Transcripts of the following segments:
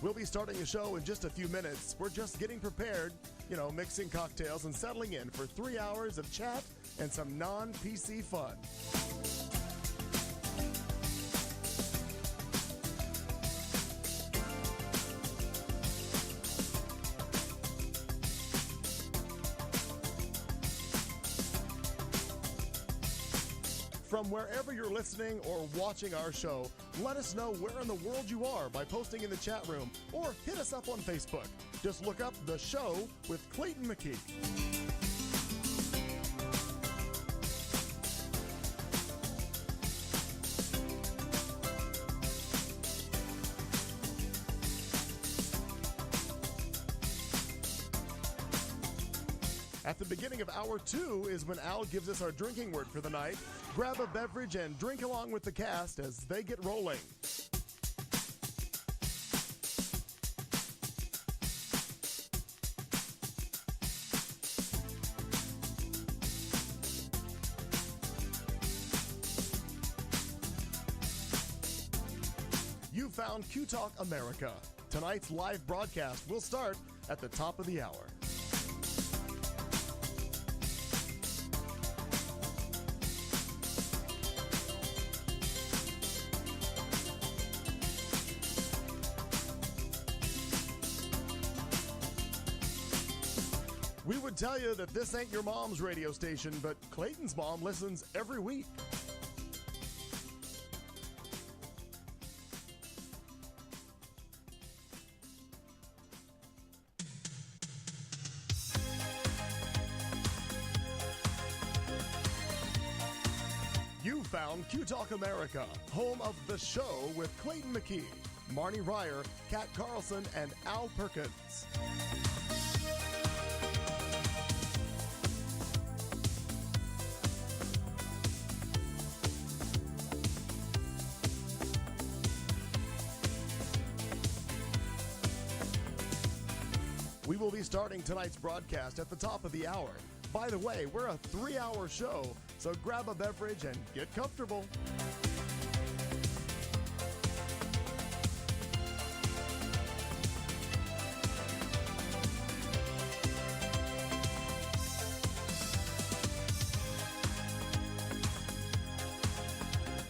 We'll be starting the show in just a few minutes. We're just getting prepared, mixing cocktails and settling in for 3 hours of chat and some non-PC fun. From wherever you're listening or watching our show, let us know where in the world you are by posting in the chat room or hit us up on Facebook. Just look up The Show with Clayton McKee. At the beginning of Hour 2 is when Al gives us our drinking word for the night. Grab a beverage and drink along with the cast as they get rolling. You found Q Talk America. Tonight's live broadcast will start at the top of the hour. We would tell you that this ain't your mom's radio station, but Clayton's mom listens every week. You found Q Talk America, home of The Show with Clayton McKee, Marnie Ryer, Kat Carlson, and Al Perkins. We will be starting tonight's broadcast at the top of the hour. By the way, we're a 3-hour show, so grab a beverage and get comfortable.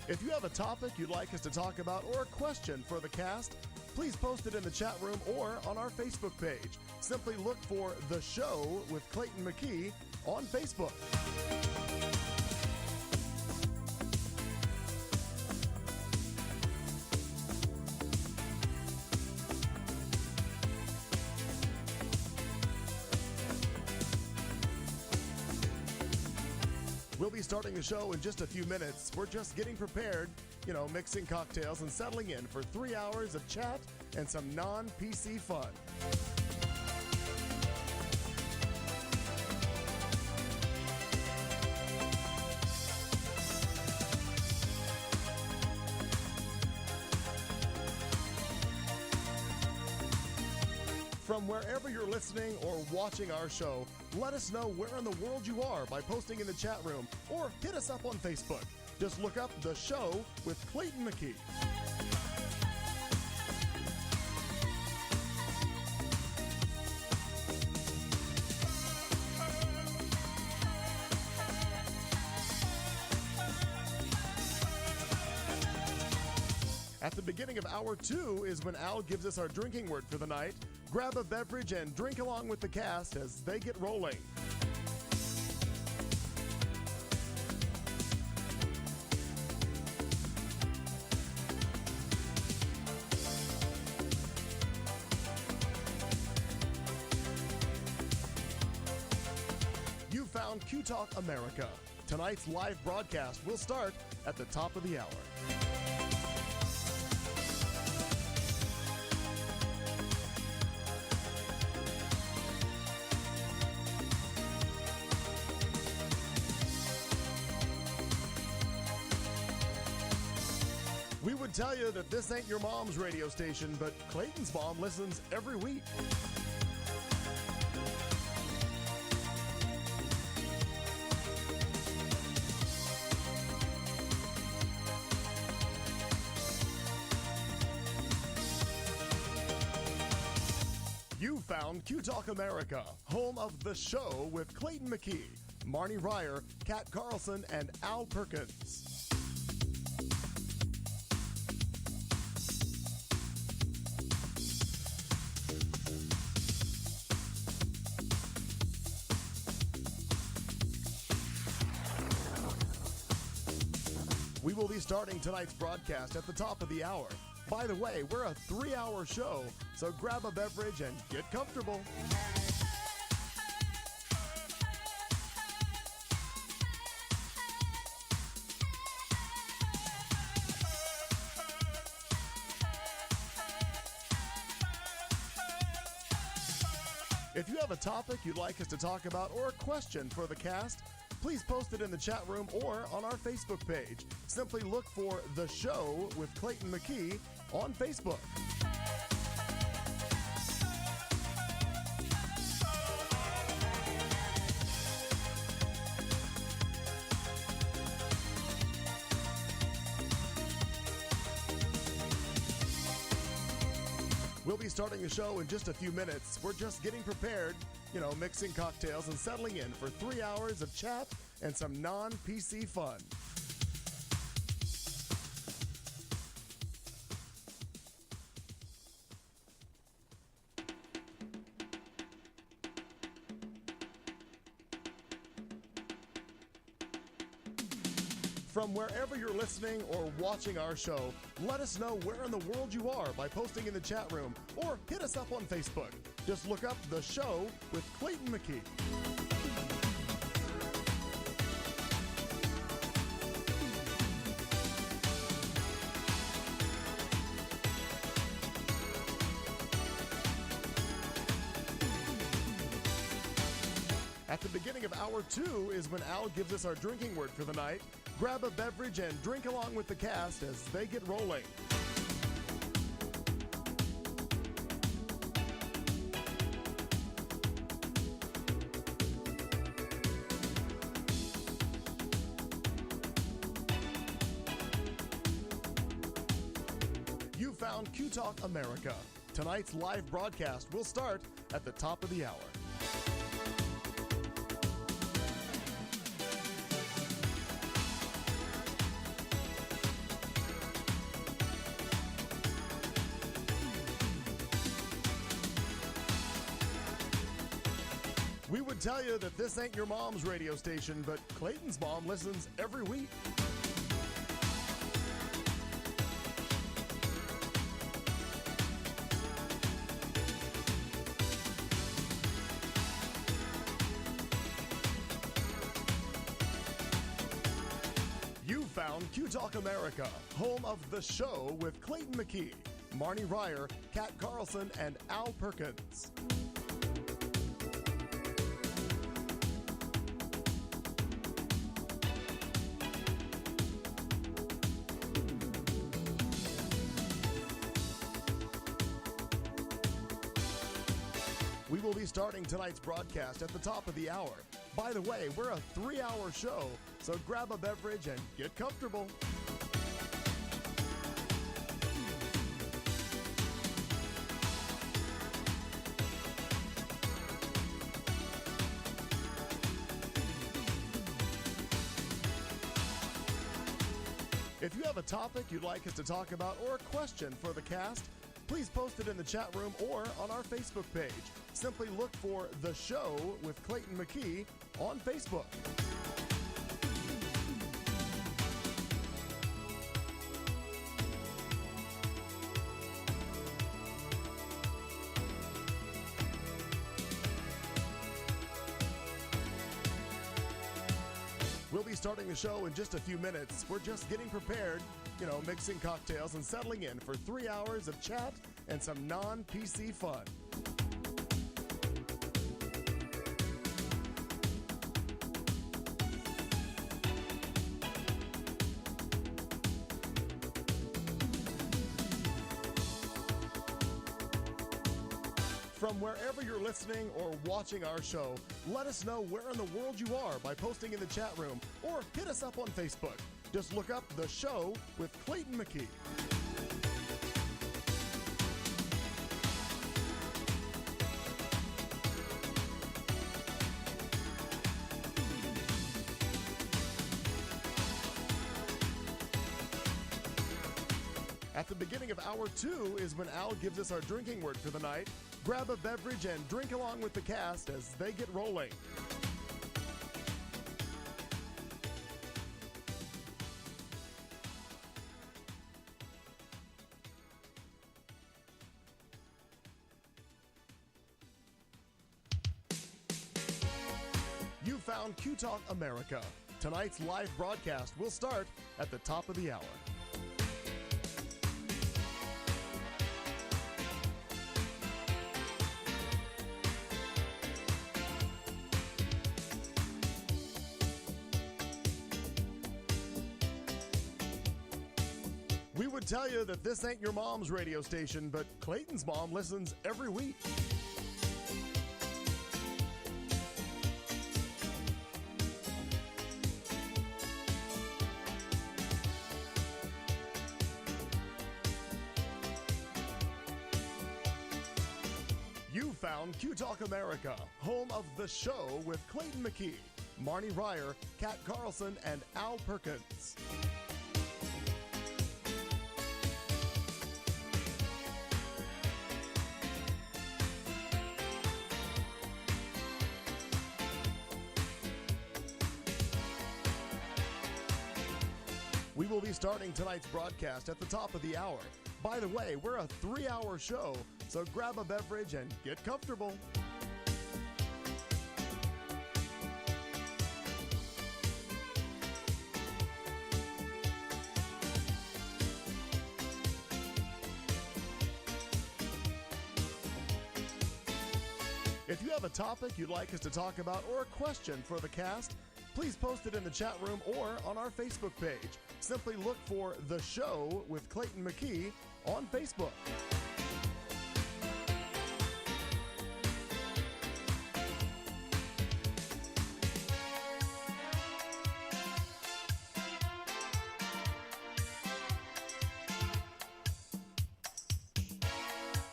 If you have a topic you'd like us to talk about or a question for the cast, please post it in the chat room or on our Facebook page. Simply look for The Show with Clayton McKee on Facebook. We'll be starting the show in just a few minutes. We're just getting prepared, mixing cocktails and settling in for 3 hours of chat and some non-PC fun. From wherever you're listening or watching our show, let us know where in the world you are by posting in the chat room or hit us up on Facebook. Just look up The Show with Clayton McKee. At the beginning of Hour 2 is when Al gives us our drinking word for the night. Grab a beverage and drink along with the cast as they get rolling. You found Q Talk America. Tonight's live broadcast will start at the top of the hour. We would tell you that this ain't your mom's radio station, but Clayton's mom listens every week. found Q Talk America, home of The Show with Clayton McKee, Marnie Ryer, Kat Carlson, and Al Perkins. We will be starting tonight's broadcast at the top of the hour. By the way, we're a 3-hour show, so grab a beverage and get comfortable. If you have a topic you'd like us to talk about or a question for the cast, please post it in the chat room or on our Facebook page. Simply look for The Show with Clayton McKee on Facebook. We'll be starting the show in just a few minutes. We're just getting prepared, mixing cocktails and settling in for 3 hours of chat and some non-PC fun. From wherever you're listening or watching our show, let us know where in the world you are by posting in the chat room or hit us up on Facebook. Just look up The Show with Clayton McKee. At the beginning of hour 2 is when Al gives us our drinking word for the night. Grab a beverage and drink along with the cast as they get rolling. You found Q Talk America. Tonight's live broadcast will start at the top of the hour. We would tell you that this ain't your mom's radio station, but Clayton's mom listens every week. You found Q Talk America, home of The Show with Clayton McKee, Marnie Ryer, Kat Carlson, and Al Perkins. We will be starting tonight's broadcast at the top of the hour. By the way, we're a 3-hour show, so grab a beverage and get comfortable. If you have a topic you'd like us to talk about or a question for the cast, please post it in the chat room or on our Facebook page. Simply look for The Show with Clayton McKee on Facebook. We'll be starting the show in just a few minutes. We're just getting prepared, mixing cocktails and settling in for 3 hours of chat and some non-PC fun. From wherever you're listening or watching our show, let us know where in the world you are by posting in the chat room or hit us up on Facebook. Just look up The Show with Clayton McKee. At the beginning of hour 2 is when Al gives us our drinking word for the night. Grab a beverage and drink along with the cast as they get rolling. You found Q Talk America. Tonight's live broadcast will start at the top of the hour. We would tell you that this ain't your mom's radio station, but Clayton's mom listens every week. You found Q Talk America, home of The Show with Clayton McKee, Marnie Ryer, Kat Carlson, and Al Perkins. We will be starting tonight's broadcast at the top of the hour. By the way, we're a 3-hour show, so grab a beverage and get comfortable. If you have a topic you'd like us to talk about or a question for the cast, please post it in the chat room or on our Facebook page. Simply look for The Show with Clayton McKee on Facebook.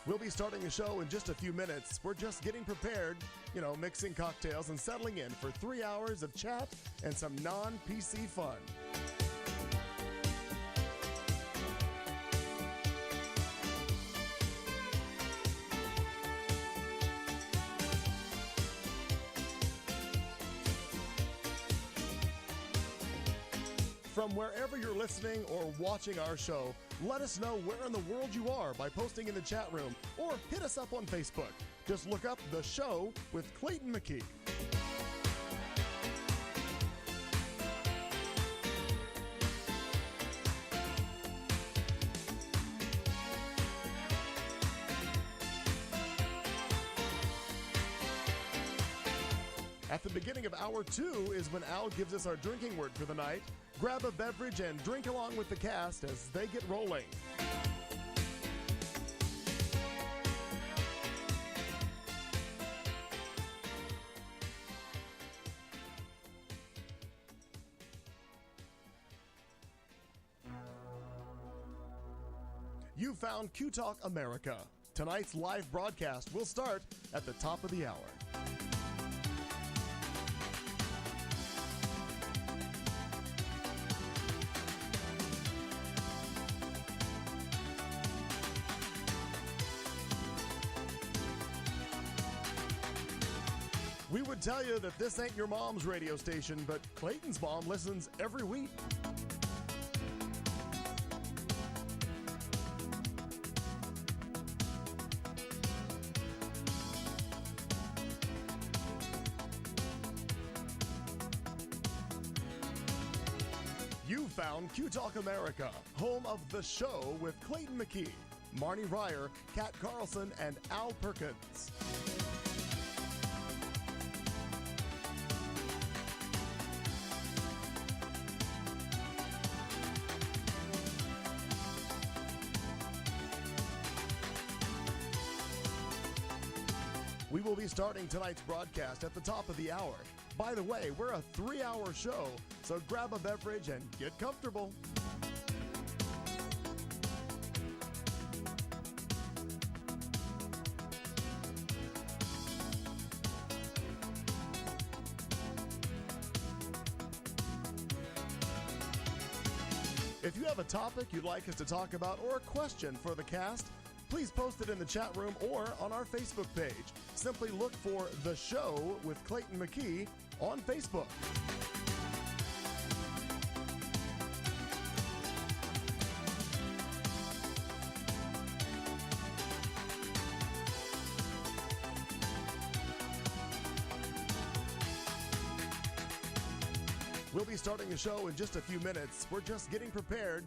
We'll be starting the show in just a few minutes. We're just getting prepared, mixing cocktails and settling in for 3 hours of chat and some non-PC fun. From wherever you're listening or watching our show, let us know where in the world you are by posting in the chat room or hit us up on Facebook. Just look up The Show with Clayton McKee. At the beginning of hour 2 is when Al gives us our drinking word for the night. Grab a beverage and drink along with the cast as they get rolling. You found Q Talk America. Tonight's live broadcast will start at the top of the hour. We would tell you that this ain't your mom's radio station, but Clayton's mom listens every week. You found Q Talk America, home of The Show with Clayton McKee, Marnie Ryer, Kat Carlson, and Al Perkins. We will be starting tonight's broadcast at the top of the hour. By the way, we're a 3-hour show, so grab a beverage and get comfortable. If you have a topic you'd like us to talk about or a question for the cast, please post it in the chat room or on our Facebook page. Simply look for The Show with Clayton McKee on Facebook. We'll be starting the show in just a few minutes. We're just getting prepared,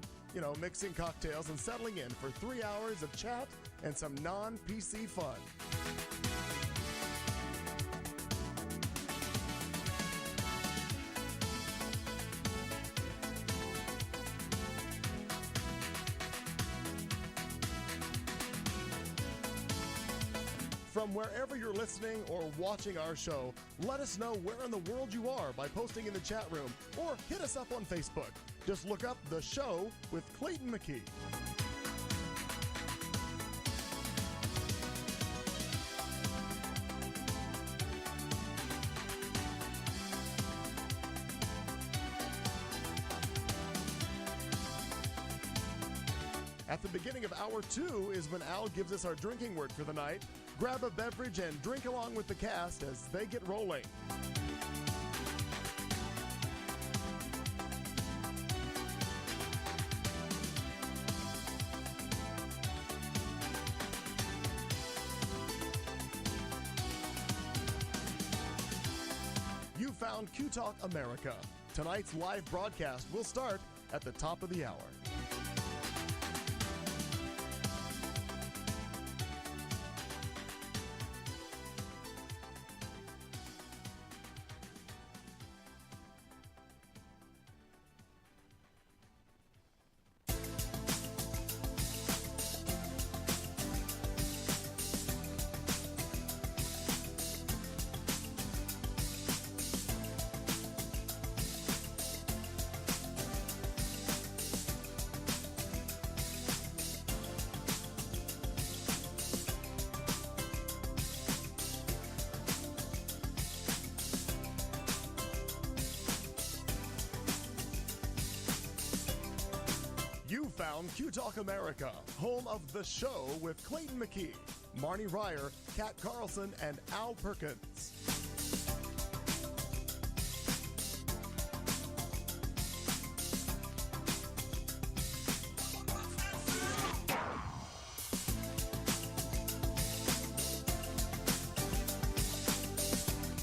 mixing cocktails and settling in for 3 hours of chat and some non-PC fun. From wherever you're listening or watching our show, let us know where in the world you are by posting in the chat room or hit us up on Facebook. Just look up The Show with Clayton McKee. At the beginning of hour 2 is when Al gives us our drinking word for the night. Grab a beverage and drink along with the cast as they get rolling. You found Q Talk America. Tonight's live broadcast will start at the top of the hour. You found Q Talk America, home of The Show with Clayton McKee, Marnie Ryer, Kat Carlson, and Al Perkins.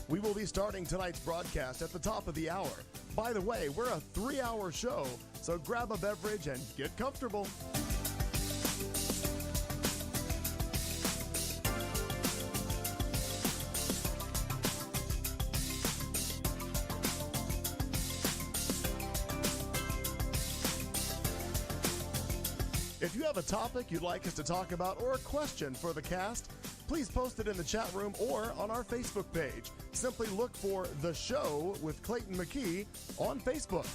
We will be starting tonight's broadcast at the top of the hour. By the way, we're a 3-hour show, so grab a beverage and get comfortable. If you have a topic you'd like us to talk about or a question for the cast, please post it in the chat room or on our Facebook page. Simply look for The Show with Clayton McKee on Facebook.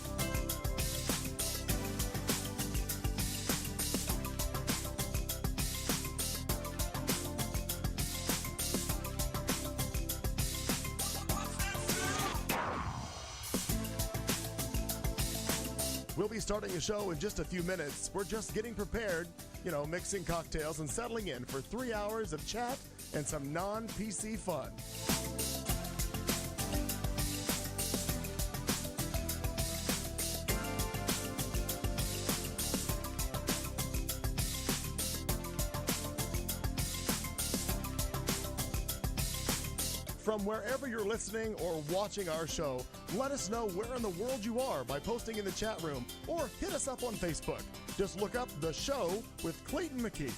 We'll be starting the show in just a few minutes. We're just getting prepared, mixing cocktails and settling in for 3 hours of chat and some non-PC fun. From wherever you're listening or watching our show, let us know where in the world you are by posting in the chat room or hit us up on Facebook. Just look up The Show with Clayton McKee.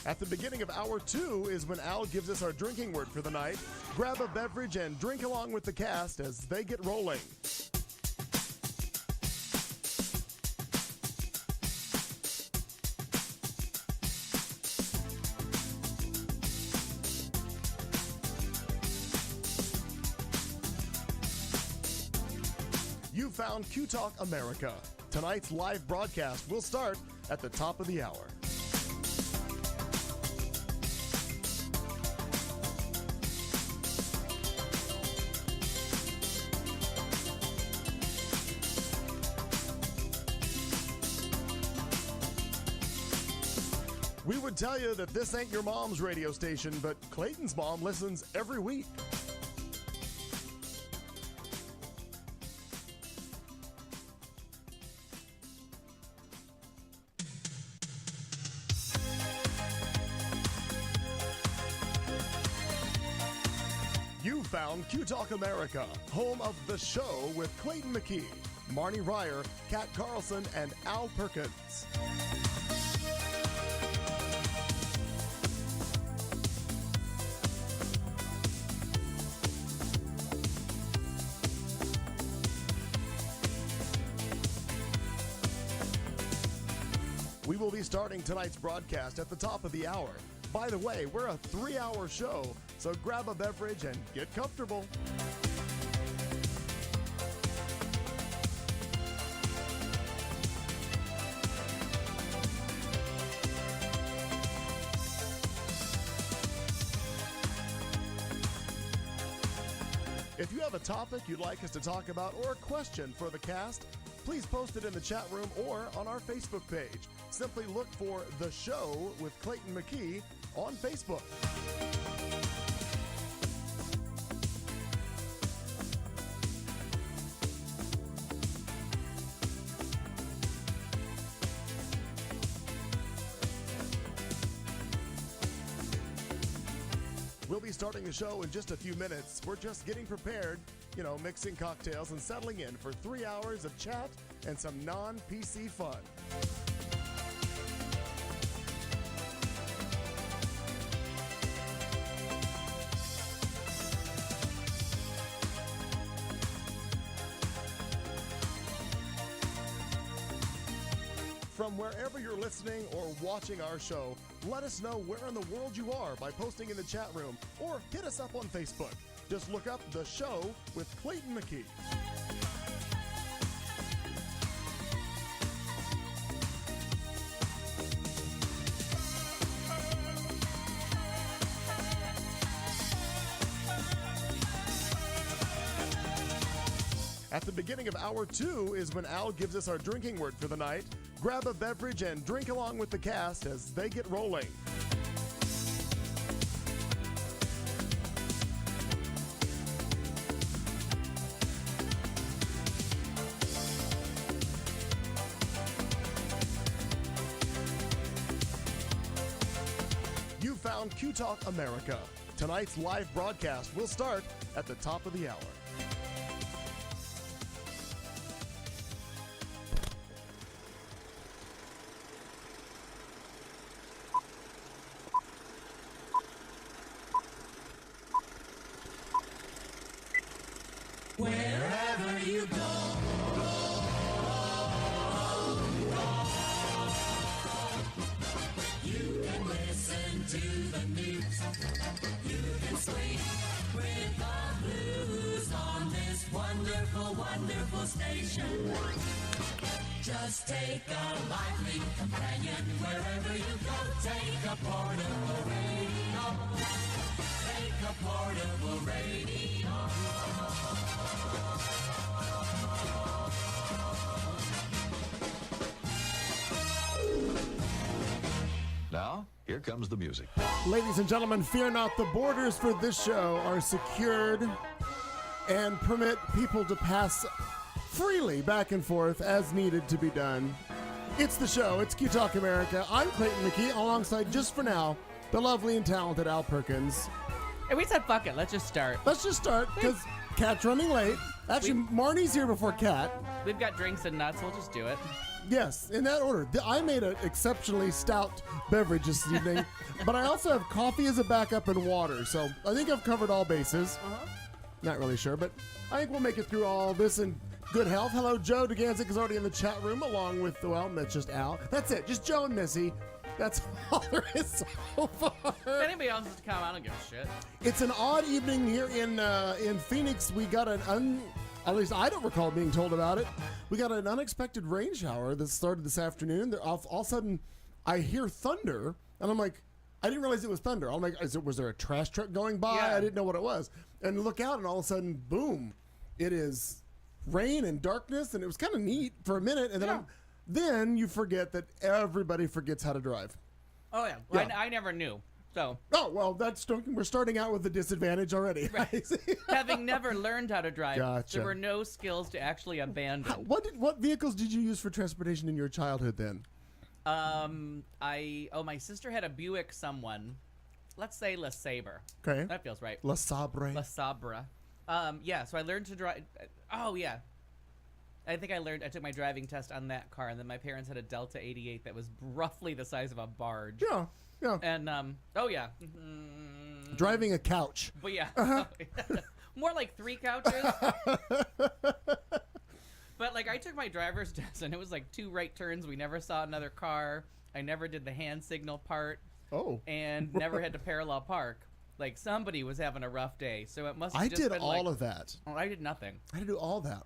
At the beginning of hour 2 is when Al gives us our drinking word for the night. Grab a beverage and drink along with the cast as they get rolling. You found Q Talk America. Tonight's live broadcast will start at the top of the hour. We would tell you that this ain't your mom's radio station, but Clayton's mom listens every week. You found Q Talk America, home of The Show with Clayton McKee, Marnie Ryer, Kat Carlson, and Al Perkins. We will be starting tonight's broadcast at the top of the hour. By the way, we're a 3-hour show, so grab a beverage and get comfortable. If you have a topic you'd like us to talk about or a question for the cast, please post it in the chat room or on our Facebook page. Simply look for The Show with Clayton McKee on Facebook. We'll be starting the show in just a few minutes. We're just getting prepared, mixing cocktails and settling in for 3 hours of chat and some non-PC fun. From wherever you're listening or watching our show, let us know where in the world you are by posting in the chat room or hit us up on Facebook. Just look up The Show with Clayton McKee. At the beginning of hour 2 is when Al gives us our drinking word for the night. Grab a beverage and drink along with the cast as they get rolling. You found Q Talk America. Tonight's live broadcast will start at the top of the hour. Wherever you go, you can listen to the news. You can sleep with the blues on this wonderful, wonderful station. Just take a lively companion wherever you go. Take a portable radio. Take a portable radio. Now, here comes the music. Ladies and gentlemen, fear not, the borders for this show are secured and permit people to pass freely back and forth as needed to be done. It's the show. It's Q Talk America. I'm Clayton McKee, alongside, just for now, the lovely and talented Al Perkins. Hey, we said fuck it. Let's just start. Let's just start, because Kat's running late. Actually, Marnie's here before Kat. We've got drinks and nuts. We'll just do it. Yes, in that order. I made an exceptionally stout beverage this evening, but I also have coffee as a backup and water, so I think I've covered all bases. Not really sure, but I think we'll make it through all this in good health. Hello, Joe DeGanzik is already in the chat room, along with, well, that's just Al. That's it, just Joe and Missy. That's all there is so far. If anybody else wants to come, I don't give a shit. It's an odd evening here in Phoenix. We got an At least I don't recall being told about it. We got an unexpected rain shower that started this afternoon. All of a sudden, I hear thunder, and I'm like, I didn't realize it was thunder. I'm like, was there a trash truck going by? Yeah. I didn't know what it was. And look out, and all of a sudden, boom, it is rain and darkness, and it was kind of neat for a minute, and then then you forget that everybody forgets how to drive. Oh, yeah. Well, I never knew. So, Oh, well, we're starting out with the disadvantage already. Right. having never learned how to drive, Gotcha. there were no skills to actually abandon. What vehicles did you use for transportation in your childhood then? My sister had a Buick someone. Let's say La Sabre. Okay. That feels right. La Sabre. La Sabra. So I learned to drive. Oh, yeah. I think I took my driving test on that car, and then my parents had a Delta 88 that was roughly the size of a barge. Yeah, yeah. And, Driving a couch. But yeah. More like 3 couches. But, like, I took my driver's test, and it was like 2 right turns. We never saw another car. I never did the hand signal part. Oh. And never had to parallel park. Like, somebody was having a rough day, so it must have I just did been all of that. Oh, I did nothing. I had to do all that.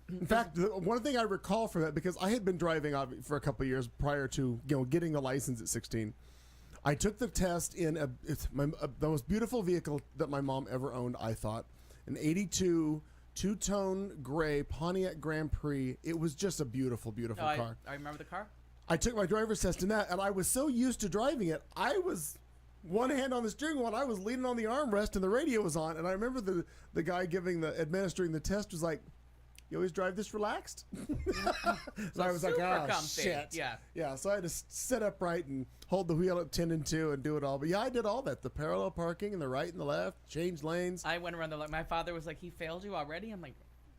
In fact, one thing I recall from that, because I had been driving for a couple of years prior to getting the license at 16, I took the test in the most beautiful vehicle that my mom ever owned, I thought, an 82 two-tone gray Pontiac Grand Prix. It was just a beautiful, beautiful car. I remember the car. I took my driver's test in that, and I was so used to driving it, I was one hand on the steering wheel, and I was leaning on the armrest, and the radio was on. And I remember the guy administering the test was like, "You always drive this relaxed?" So I was like, super "Oh comfy. shit!" Yeah. So I had to sit upright and hold the wheel at 10 and 2 and do it all. But yeah, I did all that: the parallel parking and the right and the left, change lanes. I went around my father was like, "He failed you already?" I'm like,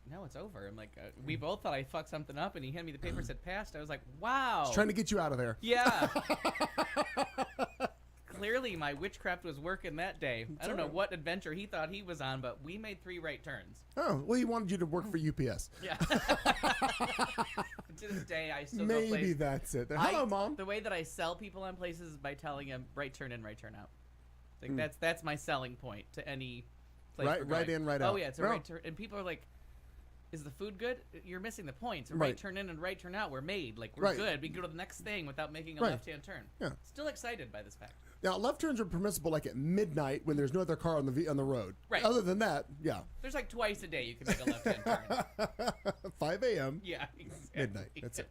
"No, it's over." I'm like, we both thought I fucked something up, and he handed me the paper, said passed. I was like, "Wow." Just trying to get you out of there. Yeah. Clearly, my witchcraft was working that day. I don't know what adventure he thought he was on, but we made 3 right turns. Oh, well, he wanted you to work for UPS. Yeah. To this day, I still go Maybe places. that's it. Hello, Mom. The way that I sell people on places is by telling them right turn in, right turn out. Like that's my selling point to any place. Right- we're right going. in, right Oh out. yeah, it's a Yeah. right turn, and people are like, "Is the food good?" You're missing the point. Right. Right turn in and right turn out. We're made. Like we're Right. good. We can go to the next thing without making a Right. left-hand turn. Yeah. Still excited by this fact. Now, left turns are permissible like at midnight when there's no other car on the road. Right. Other than that, yeah. There's like twice a day you can make a left-hand turn. 5 a.m. Yeah, exactly. Midnight. That's it.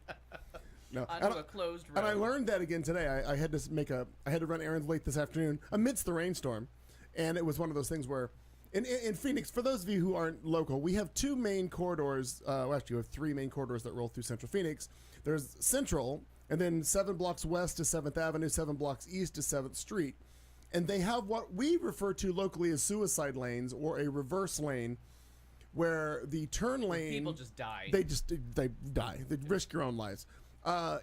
No. Onto a closed road. And I learned that again today. I had to I had to run errands late this afternoon amidst the rainstorm, and it was one of those things where, in Phoenix, for those of you who aren't local, we have 2 main corridors. Actually, we have 3 main corridors that roll through Central Phoenix. There's Central, and then 7 blocks west is 7th Avenue, 7 blocks east is 7th Street, and they have what we refer to locally as suicide lanes or a reverse lane, where the turn lane People just die. they die. They risk your own lives.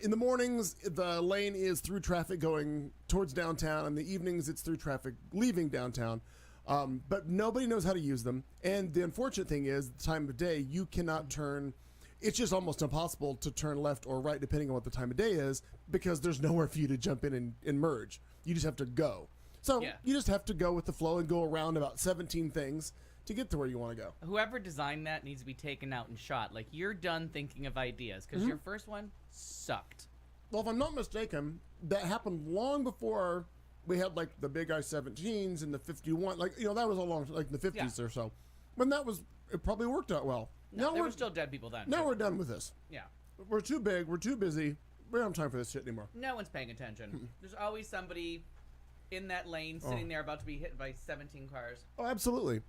In the mornings, the lane is through traffic going towards downtown. In the evenings, it's through traffic leaving downtown. But nobody knows how to use them. And the unfortunate thing is, the time of day, you cannot turn. It's just almost impossible to turn left or right, depending on what the time of day is, because there's nowhere for you to jump in and merge. You just have to go. So Yeah. you just have to go with the flow and go around about 17 things to get to where you want to go. Whoever designed that needs to be taken out and shot. Like, you're done thinking of ideas, because your first one sucked. Well, if I'm not mistaken, that happened long before we had like the big I-17s and the 51. Like, that was along like the 50s or so. When it probably worked out well. No, now there we're were still dead people then. now too. we're done with this. Yeah. We're too big. We're too busy. We don't have time for this shit anymore. No one's paying attention. There's always somebody in that lane sitting there about to be hit by 17 cars. Oh, absolutely.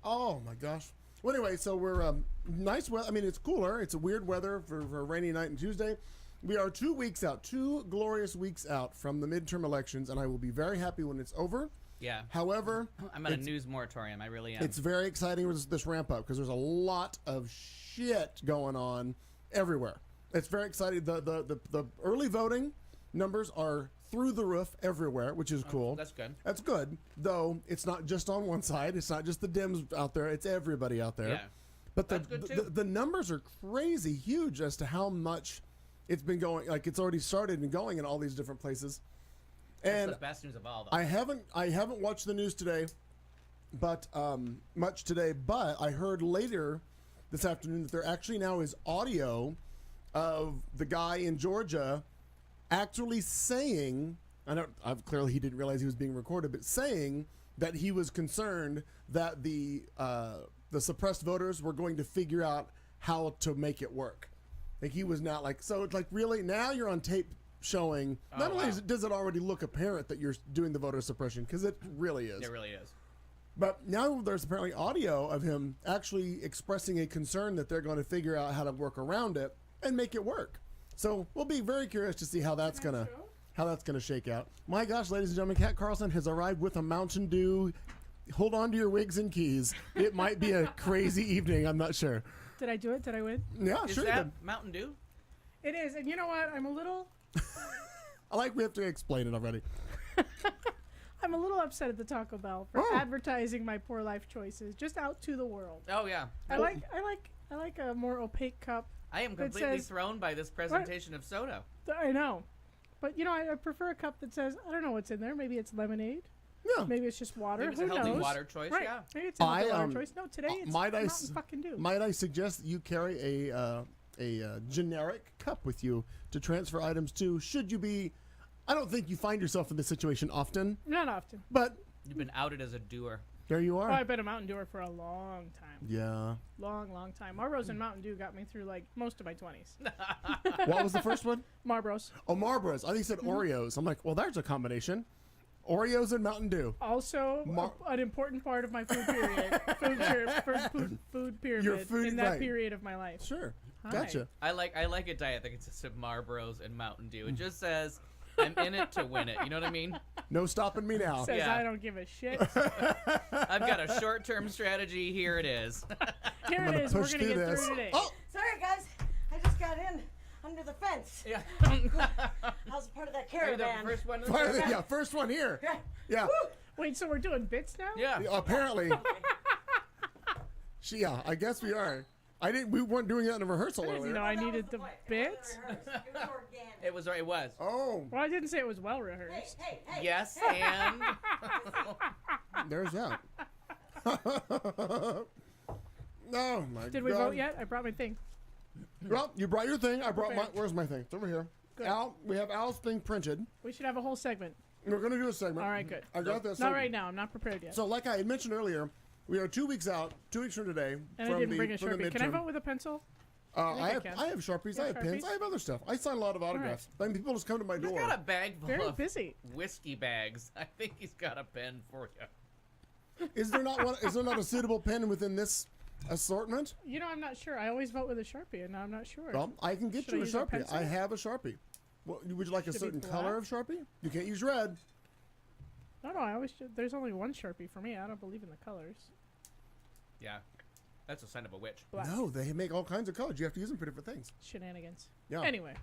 Oh my gosh. Well, anyway, so we're nice weather. I mean, it's cooler. It's a weird weather for a rainy night and Tuesday. We are 2 weeks out, 2 glorious weeks out from the midterm elections, and I will be very happy when it's over. Yeah. However, I'm on a news moratorium. I really am. it's very exciting with this ramp up because there's a lot of shit going on everywhere. It's very exciting. The early voting numbers are through the roof everywhere, which is cool. That's good. That's good, though it's not just on one side. It's not just the Dems out there. It's everybody out there. Yeah. But That's good, too. the numbers are crazy huge as to how much it's been going. Like, it's already started and going in all these different places. That's And the best news of all, though. I haven't watched the news today, but much today. But I heard later this afternoon that there actually now is audio of the guy in Georgia actually saying, clearly he didn't realize he was being recorded, but saying that he was concerned that the suppressed voters were going to figure out how to make it work. Like he was not like, so it's like, really, now you're on tape showing, not only does it already look apparent that you're doing the voter suppression, because it really is. It really is. But now there's apparently audio of him actually expressing a concern that they're going to figure out how to work around it and make it work. So we'll be very curious to see how that's gonna shake out. My gosh, ladies and gentlemen, Kat Carlson has arrived with a Mountain Dew. Hold on to your wigs and keys. It might be a crazy evening. I'm not sure. Did I do it? Did I win? Yeah, Is sure. that Mountain Dew? It is. And you know what? I'm a little I like we have to explain it already. I'm a little upset at the Taco Bell for advertising my poor life choices just out to the world. Oh yeah. I like a more opaque cup. I am that completely says- thrown by this presentation of soda. I know. But you know, I prefer a cup that says, I don't know what's in there. Maybe it's lemonade. Yeah. Maybe it's just water. Maybe it's Who a healthy knows? water choice. Right. Yeah. Maybe it's a healthy I, water choice. No, today it's Mountain fucking Dew. Might I suggest that you carry a generic cup with you to transfer items to? Should you be? I don't think you find yourself in this situation often, Not often. but You've been outed as a doer. there you are. Oh, I've been a Mountain Dewer for a long time. Yeah. Long time. Marlboro's and Mountain Dew got me through like most of my 20s. What was the first one? Marlboro's. Oh, Marlboro's. I think you said Oreos. I'm like, well, there's a combination. Oreos and Mountain Dew. Also, an important part of my food period. food pyramid Your food- in that right. period of my life. Sure. Hi. Gotcha. I like a diet that consists of Marlboros and Mountain Dew. It just says, I'm in it to win it. You know what I mean? No stopping me now. Says Yeah. I don't give a shit. I've got a short-term strategy. Here it is. Here I'm it is. We're push gonna get this. through today. Oh, Sorry, guys. I just got in under the fence. Yeah. I was part of that Are you the caravan. first one? yeah, first one here. Yeah. Wait, so we're doing bits now? Yeah. Apparently. Yeah, I guess we are. We weren't doing that in a rehearsal You earlier. know, I That was needed the the point. bits. It was organic. It was. It was. Oh, Well, I didn't say it was well rehearsed. Hey, Yes, and there's that. Oh my god. Did we vote yet? I brought my thing. Well, you brought your thing. I brought my. Prepared. Where's my thing? It's over here. Good. Al, we have Al's thing printed. We should have a whole segment. We're going to do a segment. All right, good. I got this. Not right now. I'm not prepared yet. So, like I had mentioned earlier, we are 2 weeks out, 2 weeks from today. And from I didn't the, bring a from the Sharpie. Can I midterm. vote with a pencil? I have can. I have Sharpies, You I have have pens, Sharpies? I have other stuff. I sign a lot of autographs. I mean, people just come to my he's door. got a bag full Very of busy. whiskey bags. I think he's got a pen for you. Is there not one? Is there not a suitable pen within this assortment? You know, I'm not sure. I always vote with a Sharpie, and now I'm not sure. Well, I can get Should I you a use a Sharpie. pencil? I have a Sharpie. Well, would you like a Should it be certain color of black? Sharpie? You can't use red. No, I always. There's only one Sharpie for me. I don't believe in the colors. Yeah, that's a sign of a witch. Black. No, they make all kinds of colors. You have to use them for different things. Shenanigans. Yeah. Anyway,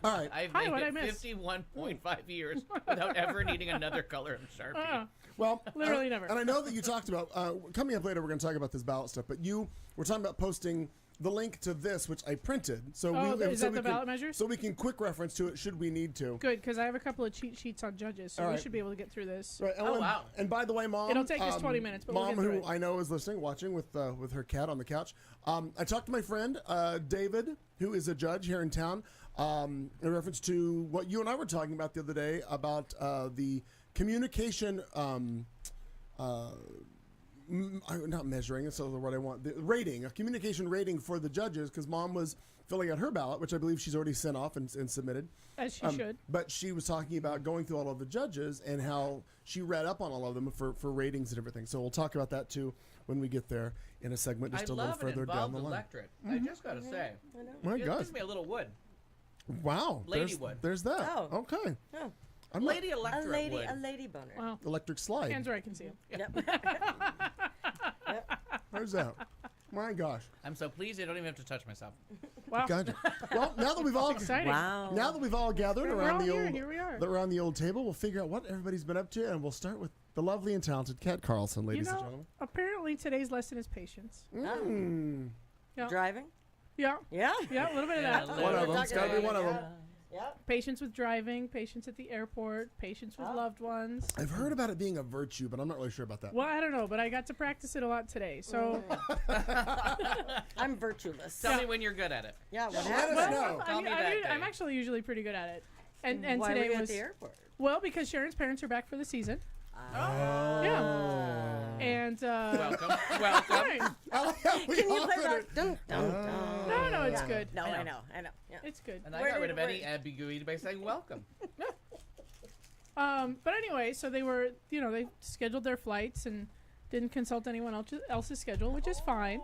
All right. I've Hi, made what'd I it miss? 51.5 years without ever needing another color of Sharpie. Well, Literally never. And I know that you talked about coming up later. We're going to talk about this ballot stuff, but we're talking about posting the link to this, which I printed. So is that the ballot measures? So we can quick reference to it should we need to. good, because I have a couple of cheat sheets on judges, so All we right. should be able to get through this. Right, Oh, wow. And by the way, Mom, It'll take us 20 minutes, but we'll Mom, get through who it. I know is listening, watching with her cat on the couch. I talked to my friend David, who is a judge here in town, in reference to what you and I were talking about the other day about the communication. Not measuring, that's not the word I want. The rating, a communication rating for the judges, because Mom was filling out her ballot, which I believe she's already sent off and submitted. As she should. But she was talking about going through all of the judges and how she read up on all of them for ratings and everything. So we'll talk about that too when we get there in a segment just I a little love an further down involved the line. electorate. I just gotta say, My it gosh. gives me a little wood. Wow. Ladywood. There's that. Oh. Okay. Oh. I'm not- Lady electorate wood. A lady boner. Wow. electric slide. Hands where I can see them. Yep. There's that. My gosh. I'm so pleased I don't even have to touch myself. Wow. Gotcha. Well, now that we've all Exciting. Wow. now that we've all gathered We're around all the here. old Here we are. around the old table, we'll figure out what everybody's been up to, and we'll start with the lovely and talented Kat Carlson, You ladies and know, gentlemen. apparently today's lesson is patience. Mm. Yeah. Driving? Yeah. Yeah. Yeah, a little bit of Yeah, that. a little One of bit. them. It's got to be one of them. Yep. Patience with driving, patience at the airport, patience with Oh. loved ones. I've heard about it being a virtue, but I'm not really sure about that. Well, I don't know, but I got to practice it a lot today. So, I'm virtueless. Oh. Tell me when you're good at it. Yeah, what Let us happened? know. Tell me that day. I'm actually usually pretty good at it. And Why today were you was at the airport? well because Sharon's parents are back for the season. Oh. Yeah. And Welcome. fine. I like how we Can you offered play that? it. Dun, dun, dun. No, it's good. No, I I know. know. Yeah. It's good. And I Where got rid did- of any ambiguity by saying welcome. But anyway, so they were, they scheduled their flights and didn't consult anyone else's schedule, which is fine.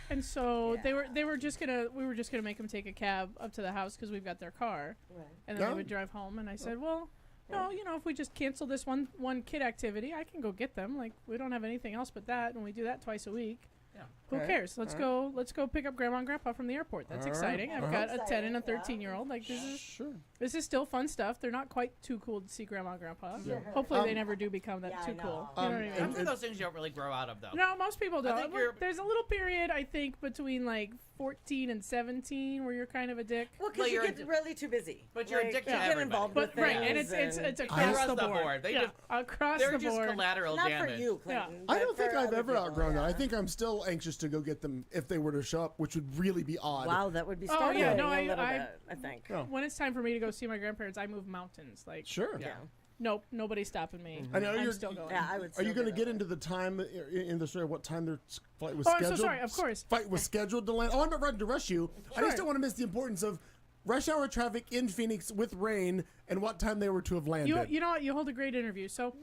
And so we were just gonna make them take a cab up to the house because we've got their car, Right. and then Yeah. they would drive home. And I said, well, no, if we just cancel this one kid activity, I can go get them. Like we don't have anything else but that, and we do that twice a week. Yeah. Who Okay. cares? Let's go pick up grandma and grandpa from the airport. That's All right. exciting. I've got a 10 and a Exciting, 13-year-old. Like Sure. this is still fun stuff. They're not quite too cool to see grandma and grandpa. Yeah. Hopefully they never do become that Yeah, I too know. cool. You know what I mean? That's one of those things you don't really grow out of, though. No, most people I don't. think you're- There's a little period, I think, between like 14 and 17 where you're kind of a dick. Well, Well, because you you're a get di- really too busy. But you're a dick to you get everybody. involved But with right, and things it's and- across Across the the board. board. They yeah, just- across They're the just board. collateral Not damage. for you, Clinton. I but don't think for I've other ever people, outgrown that. I yeah. think I'm still anxious to go get them if they were to show up, which would really be odd. Wow, that would be Oh, startling yeah, no, a little I- bit, I think. Yeah. When it's time for me to go see my grandparents, I move mountains. Like, Sure. Yeah. nope, nobody's stopping me. I know I'm you're- still going. Yeah, I would Are you still going to do get that. into the time in the story? What time their flight was Oh, I'm so scheduled? sorry, of course. Flight was scheduled to land. Oh, I'm not ready to rush you. I just Sure. don't want to miss the importance of rush hour traffic in Phoenix with rain and what time they were to have landed. You know what? You hold a great interview. So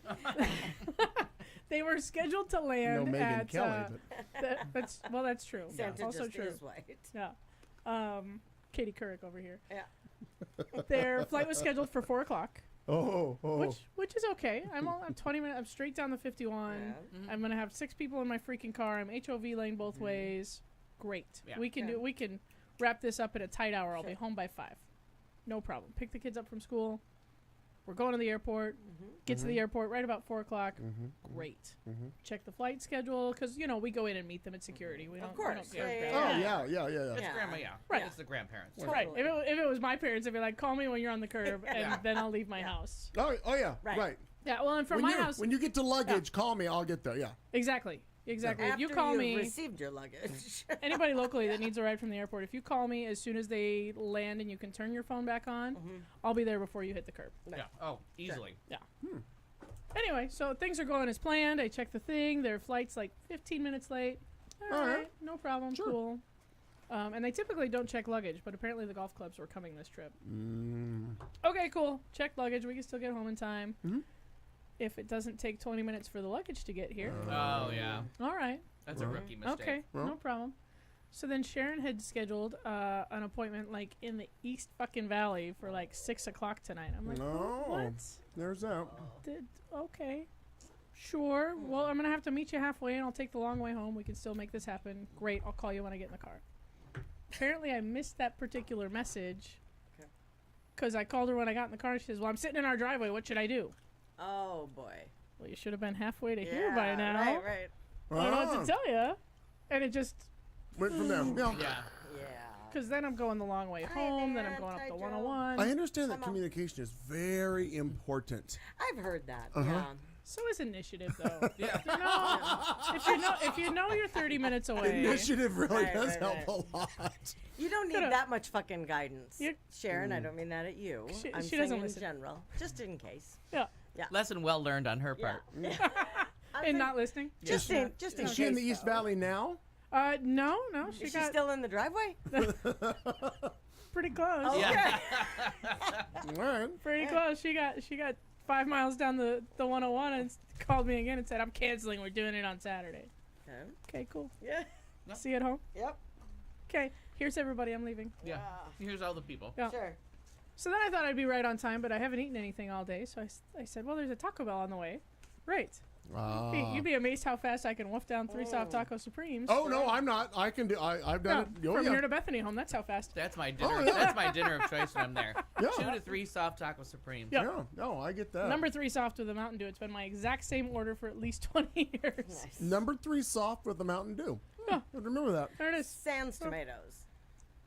they were scheduled to no land Megan at. Kelly, but That's true. Santa also just true. is white. Yeah. Katie Couric over here. Yeah. Their flight was scheduled for 4:00, oh. which is okay. I'm 20 minutes. I'm straight down the 51. Yeah. I'm gonna have 6 people in my freaking car. I'm HOV lane both ways. Great. Yeah. We can wrap this up at a tight hour. I'll be home by 5. No problem. Pick the kids up from school. We're going to the airport. Get to the airport right about 4:00. Great. Check the flight schedule because we go in and meet them at security. We don't. Of we course. don't care Yeah, about yeah, Oh yeah. It's Yeah. grandma, yeah. Right. It's the grandparents. Right. Totally. If it was my parents, I'd be like, call me when you're on the curb, and Yeah. then I'll leave my house. Oh yeah. Right. Right. Yeah. Well, and from When my you house, when you get to luggage, call me. I'll get there. Yeah. exactly. Exactly. After If you call you've me, received your luggage. anybody locally that needs a ride from the airport, if you call me as soon as they land and you can turn your phone back on, I'll be there before you hit the curb. Yeah. Oh, easily. Yeah. Anyway, so things are going as planned. I checked the thing. Their flight's like 15 minutes late. All All right, right. no problem. Sure. Cool. And they typically don't check luggage, but apparently the golf clubs were coming this trip. Okay, cool. Check luggage. We can still get home in time. If it doesn't take 20 minutes for the luggage to get here. Oh, yeah. All right. That's a rookie mistake. Okay, Well. no problem. So then Sharon had scheduled an appointment like in the East fucking Valley for like 6 o'clock tonight. I'm like, No. what? There's that. Okay. Sure. Well, I'm going to have to meet you halfway and I'll take the long way home. We can still make this happen. Great. I'll call you when I get in the car. Apparently, I missed that particular message because I called her when I got in the car. And she says, well, I'm sitting in our driveway. What should I do? Oh boy. Well, you should have been halfway to here by now. Right. I don't know what to tell you. And it just, Went from there. Yeah. Yeah. Yeah. because then I'm going the long way home, then I'm going up the 101. I understand that I'm out. communication is very important. I've heard that. Uh-huh. Yeah. So is initiative, though. Yeah. If you know you're 30 minutes away, Initiative really Right, does right, help right. a lot. You don't need Could've- that much fucking guidance. You- Sharon, I don't mean that at you. She- I'm she saying doesn't in listen. general, just in case. yeah, Lesson well learned on her part. and not listening. Just in Is case. she in the East though. Valley now? No, she Is she got still in the driveway? pretty close. Oh, Yeah. All right. Pretty close. She got 5 miles down the 101 and called me again and said, "I'm canceling. We're doing it on Saturday." Okay. Okay, cool. Yeah. See you at home. Yep. Okay, here's everybody. I'm leaving. Yeah. Here's all the people. Yeah. Sure. So then I thought I'd be right on time, but I haven't eaten anything all day. So I said, well, there's a Taco Bell on the way. Right. You'd be amazed how fast I can wolf down 3 soft taco supremes. Oh no, I'm not. I can do. I've done it. Oh, from yeah. here to Bethany home. That's how fast. That's my dinner. Oh, yeah. That's my dinner of choice when I'm there. Yeah. 2 to 3 soft taco supremes. Yeah. Yeah. No, I get that. Number 3 soft with a Mountain Dew. It's been my exact same order for at least 20 years. Nice. Number 3 soft with the Mountain Dew. Yeah. Remember that. There it is. Sans tomatoes.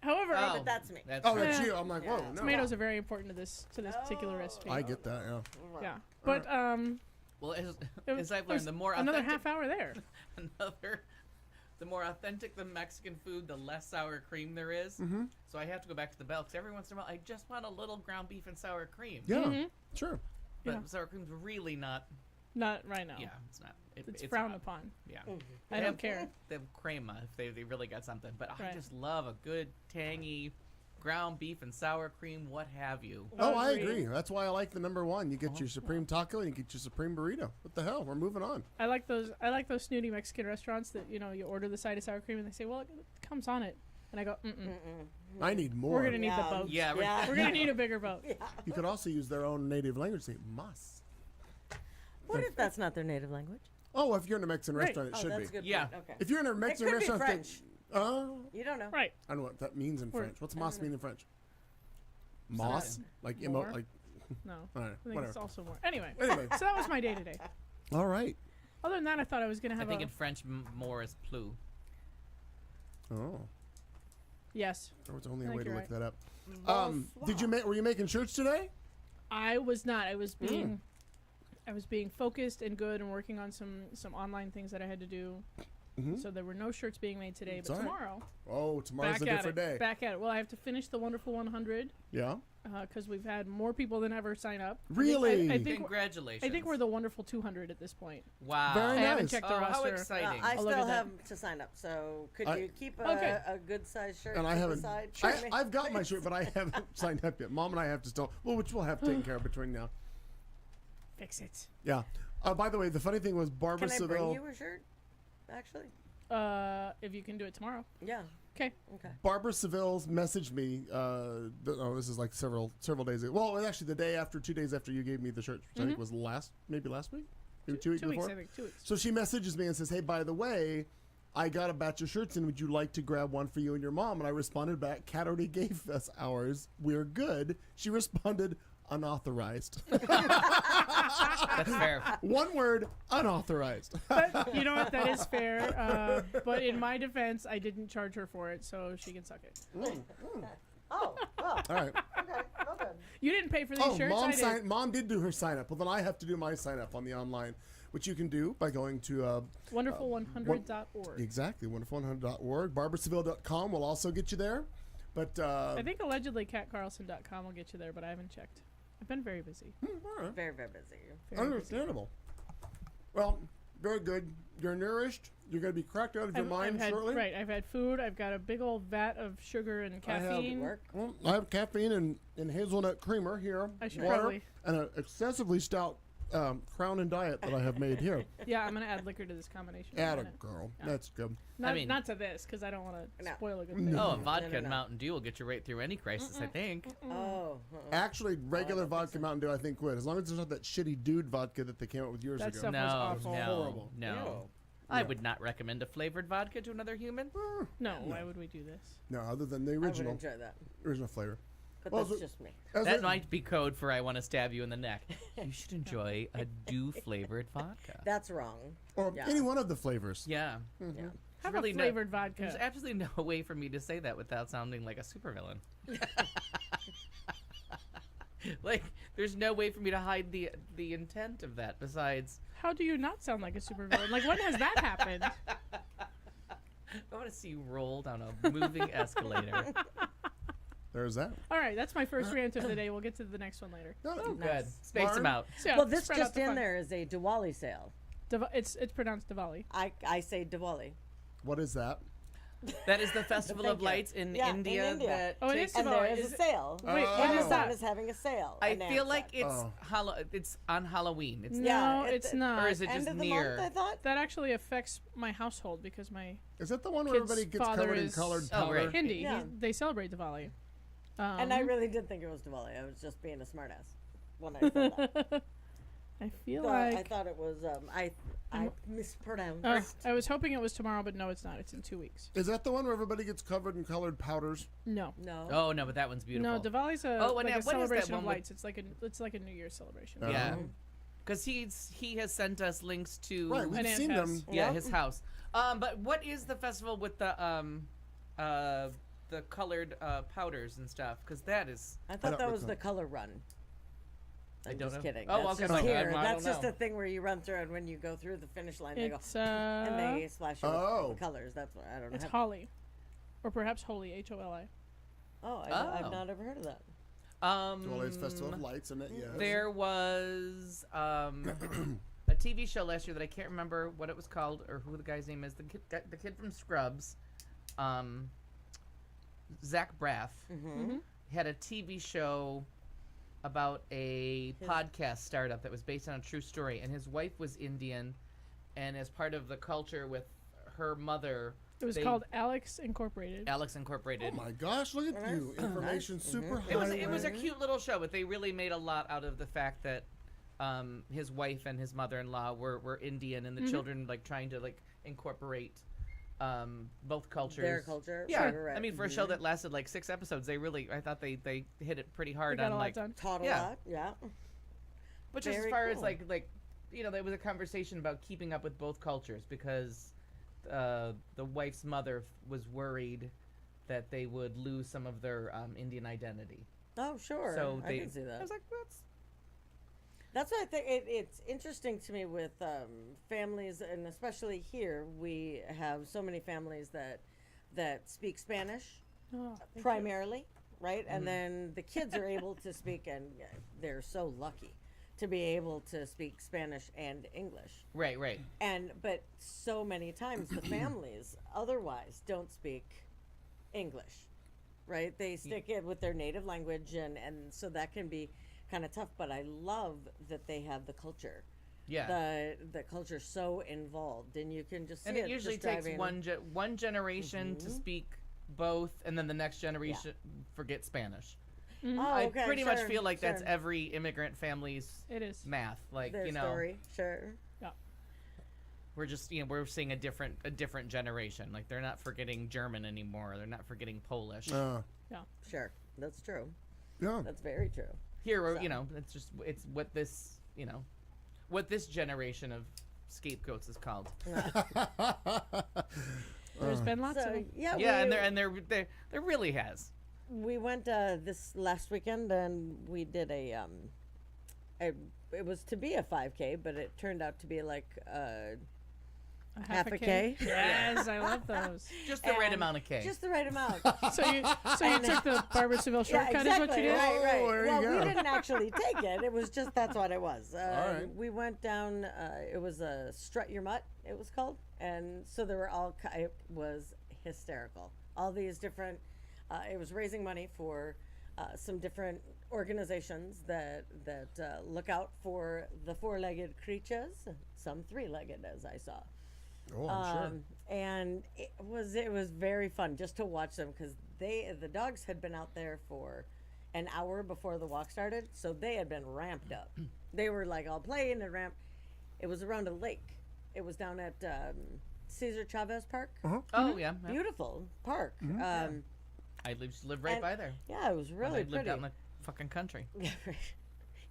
However, Oh, but that's me. Oh, right. that's Yeah. you. I'm like, whoa, Yeah. no. tomatoes are very important to this particular recipe. I get that, yeah. Yeah, but Well, it was- as I've there's learned, the more another authentic, half hour there. the more authentic the Mexican food, the less sour cream there is. Mm-hmm. So I have to go back to the bell because every once in a while I just want a little ground beef and sour cream. Yeah, Mhm. sure. But Yeah. sour cream's really not. Not right now. Yeah, it's not. It's frowned odd. upon. Yeah. I They don't have- care. They have crema if they really got something. But I Right. just love a good tangy ground beef and sour cream, what have you. Oh, I Agreed. agree. That's why I like the number one. You get your supreme taco and you get your supreme burrito. What the hell? We're moving on. I like those snooty Mexican restaurants that you order the side of sour cream and they say, well, it comes on it, and I go, I need more. we're gonna need Yeah. the boat. Yeah, Yeah. We're gonna need a bigger boat. You could also use their own native language. Say mas. What if that's not their native language? Oh, if you're in a Mexican Right. restaurant, it Oh, should that's be. a good Yeah. point. Okay. If you're in a Mexican could be restaurant, French. You don't know. Right. I don't know what that means in Or- French. What's mas mean in French? that Moss, like more? like. No. All right, I think whatever. it's also more. Anyway, Anyway, so that was my day today. all right. Other than that, I thought I was gonna I have think a in French, more is plus. Oh, yes. there was only a I way think to you're look that up. Did you were you making shirts today? I was not. I was Hmm. being I was being focused and good and working on some online things that I had to do. So there were no shirts being made today, It's but all right. tomorrow, Oh, tomorrow's back a at different it. day. Back at it. Well, I have to finish the Wonderful 100 Yeah. because we've had more people than ever sign up. Really? I think we're, Congratulations. I think we're the Wonderful 200 at this point. Wow. Very I haven't nice. checked the Oh, how roster. exciting. I I'll look still at that. have to sign up. So could I- you keep Okay. a good size shirt And I to haven't. the side? for me? I've got my shirt, but I haven't signed up yet. Mom and I have to still. Well, which we'll have taken care of between now. Fix it. Yeah. By the way, the funny thing was Barbara Can I bring Seville. you a shirt? Actually, If you can do it tomorrow. yeah. Okay. Okay. Barbara Seville's messaged me. This is like several days ago. Well, actually, the day after, 2 days after you gave me the shirt, which I think was last week, maybe 2 weeks 2 weeks, before. I think. 2 weeks. So she messages me and says, "Hey, by the way, I got a batch of shirts, and would you like to grab one for you and your mom?" And I responded back, "Kat already gave us ours. We're good." She responded, "Unauthorized." That's fair. One word, unauthorized. But you know what? That is fair. But in my defense, I didn't charge her for it, so she can suck it. Oh, well, All right. okay. Well done. You didn't pay for these Oh, shirts. I did. Mom did do her sign up. Well, then I have to do my sign up on the online, which you can do by going to Wonderful100.org. exactly wonderful100.org. BarbaraSeville.com will also get you there. But I think allegedly CatCarlson.com will get you there, but I haven't checked. I've been very busy. all right. Very, very busy. Very busy. Understandable. Well, very good. You're nourished. You're going to be cracked out of your mind had, shortly. Right, I've had food. I've got a big old vat of sugar and I have- caffeine. Work. Well, I have caffeine and hazelnut creamer here. I should water, probably- and an excessively stout Crown and Diet that I have made here. Yeah, I'm gonna add liquor to this combination. in a Atta minute. girl. Yeah. That's good. Not, mean- not to this, because I don't want to No. spoil a good thing. Oh, No. vodka No, and no. Mountain Dew will get you right through any crisis, I think. Oh. Actually, regular don't think vodka Mountain Dew I think would. As long as there's not that shitty dude vodka that they came out with years That ago. stuff No, was awful. no, Horrible. no. Ew. I would not recommend a flavored vodka to another human. No, why would we do this? No, other than the I would original enjoy that. flavor. But Well, that's so- just me. As That a- might be code for I want to stab you in the neck. You should enjoy a dew flavored vodka. That's wrong. or yeah. any one of the flavors. Yeah. Yeah. Have really a no- flavored vodka. There's absolutely no way for me to say that without sounding like a supervillain. Like, there's no way for me to hide the intent of that besides How do you not sound like a supervillain? Like, when has that happened? I want to see you roll down a moving escalator. There's that. All right, that's my first rant of the day. We'll get to the next one later. No, Good. Nice. Space Lauren? him out. So, Well, this spread out just the in fun. there is a Diwali sale. It's pronounced Diwali. I say Diwali. What is that? That is the Festival Thank of you. Lights in Yeah, in India. India. That Oh, it takes- is And there Diwali. is Is a it- sale. Wait, when is Amazon that? is having a sale. I an feel like Amazon. it's on Halloween. It's No, Yeah, it's not. or is it End just of the near? month, I thought. That actually affects my household because my Is that the one where kid's everybody gets father covered in is colored Oh, powder? right. Hindi. Yeah. They celebrate Diwali. And I really did think it was Diwali. I was just being a smartass when I said that. I feel I like thought it was. I mispronounced. I was hoping it was tomorrow, but no, it's not. It's in 2 weeks. Is that the one where everybody gets covered in colored powders? No. No. Oh no, but that one's beautiful. No, Diwali's a, Oh, and like yeah, a what is that celebration one of with- lights. It's like a New Year's celebration. Yeah, Oh. because he has sent us links to Right, we've An seen Aunt them. Hess. yeah Yep. his house. But what is the festival with the the colored powders and stuff, because that is. I don't thought that was recall. the color run. I'm don't just know. kidding. Oh, That's okay, just so I here. don't That's just know. a thing where you run through, and when you go through the finish line, they go It's and they splash you Oh. with the colors. That's what I don't know. it's Holly, or perhaps Holy, H-O-L-I. I've Oh. not ever heard of that. Duale's Festival of Lights, isn't it? Yes. There was a TV show last year that I can't remember what it was called or who the guy's name is. The kid from Scrubs, Zach Braff, had a TV show about a podcast startup that was based on a true story, and his wife was Indian, and as part of the culture with her mother, It was they- called Alex Incorporated. Alex Incorporated. Oh my gosh, look at you. Information super high. It was a cute little show, but they really made a lot out of the fact that his wife and his mother-in-law were Indian, and the children like trying to like incorporate both cultures. Their culture. Yeah, Right. I mean, for a show that lasted like 6 episodes, I thought they hit it pretty They hard got on a lot like, done. Taught a Yeah. lot. Yeah. but just as Very far as cool. like there was a conversation about keeping up with both cultures because the wife's mother was worried that they would lose some of their Indian identity. Oh, sure. So I can see I that. was like, That's why I think it's interesting to me with families, and especially here, we have so many families that speak Spanish Oh, thank you. primarily, right? And then the kids are able to speak, and they're so lucky to be able to speak Spanish and English. right. But so many times the families otherwise don't speak English, right? They stick it with their native language, and so that can be kind of tough. But I love that they have the culture. Yeah. The culture's so involved, and you can just see And it usually just takes driving- one generation to speak both, and then the next generation forget Spanish. Oh, I okay, pretty much sure, feel like that's sure. every immigrant family's It is. math. Like their story. Sure. Yeah. we're just we're seeing a different generation. Like they're not forgetting German anymore. They're not forgetting Polish. Sure. That's true. yeah. That's very true. Here, it's what this generation of scapegoats is called. There's been lots of So them. yeah, Yeah, we, and there really has. we went this last weekend, and we did it was to be a 5K, but it turned out to be like A half a K. Yes, I love those. Just the right And amount of K. just the right amount. So you took the Barbara Seville shortcut, is what you did. Right, right. Oh, there you Well, go. we didn't actually take it. It was just that's what it was. right. We went down. It was a Strut Your Mutt. It was called, and so there were it was hysterical. All these different. It was raising money for some different organizations that look out for the four-legged creatures. Some three-legged, as I saw. Oh, I'm sure. And it was very fun just to watch them because the dogs had been out there for an hour before the walk started, so they had been ramped up. They were like all playing and ramped. It was around a lake. It was down at Cesar Chavez Park. Oh yeah, Beautiful park. I live right and- by there. Yeah, it was When really I lived pretty. out in the fucking country.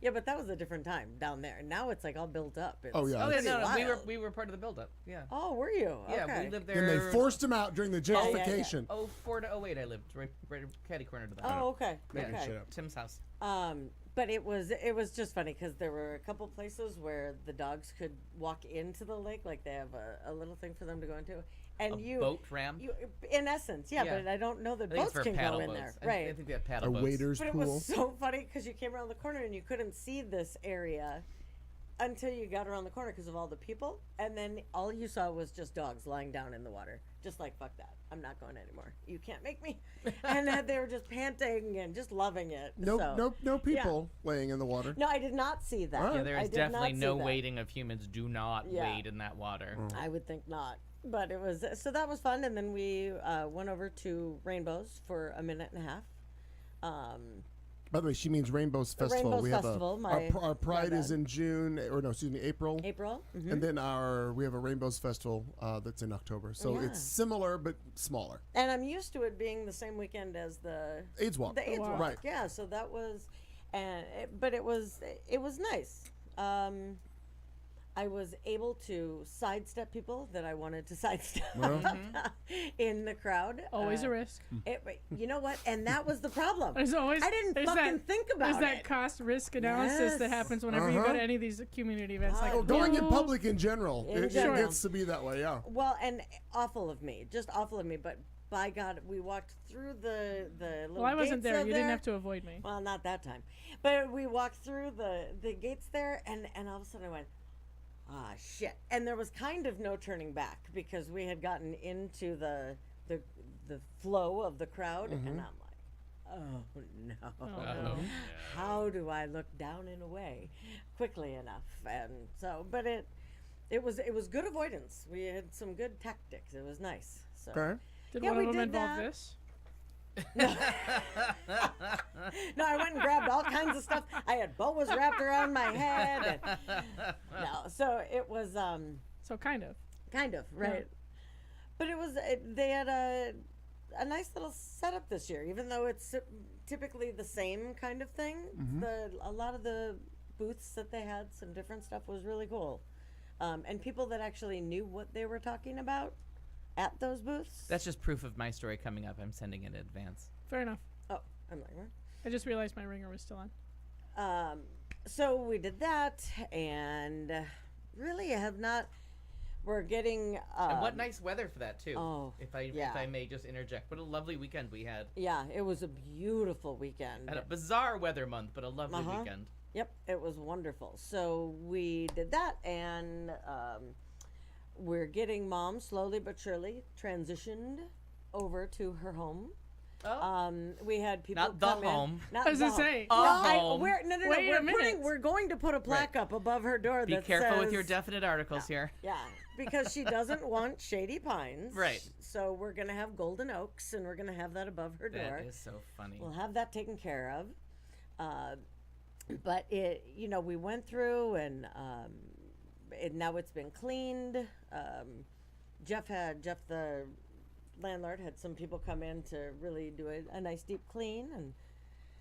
Yeah, but that was a different time down there. Now it's like all built up. It's Oh, yeah. Oh yeah, Pretty no, we were part of the build-up. Yeah, Oh, were you? yeah, Okay. we lived there. And they forced him out during the yeah, yeah. gentrification. 04 to 08, I lived right catty corner to that. Oh, okay. Making Okay. shit up. Tim's house. But it was just funny because there were a couple places where the dogs could walk into the lake, like they have a little thing for them to go into, and Boat ram. you in essence, yeah, Yeah. but I don't know that I think it's boats for can go paddle in boats. there, I right? think they have paddle A boats. waiter's But it pool. was so funny because you came around the corner and you couldn't see this area until you got around the corner because of all the people, and then all you saw was just dogs lying down in the water, just like fuck that, I'm not going anymore. You can't make me. And then they were just panting and just loving it. No, so. no people laying in the water. No, I did not see that. Yeah, there I is did definitely not no see that. waiting of humans. Do not Yeah. wade in that water. I would think not. But it was so that was fun, and then we went over to Rainbows for a minute and a half. By the way, she means Rainbows Festival. Rainbows we have Festival, our Pride my is bad. in June, or no, excuse me, April. April. Mhm. And then we have a Rainbows Festival that's in October. So Yeah. it's similar but smaller. And I'm used to it being the same weekend as the AIDS Walk. AIDS Wow. Walk. Right. Yeah, so that was, but it was nice. I was able to sidestep people that I wanted to sidestep in the crowd. Always a risk. You know what? And that was the problem. There's always. I didn't fucking think about There's that it. cost risk analysis that Yes. happens whenever you go to any of these community events. Like, Oh, going in well, public in general, it general. gets to be that way. Yeah. Well, and awful of me, just awful of me. But by God, we walked through the little. Well, I wasn't gates there. of You didn't have to avoid me. Well, not that time, but we walked through the gates there, and all of a sudden I went, ah, shit! And there was kind of no turning back because we had gotten into the flow of the crowd, and I'm like, oh no. How do I look down and away quickly enough? And so, but it was good avoidance. We had some good tactics. It was nice. So. Okay. Did Yeah, one we of them did involve that. this? No, I went and grabbed all kinds of stuff. I had boas wrapped around my head. And, no, so it was So kind of. kind of right, but it was they had a nice little setup this year, even though it's typically the same kind of thing. A lot of the booths that they had, some different stuff was really cool, and people that actually knew what they were talking about at those booths. That's just proof of my story coming up. I'm sending it in advance. Fair enough. Oh, I'm like, what? I just realized my ringer was still on. So we did that, and really have not. We're getting. And what nice weather for that too. oh, if I yeah. may just interject, what a lovely weekend we had. Yeah, it was a beautiful weekend. Had a bizarre weather month, but a lovely weekend. Yep, it was wonderful. So we did that, and we're getting Mom slowly but surely transitioned over to her home. Oh. We had people Not the come home. in. Not I was the gonna say. No, home. no. Wait a minute. We're going to put a plaque up above her door Be that careful with says- your definite articles here. Yeah, because she doesn't want shady pines. Right. So we're gonna have golden oaks, and we're gonna have that above her door. That is so funny. We'll have that taken care of. But it, we went through, and now it's been cleaned. Jeff the landlord had some people come in to really do a nice deep clean, and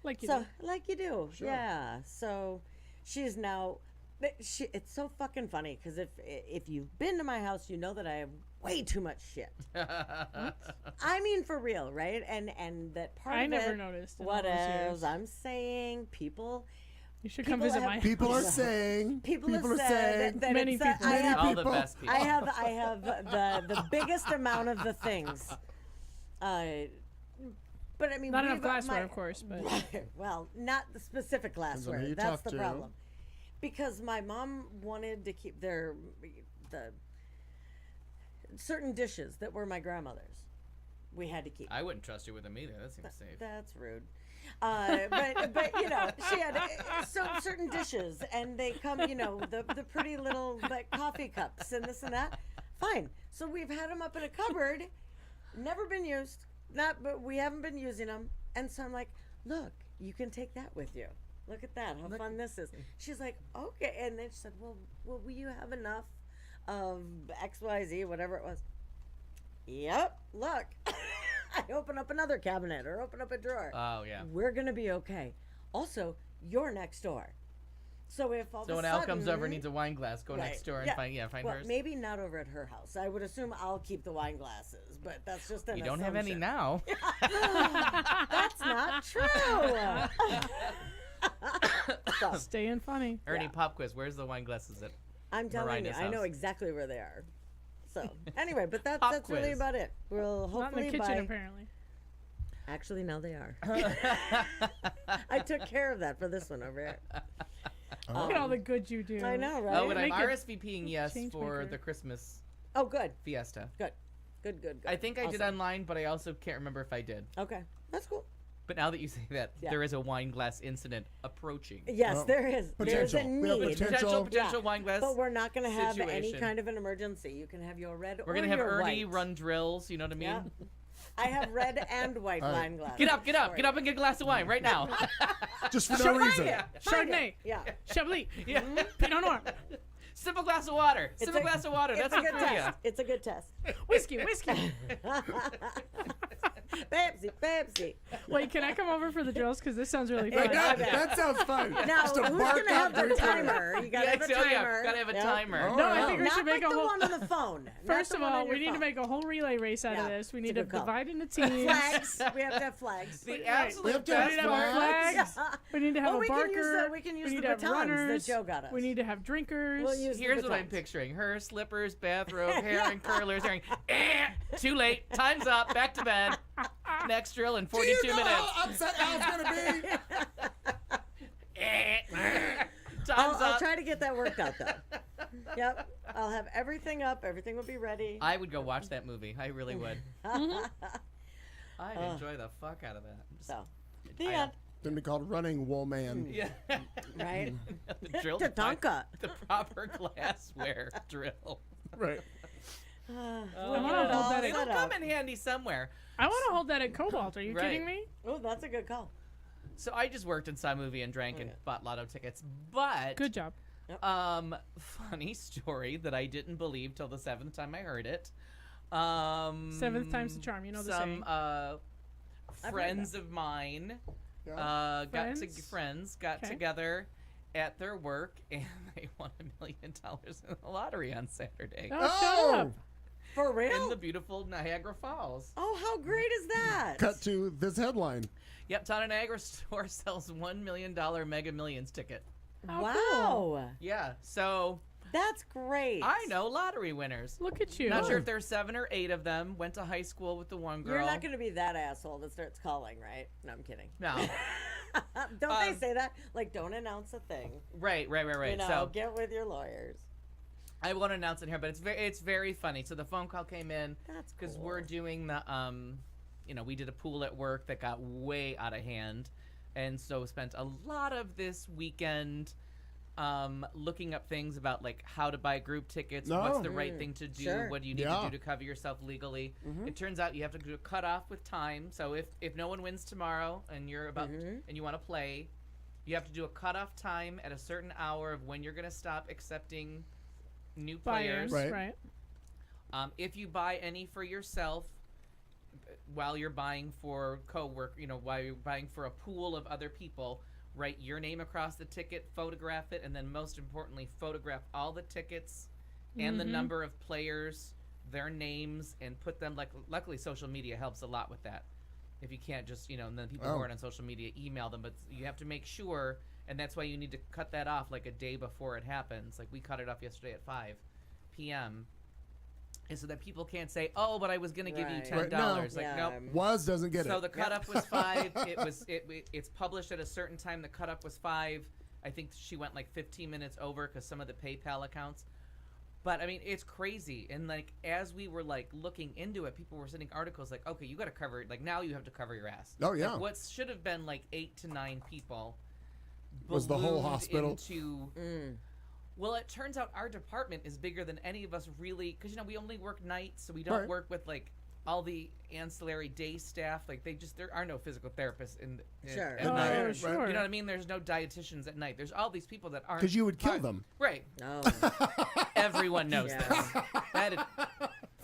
Like you so do. like you do, yeah. So she's now. It's so fucking funny because if you've been to my house, you know that I have way too much shit. I mean, for real, right? And that part I of never it, noticed in all What those else? years. I'm saying, people. You should come people visit have- my People are saying. People have are said saying. that Many it's that people. I Many have, All the people. best people. I have the biggest amount of the things. But I mean, Not enough we've- glassware, of course, but well, not the specific on who glassware. you That's talk the to. problem. Because my mom wanted to keep the certain dishes that were my grandmother's. We had to keep. I wouldn't trust you with them either. That seems safe. That's rude. But she had certain dishes, and they come, the pretty little coffee cups and this and that. Fine. So we've had them up in a cupboard, never been used. But we haven't been using them. And so I'm like, look, you can take that with you. Look at that, how fun this is. She's like, okay. And then she said, well, will you have enough of XYZ, whatever it was? Yep, look. I open up another cabinet or open up a drawer. Oh yeah. We're going to be okay. Also, you're next door. So if all So of when a Al sudden, comes over and needs a wine glass, go next door and find well, hers. maybe not over at her house. I would assume I'll keep the wine glasses, but that's just an You don't have any assumption. now. That's not true. So, staying funny. Ernie, Yeah. pop quiz. Where's the wine glasses at? I'm telling you, Marina's I know house. exactly where they are. So anyway, but Pop that's really quiz. about it. We'll Not in hopefully the kitchen, by. apparently. Actually, now they are. I took care of that for this one over here. Look at all the good you do. I know, right? Oh, and I'm Make it RSVPing yes change for maker. the Christmas Oh, good, fiesta. good. I think I did Awesome. online, but I also can't remember if I did. Okay, that's cool. But now that you say that, Yeah. there is a wine glass incident approaching. Yes, Oh, there is. There's a potential. We have need. potential. Potential wine glass. But we're not going to have any situation. kind of an emergency. You can have your red We're or gonna have your Ernie white. run drills. You know what I mean? Yeah. I have red and white All right. wine glasses. Get up and get a glass of wine right now. Just for no reason. Chardonnay. Yeah. Chablis. Yeah. Pinot Noir. Sip a glass of water. Sip a a- glass of water. It's That's a good good for you. test. It's a good test. Whiskey. Pepsi, Pepsi. Wait, can I come over for the drills? Because this sounds really fun. That sounds fun. Now, Just a who's bark gonna have out the drink order. timer? You gotta have a so, timer. gotta have a Yep. timer. Oh, No, I yeah. think we Not should make like a the whole. one on the phone. Not First the of one all, on your we need to phone. make a whole relay race out of Yeah, this. We it's need a to good call. divide into teams. Flags. We have to have flags. The We absolute have to We have need to have flags. flags. We need to have Well, a we can use barker. the- we can use we the need to have batons that runners. Joe got us. We need to have drinkers. We'll use the Here's what I'm batons. picturing: her slippers, bathrobe, hair and curlers, hearing. Too late. Time's up. Back to bed. Next drill in Do 42 you know minutes. how upset Al's gonna be? Time's I'll up. try to get that worked out though. Yep. I'll have everything up. Everything will be ready. I would go watch that movie. I really would. I'd enjoy the fuck out of that. So, the I- end. Gonna be called Running Wool Man. Yeah. Right? The drill to find Tatanka. the proper glassware drill. Right. We'll I get wanna it hold all that set It'll up. come in handy somewhere. I want to hold that at Cobalt. Are you Right. kidding me? Oh, that's a good call. So I just worked and saw a movie and drank and Okay. bought lotto tickets. But Good job. funny story that I didn't believe till the seventh time I heard it. Seventh time's the charm. You know the saying. Some heard friends of mine Friends? got Okay. together at their work and they won $1 million in the lottery on Saturday Oh, shut up. For in real? the beautiful Niagara Falls. Oh, how great is that? Cut to this headline. Yep, Town of Niagara store sells $1 million Mega Millions ticket. How Wow. cool. Yeah, so That's great. I know lottery winners. Look at you. Not sure if there's 7 or 8 of them. Went to high school with the one girl. You're not going to be that asshole that starts calling, right? No, I'm kidding. No. Don't they say that? Like, don't announce a thing. Right. You know, So get with your lawyers. I won't announce it here, but it's very funny. So the phone call came in That's because cool. we're doing the we did a pool at work that got way out of hand, and so spent a lot of this weekend looking up things about like how to buy group tickets, what's the right thing to do, Sure. what do you need Yeah. to do to cover yourself legally. It turns out you have to do a cutoff with time. So if no one wins tomorrow and you're about and you want to play, you have to do a cutoff time at a certain hour of when you're going to stop accepting new Buyers, players. Right. right? If you buy any for yourself while you're buying for while you're buying for a pool of other people, write your name across the ticket, photograph it, and then most importantly, photograph all the tickets and the number of players, their names, and put them luckily social media helps a lot with that. If you can't just, and then people who aren't on social media email them, but you have to make sure, and that's why you need to cut that off like a day before it happens. Like we cut it off yesterday at 5 p.m. is so that people can't say, "Oh, but I was going to give you $10." Right, no. Like, Yeah, nope. Was doesn't get So it. the cutoff was 5. It's published at a certain time. The cutoff was 5. I think she went like 15 minutes over because some of the PayPal accounts. But I mean, it's crazy. And like as we were like looking into it, people were sending articles like, "Okay, you got to cover it. Like now you have to cover your ass." Oh, yeah. Like, what should have been like 8 to 9 people Was the whole ballooned hospital. into. Well, it turns out our department is bigger than any of us really, because we only work nights, so we don't Right. work with like all the ancillary day staff. Like there are no physical therapists Sure. at Oh, night. Right. sure. You know what I mean? There's no dietitians at night. There's all these people that aren't. Because you would kill them. Right. No. Everyone knows Yeah. this.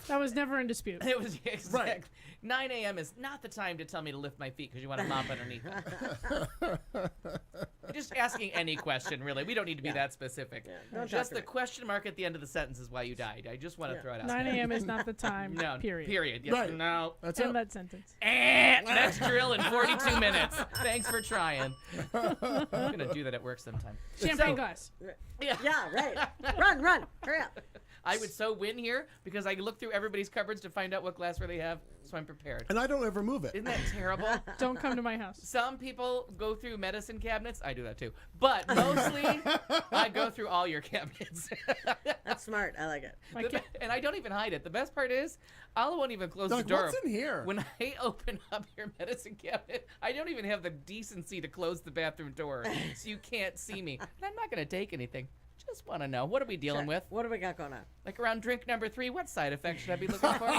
That was never in dispute. It was exact. 9 a.m. is not the time to tell me to lift my feet because you want to mop underneath them. Just asking any question, really. We don't need to be that specific. Don't Just talk the to me. question mark at the end of the sentence is why you died. I just want to throw it out 9 there. a.m. is not the time. No. Period. Period. Yes, Right. No. That's End it. that sentence. Next drill in 42 minutes. Thanks for trying. I'm gonna do that at work sometime. Champagne So- glass. Yeah. Yeah, right. Run. Hurry up. I would so win here because I look through everybody's cupboards to find out what glassware they have, so I'm prepared. And I don't ever move it. Isn't that terrible? Don't come to my house. Some people go through medicine cabinets. I do that too. But mostly, I go through all your cabinets. That's smart. I like it. My kid- And I don't even hide it. The best part is, I won't even close Like, the door. what's in here? When I open up your medicine cabinet, I don't even have the decency to close the bathroom door, so you can't see me. And I'm not going to take anything. Just want to know, what are we dealing with? What do we got going on? Like around drink number 3, what side effects should I be looking for?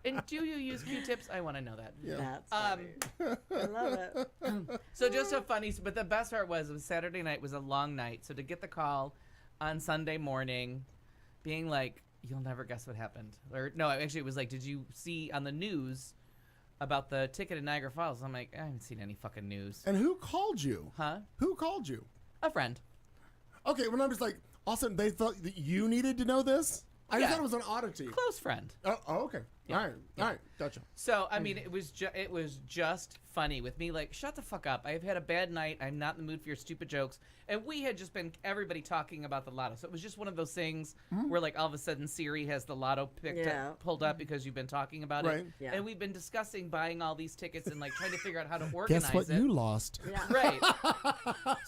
And do you use Q-tips? I want to know that. That's funny. I love it. So just so funny, but the best part was Saturday night was a long night. So to get the call on Sunday morning, being like, You'll never guess what happened. Or no, actually, it was like, did you see on the news about the ticket in Niagara Falls? I'm like, I haven't seen any fucking news. And who called you? Huh? Who called you? A friend. Okay, when I was like, all of a sudden they thought that you needed to know this? I Yeah. thought it was an oddity. Close friend. Oh, okay. Yeah. All right, gotcha. So I mean, it was just funny with me. Like, shut the fuck up. I've had a bad night. I'm not in the mood for your stupid jokes. And we had just been everybody talking about the lotto. So it was just one of those things where like all of a sudden Siri has the lotto pulled up because you've been talking about Right. it. Yeah. And we've been discussing buying all these tickets and like trying to figure out how to organize Guess what it. you lost? Yeah. Right.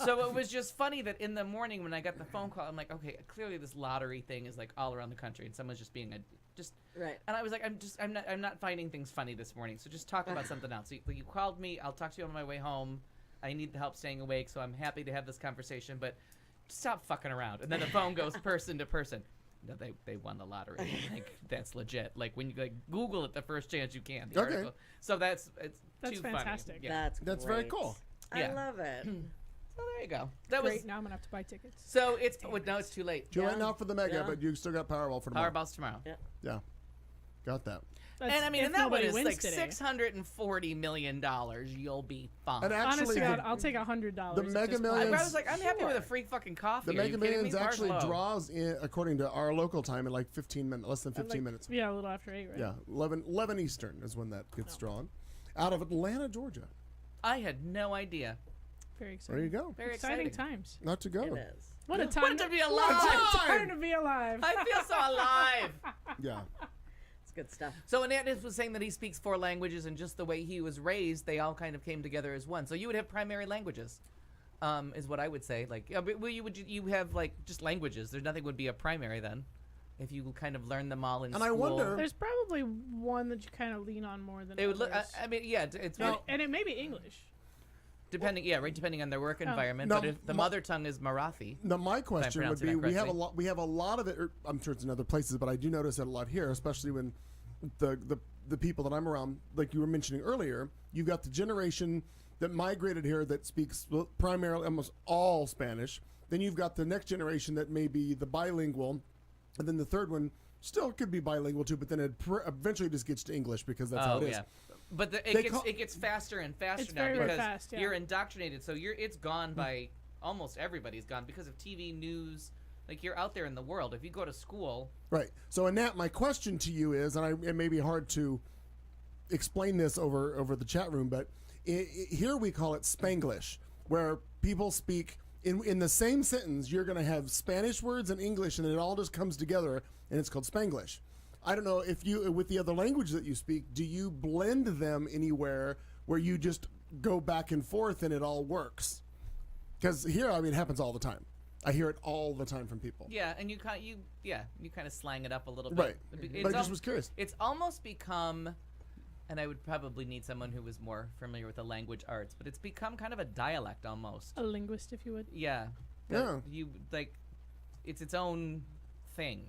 So it was just funny that in the morning when I got the phone call, I'm like, okay, clearly this lottery thing is like all around the country, and someone's just being just. Right. And I was like, I'm not finding things funny this morning. So just talk about something else. You called me. I'll talk to you on my way home. I need the help staying awake, so I'm happy to have this conversation. But stop fucking around. And then the phone goes person to person. No, they won the lottery. Like, that's legit. Like when you like Google it the first chance you can. The Okay. article. So that's too fantastic. funny. Yeah. That's very great. cool. I Yeah. love it. So there you go. That Great. was. Now I'm gonna have to buy tickets. So it's no, it's too late. Too Yeah. late now for the mega, Yeah. but you still got Powerball for tomorrow. Powerball's tomorrow. Yeah. Got that. That's And I mean, if and that one nobody is wins like today. $640 million. You'll be fine. And Honest actually, to God, the, I'll take $100. the Mega I Millions- was like, I'm happy with a free fucking coffee. the Are you Mega kidding me? Millions Bar's actually low. draws in, according to our local time, in like 15 minutes, less than 15 minutes. Yeah, a little after 8, right? Yeah, 11 Eastern is when that gets drawn. Out of Atlanta, Georgia. I had no idea. Very exciting. There you go. Very Exciting exciting. times. Not to go. It is. What a time What to be What alive. a time to be alive. I feel so alive. Yeah. It's good stuff. So Anandis was saying that he speaks 4 languages, and just the way he was raised, they all kind of came together as one. So you would have primary languages, is what I would say. Like, but you have like just languages. There's nothing would be a primary then, if you kind of learn them all in And I school. wonder- There's probably one that you kind of lean on more than It would look. others. I mean, yeah, it's And it may be English. depending. Yeah, right. Depending on their work environment. No, but if the mother tongue is Marathi. Now my question would pronouncing be: that we have a correctly. lot. We have a lot of it. Or I'm sure it's in other places, but I do notice it a lot here, especially when the people that I'm around, like you were mentioning earlier, you've got the generation that migrated here that speaks primarily almost all Spanish. Then you've got the next generation that may be the bilingual, and then the third one still could be bilingual too, but then it eventually just gets to English because that's how Oh it is. yeah. But They it gets faster and faster It's now very, very because fast, yeah. you're indoctrinated. So it's gone by almost everybody's gone because of TV news. Like you're out there in the world. If you go to school, Right. So, Annette, my question to you is, and it may be hard to explain this over the chat room, but here we call it Spanglish, where people speak in the same sentence. You're going to have Spanish words and English, and it all just comes together, and it's called Spanglish. I don't know if you, with the other language that you speak, do you blend them anywhere where you just go back and forth and it all works? Because here, I mean, it happens all the time. I hear it all the time from people. yeah, and you kind of slang it up a little bit. Right. It's But I just was curious. It's almost become, and I would probably need someone who was more familiar with the language arts, but it's become kind of a dialect almost. A linguist, if you would. Yeah. Yeah. That You like, it's its own thing,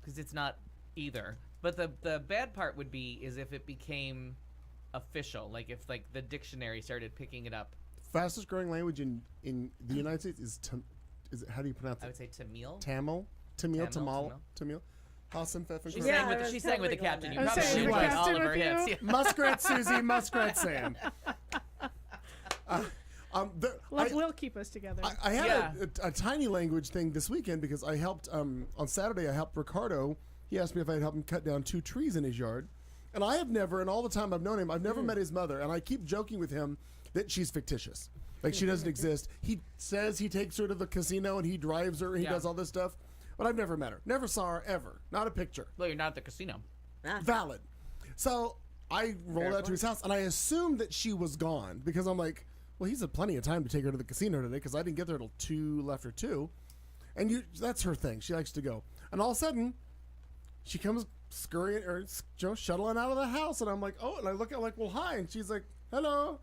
because it's not either. But the bad part would be is if it became official, like if like the dictionary started picking it up. Fastest growing language in the United States is how do you pronounce I it? would say Tamil. Tamil, Tamil. Hassan Pfeffer. She Yeah, sang I with was she sang with the totally captain. You going there. probably I was saying, knew the like all captain of her with hits. you? Yeah. Muskrat Susie, Muskrat Sam. We'll keep us together. I had Yeah. a tiny language thing this weekend because I helped on Saturday. I helped Ricardo. He asked me if I'd help him cut down 2 trees in his yard, and I have never, in all the time I've known him, I've never met his mother, and I keep joking with him that she's fictitious, like she doesn't exist. He says he takes her to the casino and he drives her and he Yeah. does all this stuff, but I've never met her, never saw her ever, not a picture. Well, you're not at the casino. Valid. So I rolled out to his house and I assumed that she was gone because I'm like, well, he's had plenty of time to take her to the casino today because I didn't get there till 2 left or 2. And that's her thing. She likes to go. And all of a sudden, she comes scurrying or shuttling out of the house. And I'm like, oh, and I look at her like, well, hi. And she's like, hello.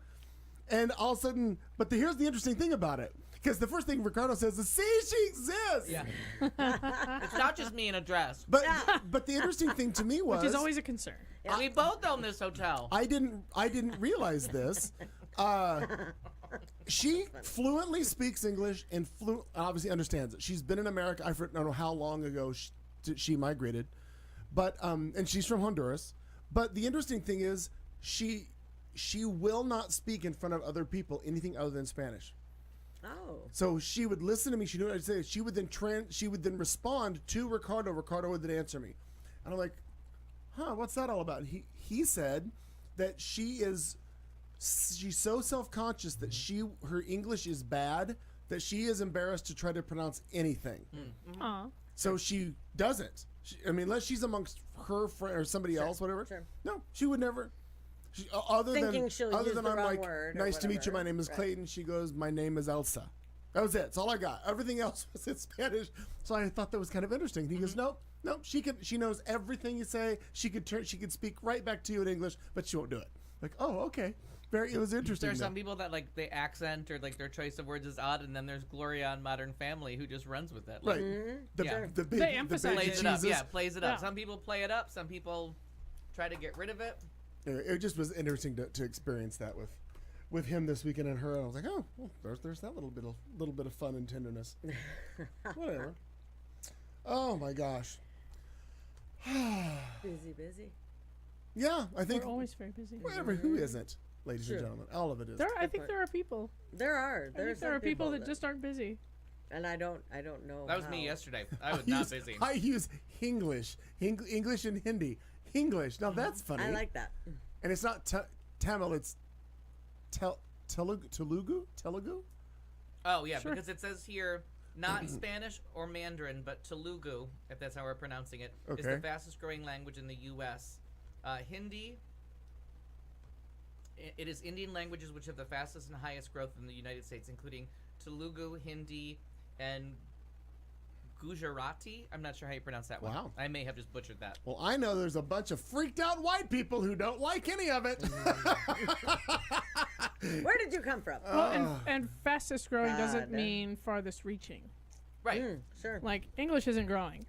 And all of a sudden, but here's the interesting thing about it. Because the first thing Ricardo says is, see, she exists. Yeah. It's not just me in a dress. But the interesting thing to me was, which is always a concern. We both own this hotel. I didn't realize this. She fluently speaks English and obviously understands it. She's been in America. I don't know how long ago she migrated, but and she's from Honduras. But the interesting thing is she will not speak in front of other people anything other than Spanish. Oh. So she would listen to me. She knew what I'd say. She would then respond to Ricardo. Ricardo would then answer me, and I'm like, "Huh? What's that all about?" And he said that she's so self-conscious that her English is bad that she is embarrassed to try to pronounce anything. Aw. So she doesn't. Unless she's amongst her friend or somebody else, whatever. Sure. No, she would never. Other Thinking than she'll use the I'm wrong like, word or nice to meet you. My whatever. name is Right. Clayton. She goes, my name is Elsa. That was it. That's all I got. Everything else was in Spanish. So I thought that was kind of interesting. And he goes, nope. She knows everything you say. She could speak right back to you in English, but she won't do it. Like, oh, okay. It was interesting. There's though. some people that like the accent or like their choice of words is odd, and then there's Gloria on Modern Family who just runs with it. Like, Right. The, Yeah. the big, They the emphasize big plays it up. cheeses. Yeah, plays it up. Yeah. Some people play it up. Some people try to get rid of it. It just was interesting to experience that with him this weekend and her. And I was like, oh, well, there's that little bit of fun and tenderness. Whatever. Oh my gosh. Busy. Yeah, I think We're always very busy. whatever. Who isn't, ladies Sure. and gentlemen? All of it is. I think there are people. There are. I think there are people that just aren't busy. And I don't know. That was how. me yesterday. I was not busy. I use English and Hindi. English. Now that's funny. I like that. And it's not Tamil. It's Telugu. Oh yeah, Sure. because it says here not Spanish or Mandarin, but Telugu, if that's how we're pronouncing it, is Okay. the fastest growing language in the U.S. Hindi. It is Indian languages which have the fastest and highest growth in the United States, including Telugu, Hindi, and Gujarati. I'm not sure how you pronounce that one. Wow. I may have just butchered that. Well, I know there's a bunch of freaked out white people who don't like any of it. Where did you come from? Well, and fastest growing doesn't God. mean farthest reaching. Right. Sure. Like English isn't growing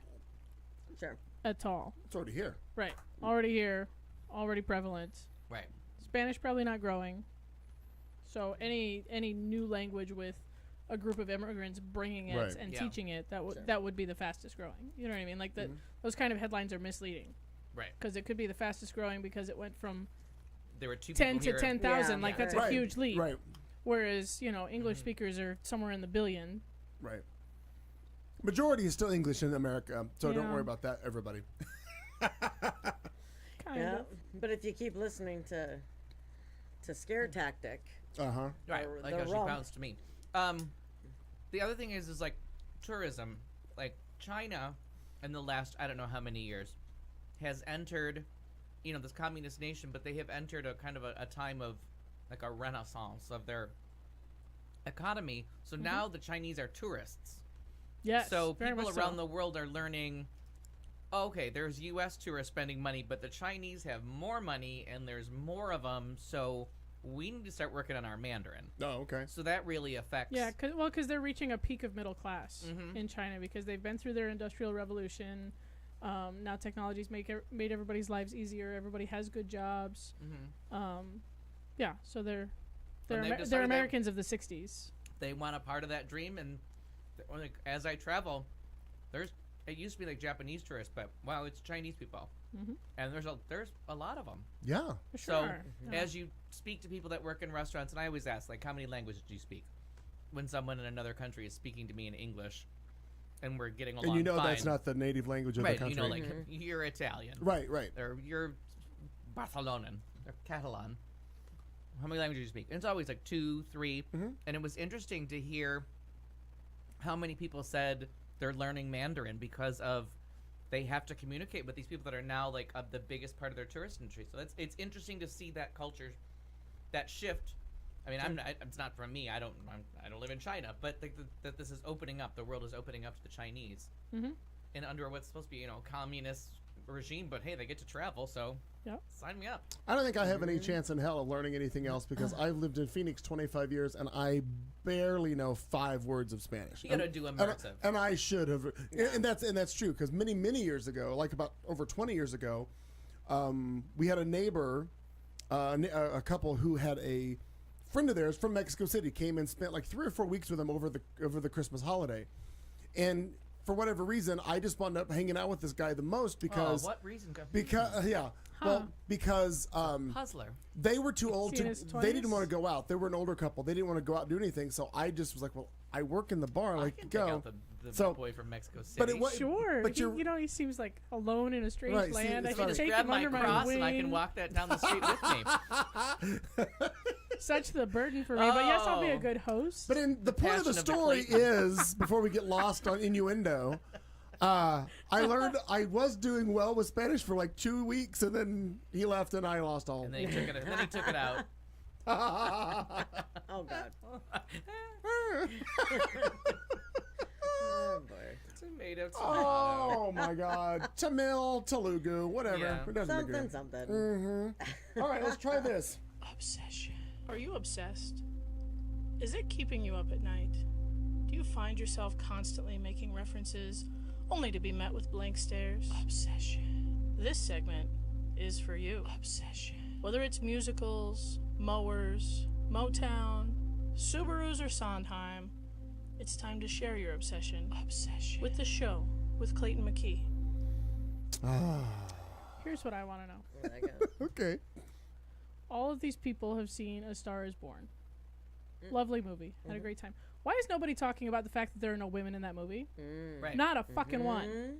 Sure. at all. It's already here. Right. Already here, already prevalent. Right. Spanish probably not growing. So any new language with a group of immigrants bringing it Right. and Yeah. teaching it, that would be the fastest growing. You know what I mean? Like those kind of headlines are misleading Right. because it could be the fastest growing because it went from There were two 10 people to here. 10,000. Yeah, Like that's right. a huge leap. Right. Whereas English speakers are somewhere in the billion. Right. Majority is still English in America, so don't Yeah. worry about that, everybody. Kind Yeah. of. But if you keep listening to Scare Tactic, Uh huh. Right, They're- like they're how she wrong. pounced me. The other thing is like tourism. Like China, in the last I don't know how many years, has entered, this communist nation, but they have entered a kind of a time of like a renaissance of their economy. So now the Chinese are tourists. Yes. So very people much around so. the world are learning. Oh, okay, there's U.S. tourists spending money, but the Chinese have more money and there's more of them. So we need to start working on our Mandarin. Oh, okay. So that really affects. Yeah, because they're reaching a peak of middle class Mhm. in China because they've been through their industrial revolution. Now technology's made everybody's lives easier. Everybody has good jobs. Mhm. Yeah, so they're they've they're decided that- Americans of the '60s. They want a part of that dream, and like as I travel, it used to be like Japanese tourists, but wow, it's Chinese people, and there's a lot of them. Yeah. For So sure. Yeah. as you speak to people that work in restaurants, and I always ask like, how many languages do you speak? When someone in another country is speaking to me in English, and we're getting along And you know fine, that's not the native language of right? the country. Like you're Italian, Right, right. or you're Barcelonan or Catalan. How many languages do you speak? And it's always like 2, 3. And it was interesting to hear how many people said they're learning Mandarin because of they have to communicate with these people that are now like the biggest part of their tourist industry. So it's interesting to see that culture, that shift. I mean, it's not from me. I don't live in China, but that this is opening up. The world is opening up to the Chinese, and under what's supposed to be communist regime. But hey, they get to travel, so Yep. sign me up. I don't think I have any chance in hell of learning anything else because I've lived in Phoenix 25 years and I barely know 5 words of Spanish. You gotta And- do and- immersive. And I should have. And that's true because many years ago, like about over 20 years ago, we had a neighbor, a couple who had a friend of theirs from Mexico City came and spent like 3 or 4 weeks with them over the Christmas holiday, and for whatever reason, I just wound up hanging out with this guy the most because what reason? because Puzzler. they were too old Seen to. us They didn't twice? want to go out. They were an older couple. They didn't want to go out and do anything. So I just was like, well, I work in the bar. I Like, can go. take out the So- boy from Mexico City. But it was Sure. But you're you know, he seems like alone in a strange Right, see, land. it's I funny. can take grab him my under my cross wing. and I can walk that down the street with me. Such the burden for me. But yes, I'll be a Oh. good host. But in the point of the passion of the story Clayton. is, before we get lost on innuendo, I learned I was doing well with Spanish for like 2 weeks, and then he left, and I lost all. And then he took it. Then he took it out. Oh God. Oh boy. Tomato. Oh my God, Tamil, Telugu, whatever. Yeah. It doesn't Something, matter. something. All right, let's try this. Obsession. Are you obsessed? Is it keeping you up at night? Do you find yourself constantly making references only to be met with blank stares? Obsession. This segment is for you. Obsession. Whether it's musicals, mowers, Motown, Subarus, or Sondheim, it's time to share your obsession. Obsession. With the show with Clayton McKee. Here's what I want to know. There you go. Okay. All of these people have seen A Star is Born. Lovely movie. Had a great time. Why is nobody talking about the fact that there are no women in that movie? Right. Not a fucking one.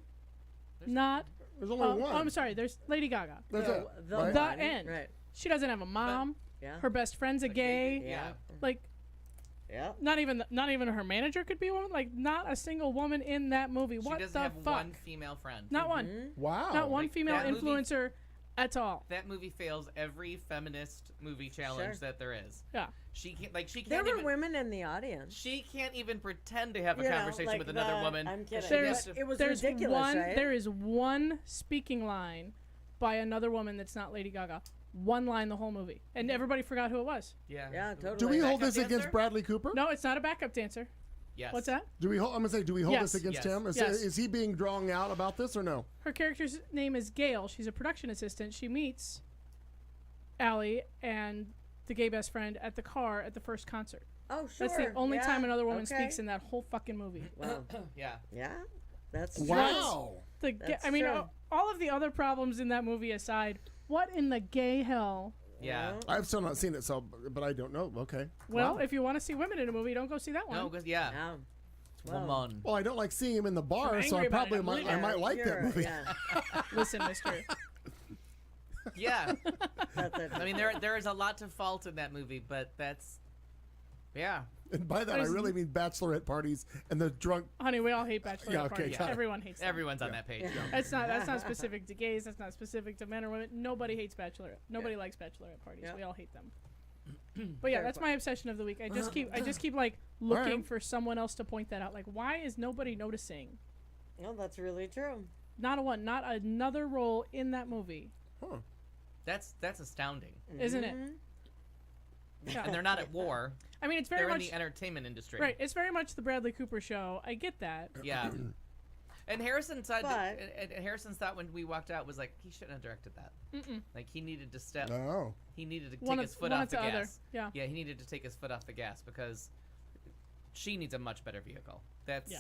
Not. There's only one. Oh, I'm sorry. There's Lady Gaga. That's The- it. the right? The one, end. Right. She doesn't have a mom. Yeah. Her best friend's a gay. Yeah. Like, Yeah. not even her manager could be a woman. Like, not a single woman in that movie. She What doesn't the have fuck? one female friend. Not one. Wow. Not one Like, female that movie- influencer at all. That movie fails every feminist movie challenge Sure. that there is. Yeah. She can't There were even. women in the audience. She can't even pretend to have a You know, conversation like with another the- woman. I'm kidding. She There's- has to- It was There's ridiculous, one. right? There is one speaking line by another woman that's not Lady Gaga. One line the whole movie, and everybody forgot who it was. yeah. Yeah, totally. Do we hold Backup this against dancer? Bradley Cooper? No, it's not a backup dancer. Yes. What's that? Do we hold? I'm gonna say, do we hold Yes. this against Yes. him? Is, Yes. is he being drawn out about this or no? Her character's name is Gail. She's a production assistant. She meets Allie and the gay best friend at the car at the first concert. Oh, sure. That's the only yeah, time another woman okay. speaks in that whole fucking movie. Wow. Yeah. Yeah. That's true. Wow. That's I mean, true. all of the other problems in that movie aside, what in the gay hell? Yeah. I've still not seen it, so but I don't know. Okay. Well, Wow. if you want to see women in a movie, don't go see that one. No, because yeah. Yeah. Woman. Well, I don't like seeing him in the bar, I'm so I angry about it. probably I'm might, leaving. I might like that You're- movie. Yeah. Listen, mister. Yeah. That's it. I mean, there is a lot to fault in that movie, but that's. Yeah. And by that, I really mean bachelorette parties and the drunk. Honey, we all hate bachelorette Yeah, okay, parties. got it. Everyone hates them. Everyone's on that page. That's not specific to gays. That's not specific to men or women. Nobody hates bachelorette. Nobody likes bachelorette parties. Yeah. We all hate them. But yeah, Fair that's point. my obsession of the week. I just keep like looking right. for someone else to point that out. Like, why is nobody noticing? No, that's really true. Not another role in that movie, That's astounding. isn't it? Yeah. And they're not at war. I mean, it's very They're in much the entertainment industry. right. It's very much the Bradley Cooper show. I get that. Yeah. And Harrison said, But- and Harrison's thought when we walked out was like he shouldn't have directed that. Like he needed to step. Oh. He needed to One take of- his foot one off of the the other. gas. Yeah. Yeah, he needed to take his foot off the gas because she needs a much better vehicle. That's. Yeah.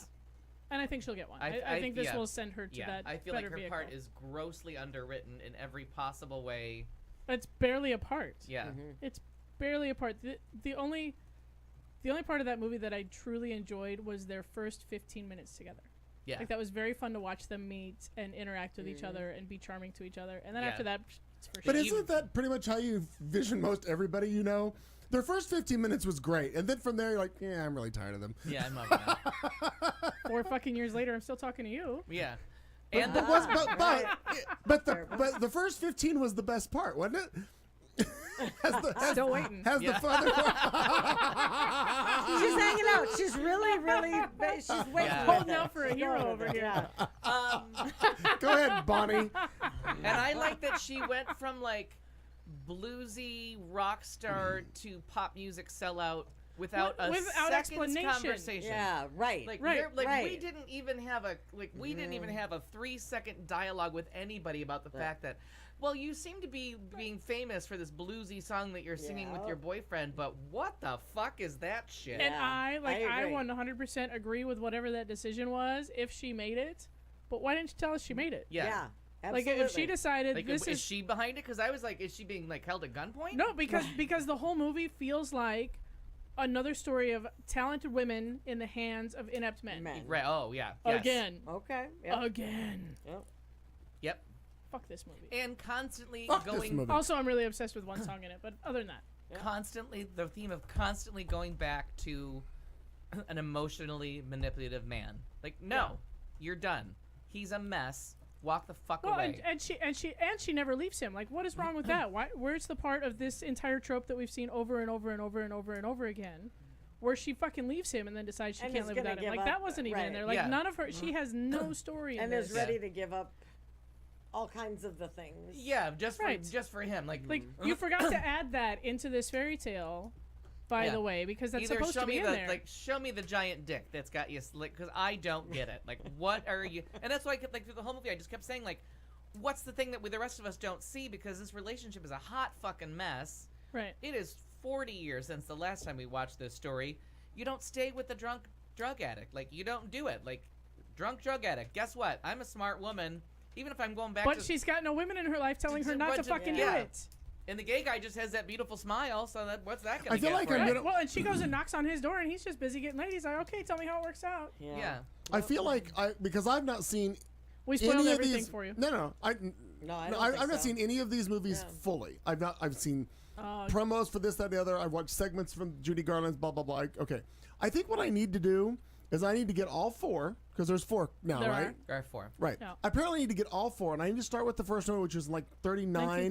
And I think she'll get one. I- I think this yeah. will send her to Yeah, that I feel better like her vehicle. part is grossly underwritten in every possible way. It's barely a part. Yeah. It's barely a part. The only part of that movie that I truly enjoyed was their first 15 minutes together. Yeah. Like that was very fun to watch them meet and interact with each other and be charming to each other. And then Yeah. after that, it's for But sure. isn't that pretty much how you vision most everybody you know? Their first 15 minutes was great, and then from there you're like, yeah, I'm really tired of them. Yeah, I'm not gonna. 4 fucking years later, I'm still talking to you. Yeah. But, And but, was, but the first 15 was the best part, wasn't it? Still waiting. Has the fun? She's hanging out. She's really, she's waiting. Yeah. with Holding it. out for a hero over here. Yeah. Go ahead, Bonnie. And I like that she went from like bluesy rock star to pop music sellout without a without second's explanation. conversation. Yeah, right. Like, Right, you're- like we right. didn't even have a we didn't even have a 3-second dialogue with anybody about the fact that, well, you seem to be being famous for this bluesy song that you're singing with Yeah. your boyfriend, but what the fuck is that shit? And Yeah, I I agree. 100% agree with whatever that decision was if she made it. But why didn't you tell us she made it? yeah. Yeah. Like Absolutely. if she decided Like, this is is she behind it? Because I was like, is she being like held at gunpoint? no, because the whole movie feels like another story of talented women in the hands of inept men. Men. Right. Oh yeah. Yes. Again. Okay. Yep. Again. Yep. Yep. Fuck this movie. And constantly Fuck this going. movie. Also, I'm really obsessed with one song in it, but other than that, Constantly, the theme of constantly going back to an emotionally manipulative man. Like, no, you're done. He's a mess. Walk the fuck well, away. and she never leaves him. Like, what is wrong with that? Why? Where's the part of this entire trope that we've seen over and over and over and over and over again, where she fucking leaves him and then decides she And can't is live gonna without him? give Like up, that wasn't even in right. there. Like Yeah. none of her. She has no story in And this. is ready to give up all kinds of the things. Yeah, just Right. for him. Like, Like you forgot to add that into this fairy tale, by Yeah. the way, because that's either supposed show to be me in the there. like show me the giant dick that's got you slick, because I don't get it. Like, what are you? And that's why I kept like through the whole movie I just kept saying like, what's the thing that the rest of us don't see, because this relationship is a hot fucking mess. Right. It is 40 years since the last time we watched this story. You don't stay with the drunk drug addict. Like, you don't do it. Like, drunk drug addict. Guess what? I'm a smart woman. Even if I'm going back But to... she's got no women in her life telling her a not to bunch of- fucking yeah. do it. And the gay guy just has that beautiful smile, so that what's that gonna I feel get like for I'm him? gonna- Well, and she goes and knocks on his door, and he's just busy getting laid. He's like, "Okay, tell me how it works out." Yeah. I feel like because I've not seen We spoiled any of everything these. for you. No, No, I don't I've think not so. seen any of these movies Yeah. fully. I've seen Oh, promos for this, that, and the other. I've watched segments from Judy Garland's blah blah blah. Okay, I think what I need to do is I need to get all four, because there's four now, There right? are. There are 4. Right. Yeah. I apparently need to get all four, and I need to start with the first one, which is like 39,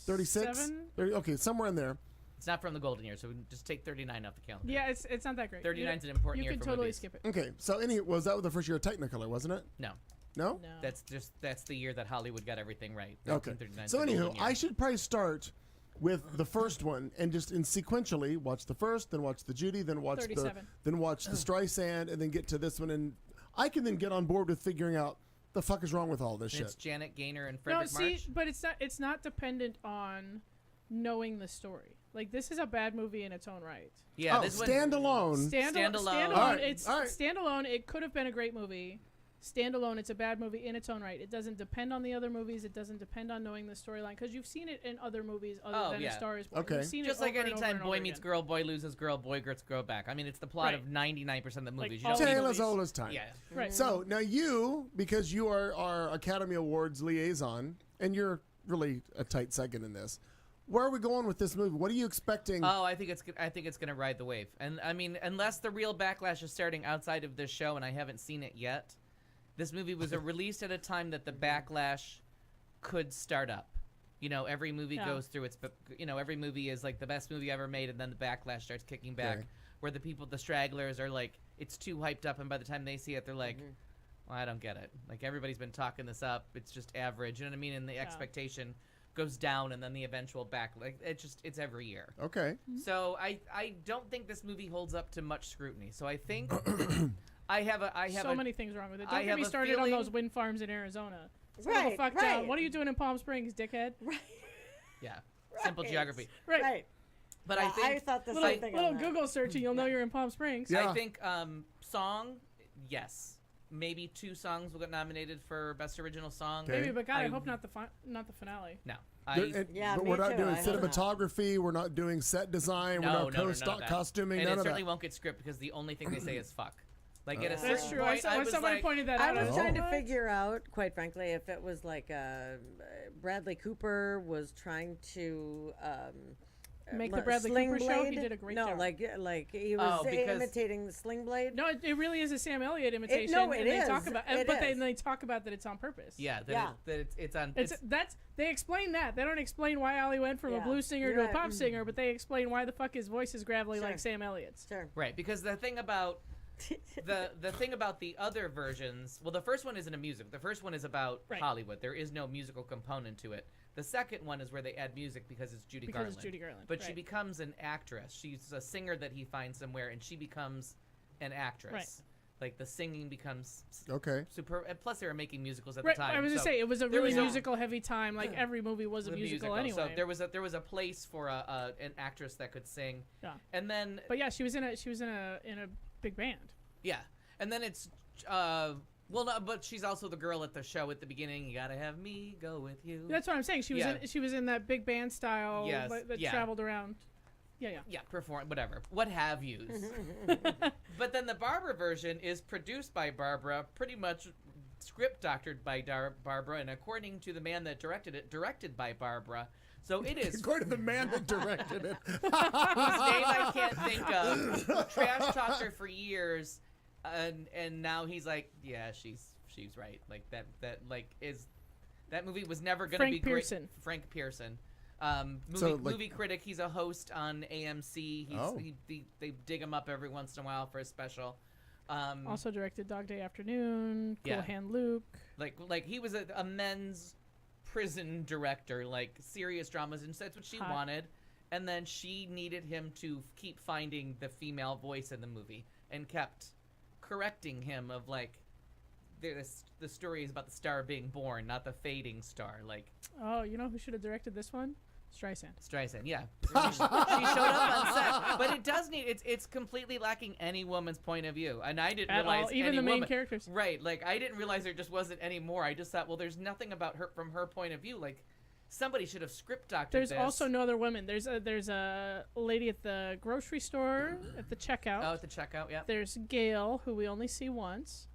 36, 30, okay, somewhere in there. It's not from the golden year, so we can just take 39 off the calendar. Yeah, it's not that great. 39 is an important You year can for totally movies. skip it. Okay, so was that the first year of Technicolor, wasn't it? No. No. No. That's the year that Hollywood got everything right. Okay. 1939 is So the anywho, golden year. I should probably start with the first one and just in sequentially watch the first, then watch the Judy, then watch 37. then watch the Streisand, and then get to this one, and I can then get on board with figuring out the fuck is wrong with all this And it's shit. Janet Gaynor and No, Frederick see, March. but it's not dependent on knowing the story. Like this is a bad movie in its own right. Yeah, Oh, this one. standalone. Standalone. Standalone. All right, It's all right. standalone. It could have been a great movie. Standalone, it's a bad movie in its own right. It doesn't depend on the other movies. It doesn't depend on knowing the storyline because you've seen it in other movies other Oh, than yeah. A Star Is Born. Okay. You've seen Just it like over and over anytime and boy over meets again. girl, boy loses girl, boy gets girl back. I mean, it's the plot Right. of 99% of the movies. You all don't need the Tale movies. as old as time. Yeah. Right. So now you, because you are our Academy Awards liaison, and you're really a tight second in this. Where are we going with this movie? What are you expecting? Oh, I think it's gonna ride the wave. And I mean, unless the real backlash is starting outside of this show, and I haven't seen it yet. This movie was released at a time that the backlash could start up. You know, every movie Yeah. goes through its. You know, every movie is like the best movie ever made, and then the backlash starts kicking back, Okay. where the stragglers are like, it's too hyped up, and by the time they see it, they're like, well, I don't get it. Like everybody's been talking this up. It's just average. You know what I mean? And the expectation goes down, and then the eventual back. Like it's every year. Okay. So I don't think this movie holds up to much scrutiny. So I think I have so many things wrong with it. I Don't get have me a started on feeling- those wind farms in Arizona. Settle the Right, fuck down. right. What are you doing in Palm Springs, dickhead? yeah simple Right. geography. Right. Right. But Yeah, I think thought the Little, same thing. little on that. Google search and you'll know you're in Palm Springs. Yeah. I think song, yes, maybe 2 songs will get nominated for best original song. Okay. Maybe, but God, I I- hope not the finale. No, Yeah, but me we're not too. doing I hope not. cinematography. We're not doing set design. no, we're no, not none of that. costuming. and none it of certainly that. won't get script because the only thing they say is fuck. Like at a That's certain true. point, I When was somebody like, pointed that I out, was was trying like, to "What?" figure out, quite frankly, if it was like Bradley Cooper was trying to Make the learn Bradley Sling Cooper show. He Blade. did a great no, job. like he was Oh, because- imitating the Sling Blade. No, it really is a Sam Elliott imitation. no, it and they is. talk about, It but is. they talk about that it's on purpose. yeah, that, Yeah. it's on. That's they explain that. They don't explain why Ollie went from a Yeah. blues singer You're to a right. pop singer, but they explain why the fuck his voice is gravelly Sure. like Sam Elliott's. Sure. right, because the thing about the thing about the other versions, well, the first one isn't a music. The first one is about Right. Hollywood. There is no musical component to it. The second one is where they add music because it's Judy Because Garland. it's Judy Garland, But she right. becomes an actress. She's a singer that he finds somewhere, and she becomes an actress. Right. Like the singing becomes Okay. super. And plus, they were making musicals at Right, the time. I was gonna so say it was a there really was a- musical heavy time. Like every movie was a the musical anyway. So there was a place for an actress that could sing. Yeah. And then But yeah, she was in a big band. yeah, and then it's well, no, but she's also the girl at the show at the beginning. You gotta have me go with you. That's what I'm saying. She was Yeah. she was in that big band style Yes, that yeah. traveled around. Yeah. Yeah, perform whatever, what have yous. But then the Barbara version is produced by Barbara, pretty much script doctored by Barbara, and according to the man that directed it, directed by Barbara. So it is According to the man that directed it. whose name I can't think of. Trash talked her for years, and now he's like, yeah, she's right. Like that movie was never gonna Frank be Pearson. great. Frank Pearson. Movie critic. He's a host on AMC. They dig him up every once in a while for a special. Also directed Dog Day Afternoon, Cool Yeah. Hand Luke. Like he was a men's prison director, like serious dramas, and that's what she Hot. wanted. And then she needed him to keep finding the female voice in the movie, and kept correcting him of like, the story is about the star being born, not the fading star. Like Oh, you know who should have directed this one? Streisand. Streisand, yeah. She showed up on set, but it does need. It's completely lacking any woman's point of view, and I didn't At realize all, even any the main woman- characters. Right, like I didn't realize there just wasn't any more. I just thought, well, there's nothing about her from her point of view. Like somebody should have script doctored There's this. also no other women. There's a lady at the grocery store at the checkout. at the checkout, yeah. There's Gail, who we only see once.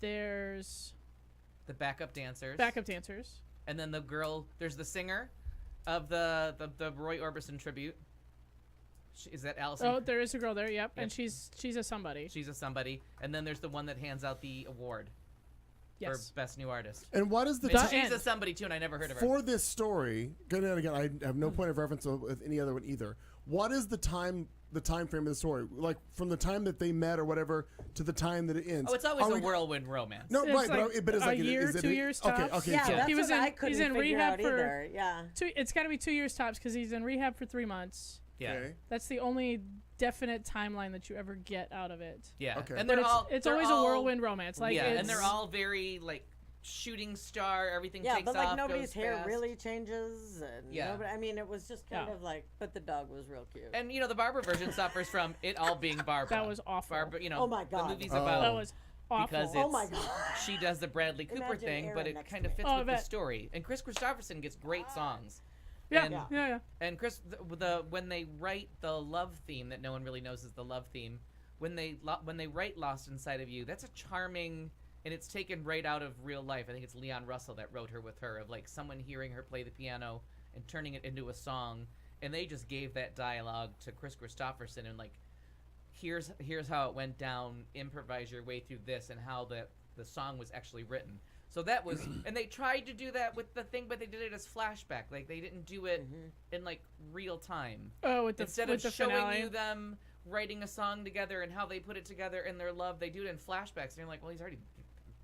There's The backup dancers, backup dancers. and then the girl. There's the singer of the Roy Orbison tribute. Is that Allison? Oh, there is a girl there. Yep, and Yep. she's a somebody. She's a somebody, and then there's the one that hands out the award Yes. for best new artist. And what is the And The time she's a end. somebody too, and I never heard of her. for this story? Again, I have no point of reference with any other one either. What is the time frame of the story? Like from the time that they met or whatever to the time that it ends? Oh, it's always Are a we- whirlwind romance. No, It's right, like but it's a like year, is it 2 years Okay, tops. okay, Yeah, so- that's He was what in- I couldn't he's in figure rehab out for- either. Yeah. It's got to be 2 years tops because he's in rehab for 3 months. Yeah, Okay. That's the only definite timeline that you ever get out of it. yeah. Okay. And But they're all. it's they're always all- a whirlwind romance. Like yeah, it's, and they're all very like shooting star. Everything Yeah, takes but off. like nobody's goes hair fast. really changes, and Yeah. nobody, I mean, it was just kind Yeah. of like, but the dog was real cute. And you know the Barbara version suffers from it all being Barbara. That was awful. Barbara, you know, Oh my God. the movie's Oh. about that was awful. because Oh it's, my God. she does the Bradley Cooper Imagine thing, but Aaron it next kind to of me. fits Oh, I with the bet. story. And Chris Christopherson gets great songs. yeah, and- yeah, yeah. And Chris, when they write the love theme that no one really knows is the love theme, when they write "Lost Inside of You," that's a charming, and it's taken right out of real life. I think it's Leon Russell that wrote her with her, of like someone hearing her play the piano and turning it into a song, and they just gave that dialogue to Chris Christopherson and like, here's how it went down. Improvise your way through this, and how the song was actually written. So that was, and they tried to do that with the thing, but they did it as flashback. Like they didn't do it in like real time. Oh, with the Instead with of the showing finale. you them writing a song together and how they put it together in their love, they do it in flashbacks. And you're like, well, he's already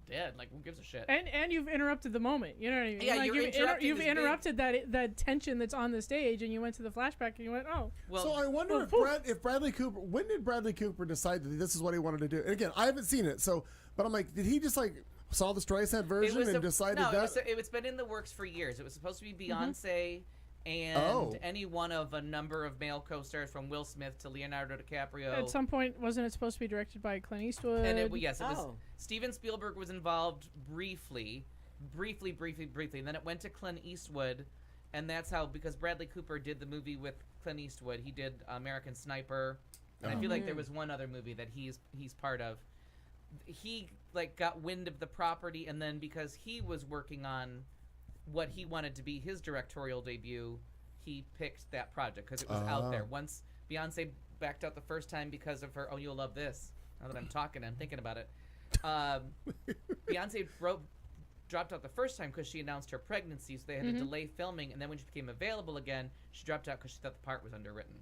dead. Like, who gives a shit? And you've interrupted the moment. You know what I mean? Yeah, like, you're interrupting you've this big- interrupted that tension that's on the stage, and you went to the flashback, and you went, oh, Well, So I wonder if Bradley Cooper. When did Bradley Cooper decide that this is what he wanted to do? And again, I haven't seen it, so but I'm like, did he just like saw the Streisand version and decided no, that? it's been in the works for years. It was supposed to be Mm-hmm. Beyonce and Oh. any one of a number of male co-stars from Will Smith to Leonardo DiCaprio. at some point, wasn't it supposed to be directed by Clint Eastwood? And it was Oh. Steven Spielberg was involved briefly, and then it went to Clint Eastwood, and that's how, because Bradley Cooper did the movie with Clint Eastwood. He did American Sniper, and I feel like there was one other movie that he's part of. He like got wind of the property, and then because he was working on what he wanted to be his directorial debut, he picked that project because it was out there. Once Beyonce backed out the first time because of her "Oh You'll Love This," now that I'm talking, I'm thinking about it. Beyonce dropped out the first time because she announced her pregnancy, so they had to delay filming. And then when she became available again, she dropped out because she thought the part was underwritten.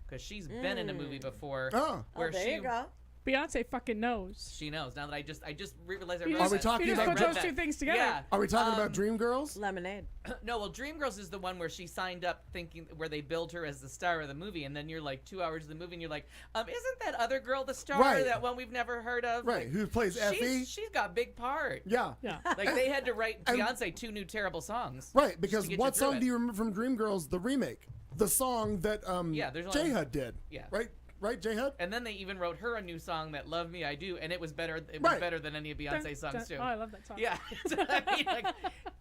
Because she's been in a movie before Oh. Oh, where there she you go. Beyonce fucking knows. She knows. Now that I just realized I You read just, we that. talking you just about put read those that. two things together. Yeah. Are we talking about Dreamgirls? Lemonade. No, well, Dreamgirls is the one where she signed up thinking where they billed her as the star of the movie, and then you're like 2 hours of the movie, and you're like, isn't that other girl the star? Right. That one we've never heard of? Right. Like, Who plays Effie? She's got a big part. Yeah. Yeah. Like they had to write And- Beyonce 2 new terrible songs. Right, because get you what through song it. do you remember from Dreamgirls? The remake, the song that Yeah, there's only- J-Hud did. Yeah. Right, J-Hud. And then they even wrote her a new song that "Love Me I Do," and it was better. It was Right. better than any of Beyonce's songs too. Oh, I love that song. Yeah, I mean, like,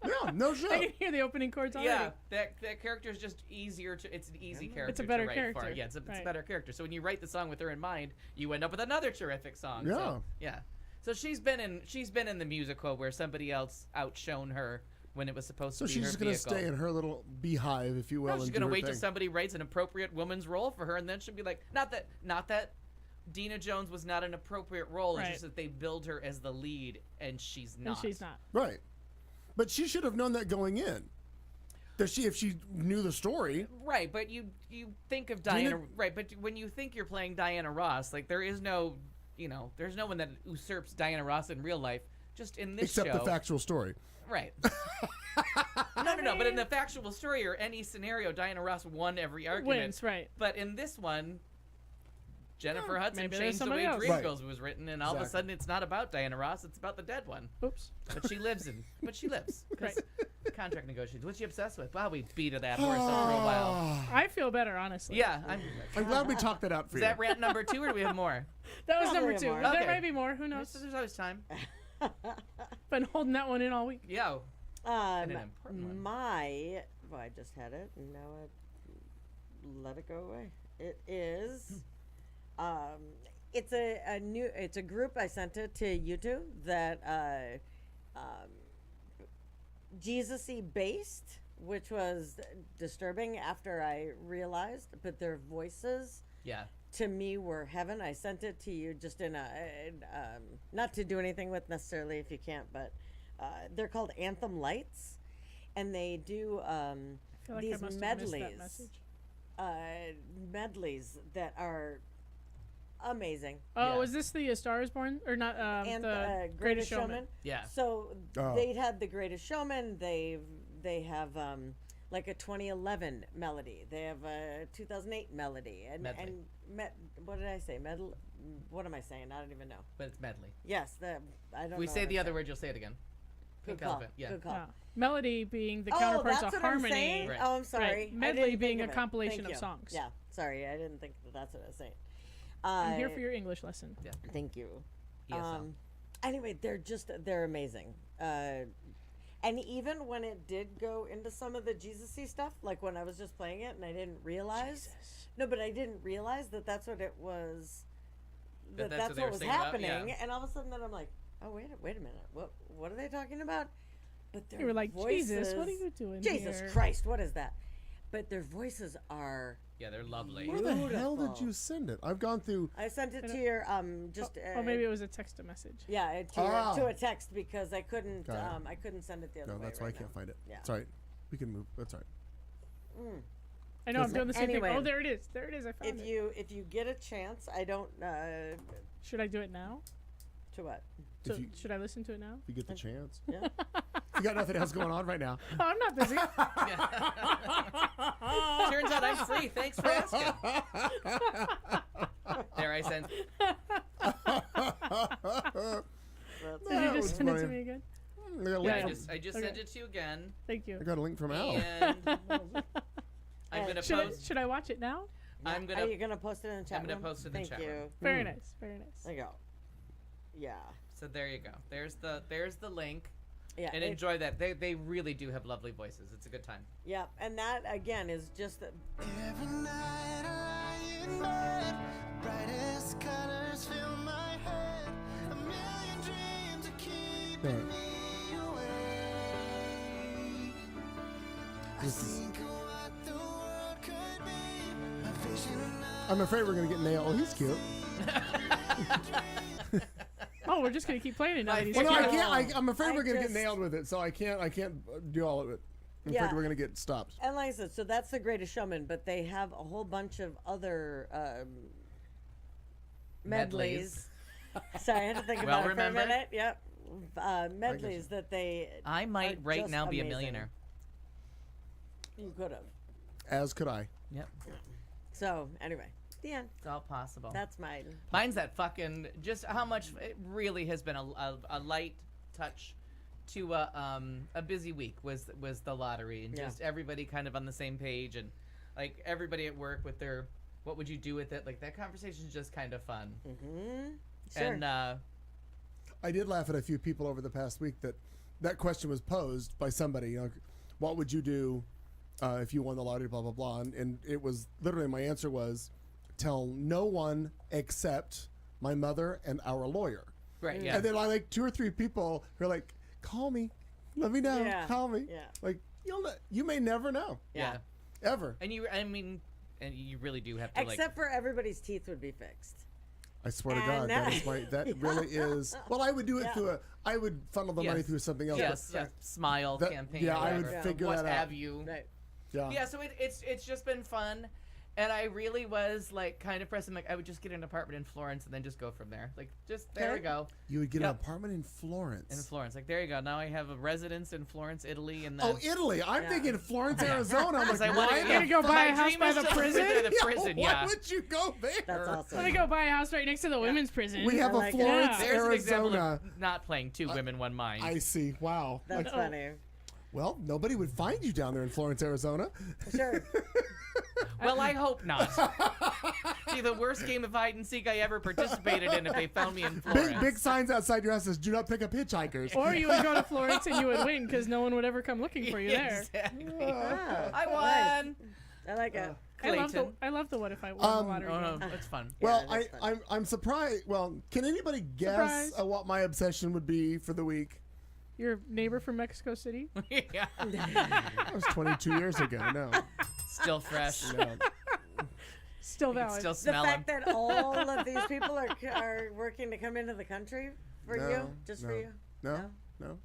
Yeah, no I shit. can hear the opening chords already. yeah, that character is just easier to. It's an easy character. It's a better to write character. For. Yeah, it's a Right. better character. So when you write the song with her in mind, you end up with another terrific song. Yeah. So, yeah. So she's been in the musical where somebody else outshone her when it was supposed So to be she's her just gonna vehicle. stay in her little beehive, if you will. No, and she's do gonna her wait till thing. somebody writes an appropriate woman's role for her, and then she'll be like, not that Dina Jones was not an appropriate role. It's Right. just that they build her as the lead, and she's not. And she's not. Right, but she should have known that going in. That if she knew the story. Right, but you think of Diana. Right, but when you think you're playing Diana Ross, like there is no, there's no one that usurps Diana Ross in real life. Just in this Except show. the factual story. Right. No. But in the factual story or any scenario, Diana Ross won every argument. Wins, right. But in this one, Jennifer Hudson maybe there's changed the somebody way else. Dreamgirls was written, and all of a Exactly. sudden it's not about Diana Ross; it's about the dead one. Oops. But she lives. 'Cause Right. contract negotiations. What's she obsessed with? Wow, we beat a that horse up for a while. I feel better, honestly. Yeah, I'm glad we talked that out for Is you. that rant number 2, or do we have more? That was Probably number 2. more. There Okay. might be more. Who knows? There's always time. Been holding that one in all week. Yeah. Um, an important one. well, I just had it, and now I let it go away. It is, it's it's a group. I sent it to YouTube that, Jesus-y based, which was disturbing after I realized, but their voices Yeah. to me were heaven. I sent it to you just not to do anything with necessarily if you can't, but they're called Anthem Lights, and they do I feel like I these must have missed that medleys, medleys that are amazing. Oh, Yeah. is this the Star is Born or not? And The Greatest Showman. Yeah. So Oh. they'd had the Greatest Showman. They have like a 2011 melody. They have a 2008 melody. And Medley. what did I say? Medal. What am I saying? I don't even know. But it's medley. Yes, I don't. If we know say what the I'm other saying. word, you'll say it again. Good Pink call. elephant. Yeah. Good call. Oh. Melody being the Oh, counterparts that's of what I'm harmony. saying? Right. Oh, I'm sorry. Right. I Medley didn't being think a of it. compilation Thank of you. songs. Yeah, sorry, I didn't think that's what I was saying. I'm here for your English lesson. Thank you. ESL. Anyway, they're amazing. And even when it did go into some of the Jesus-y stuff, like when I was just playing it and I didn't realize. No, but I didn't realize that that's what it was. That That that's what that's they what were was singing about? happening. Yeah. And all of a sudden then I'm like, oh, wait a minute. What are they talking about? But their You were like, Jesus, what are voices- you doing Jesus here? Christ, what is that? But their voices are. Yeah, they're lovely. Where the hell did Beautiful. you send it? I've gone through. I sent it to your just. Or maybe it was a text to message. Yeah, to a text because I couldn't. Got it. I couldn't send it the other No, way. that's why I right can't now. find it. Yeah. It's all right. We can move. That's all right. I know I'm doing the same Anyway. thing. Oh, there it is. There it is. I found If it. if you get a chance, I don't. Should I do it now? To what? So, you- should I listen to it now? If you get the chance. Yeah. You got nothing else going on right now. Oh, I'm not busy. Turns out I'm free. Thanks for asking. There, I sent. Did you That just was send it to funny. me again? I got a link Yeah, I from- just Okay. sent it to you again, Thank you. I got a link from Al. and I'm gonna post. Should I watch it now? I'm Are gonna. you gonna post it in the chat I'm gonna room? post it in the Thank chat you. room. Very nice. Very nice. There you go. Yeah. So there you go. There's the link, Yeah. and enjoy that. They really do have lovely voices. It's a good time. Yeah, and that again is just. Every night I lie in bed, brightest colors fill my head. A million dreams are keeping me awake. I think of what the world could be. A vision of I'm afraid we're gonna get nailed. Oh, he's cute. Oh, we're just gonna keep playing it now. that he's Well, no, I here. can't. I'm afraid I we're gonna get just- nailed with it, so I can't do all of it. I'm Yeah. afraid we're gonna get stopped. And like I said, so that's the Greatest Showman, but they have a whole bunch of other medleys Sorry, I had to think Well about it for a remembered. minute. Yep. Medleys that they. I might are right just now be a amazing. millionaire. You could have. As could I. Yep, So anyway, the end. it's all possible. That's mine. Mine's that fucking just how much it really has been a light touch to a busy week was the lottery and Yeah. just everybody kind of on the same page and like everybody at work with their what would you do with it, like that conversation is just kind of fun. Mm-hmm. Sure. And I did laugh at a few people over the past week that question was posed by somebody. You know, what would you do if you won the lottery? Blah blah blah. And it was literally my answer was, tell no one except my mother and our lawyer. right, yeah. And then like 2 or 3 people who are like, call me, let me know, Yeah. call me. Yeah. Like you may never know yeah. ever. And and you really do have to Except for everybody's teeth would be fixed. I swear to And God, that really is. Well, I would do it Yeah. through I would funnel the money Yes. through something else. yes, but yes, smile that- campaign. yeah, or I would whatever. figure what that out. have you. Right. Yeah. Yeah, so it's just been fun, and I really was like kind of pressing. Like I would just get an apartment in Florence and then just go from there. Like just there we Okay. go You would get Yep. an apartment in Florence. in Florence. Like there you go. Now I have a residence in Florence, Italy, and then Oh, Italy! I'm Yeah. thinking Florence, Arizona. I'm like, I why? wanna- You're gonna go for buy my a house dream by is the to prison? live in the prison. Why Yeah, would you go there? That's I'm awesome. gonna go buy a house right next to the women's prison. We have I a like it. Florence, Yeah. there's an example Arizona. of not playing two women, one mind. I see. Wow. That's Like, funny. well, nobody would find you down there in Florence, Arizona. Sure. Well, I hope not. See, the worst game of hide and seek I ever participated in if they found me in Florence. Big signs outside your house says, "Do not pick up hitchhikers." Or you would go to Florence and you would win because no one would ever come looking for you there. Exactly. Ah, I nice. won. I like it. Clayton. I love the what if I won the lottery. Oh no, game. it's fun. Well, Yeah, that's fun. I'm surprised. Well, can anybody guess Surprise. what my obsession would be for the week? Your neighbor from Mexico City. Yeah, That was 22 years ago. No, still fresh. no. Still You can valid. still The smell them. fact that all of these people are working to come into the country for No, you, just for no. you. No.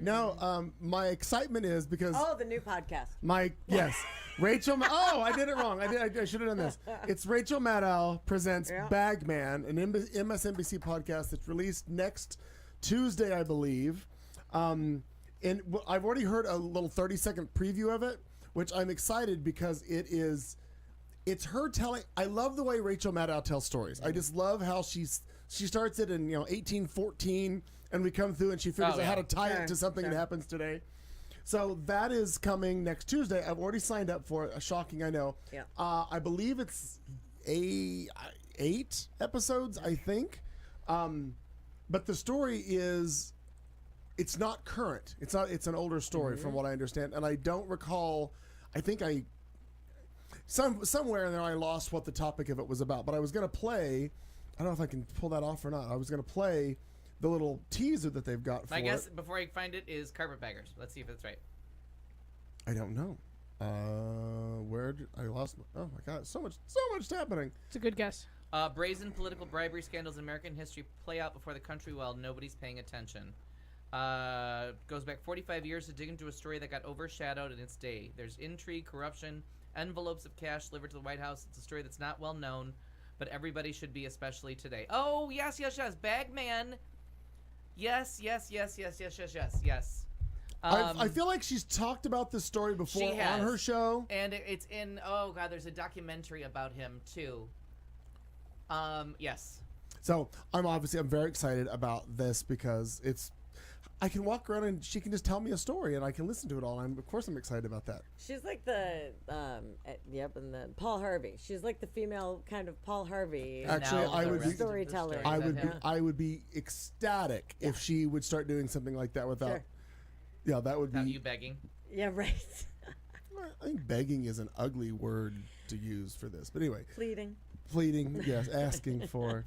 No. My excitement is because Oh, the new podcast. yes, Rachel. I did it wrong. I should have done this. It's Rachel Maddow presents Yeah. Bagman, an MSNBC podcast that's released next Tuesday, I believe. And I've already heard a little 30-second preview of it, which I'm excited because it's her telling. I love the way Rachel Maddow tells stories. I just love how she starts it in 1814, and we come through and she figures Oh, out how yeah. to tie Sure, it to something sure. that happens today. So that is coming next Tuesday. I've already signed up for it. Shocking, I know. Yeah. I believe it's 8 episodes, I think. But the story is, it's not current. It's an older story from what I understand. And I don't recall, I think somewhere in there I lost what the topic of it was about. But I was going to play, I don't know if I can pull that off or not. I was going to play the little teaser that they've got for My guess it. before I find it is carpetbaggers. Let's see if that's right. I don't know. I lost oh my God, so much happening. It's a good guess. Brazen political bribery scandals in American history play out before the country while nobody's paying attention. Goes back 45 years to dig into a story that got overshadowed in its day. There's intrigue, corruption, envelopes of cash delivered to the White House. It's a story that's not well known, but everybody should be, especially today. Oh, yes. Bagman. Yes. I feel like she's talked about this story before she on has. her show. And it's in, oh, God, there's a documentary about him, too. Yes. So I'm very excited about this because I can walk around and she can just tell me a story and I can listen to it all. Of course I'm excited about that. She's like the and the Paul Harvey. She's like the female kind of Paul Harvey. Actually, Now I the would be- rest of the Storyteller. story I about would be him. I would be ecstatic if she would start doing something like that without. Sure. Yeah, that would Without be. you begging. Yeah, right. I think begging is an ugly word to use for this, but anyway, Pleading. pleading, yes, asking for.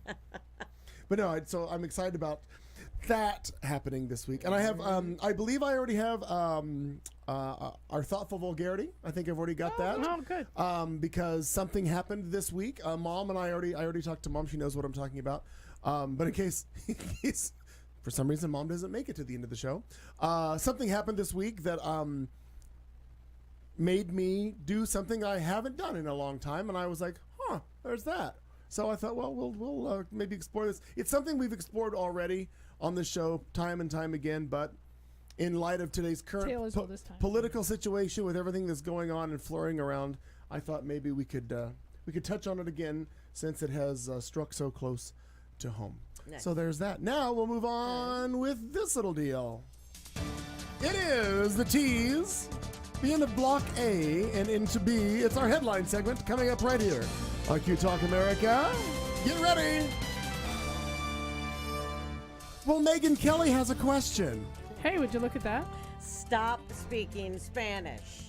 But no, so I'm excited about that happening this week, and I have, I believe I already have our thoughtful vulgarity. I think I've already got that. Oh, good. Because something happened this week. Mom and I already talked to Mom. She knows what I'm talking about. But in case for some reason Mom doesn't make it to the end of the show, something happened this week that made me do something I haven't done in a long time, and I was like, huh, there's that. So I thought, well, we'll maybe explore this. It's something we've explored already on the show time and time again, but in light of today's current Tale as old as time. political situation with everything that's going on and flurrying around, I thought maybe we could touch on it again since it has struck so close to home. Nice. So there's that. Now we'll move on with this little deal. It is the tease. The end of Block A and into B. It's our headline segment coming up right here on Q Talk America. Get ready. Well, Megan Kelly has a question. Hey, would you look at that? Stop speaking Spanish.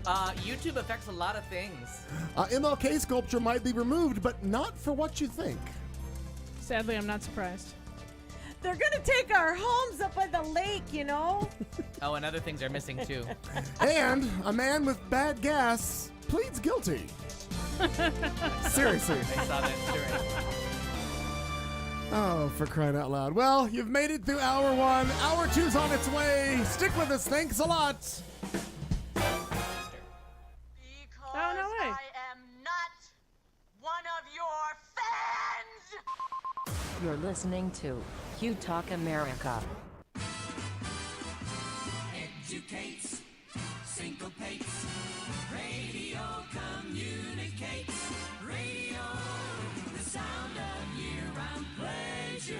YouTube affects a lot of things. MLK sculpture might be removed, but not for what you think. Sadly, I'm not surprised. They're gonna take our homes up by the lake, you know. Oh, and other things are missing too. And a man with bad gas pleads guilty. Seriously. I saw that story. Oh, for crying out loud. Well, you've made it through hour 1. Hour 2's on its way. Stick with us. Thanks a lot. Oh, no way. I am not one of your fans! You're listening to Q Talk America. Educates, syncopates, radio communicates, radio, the sound of year-round pleasure.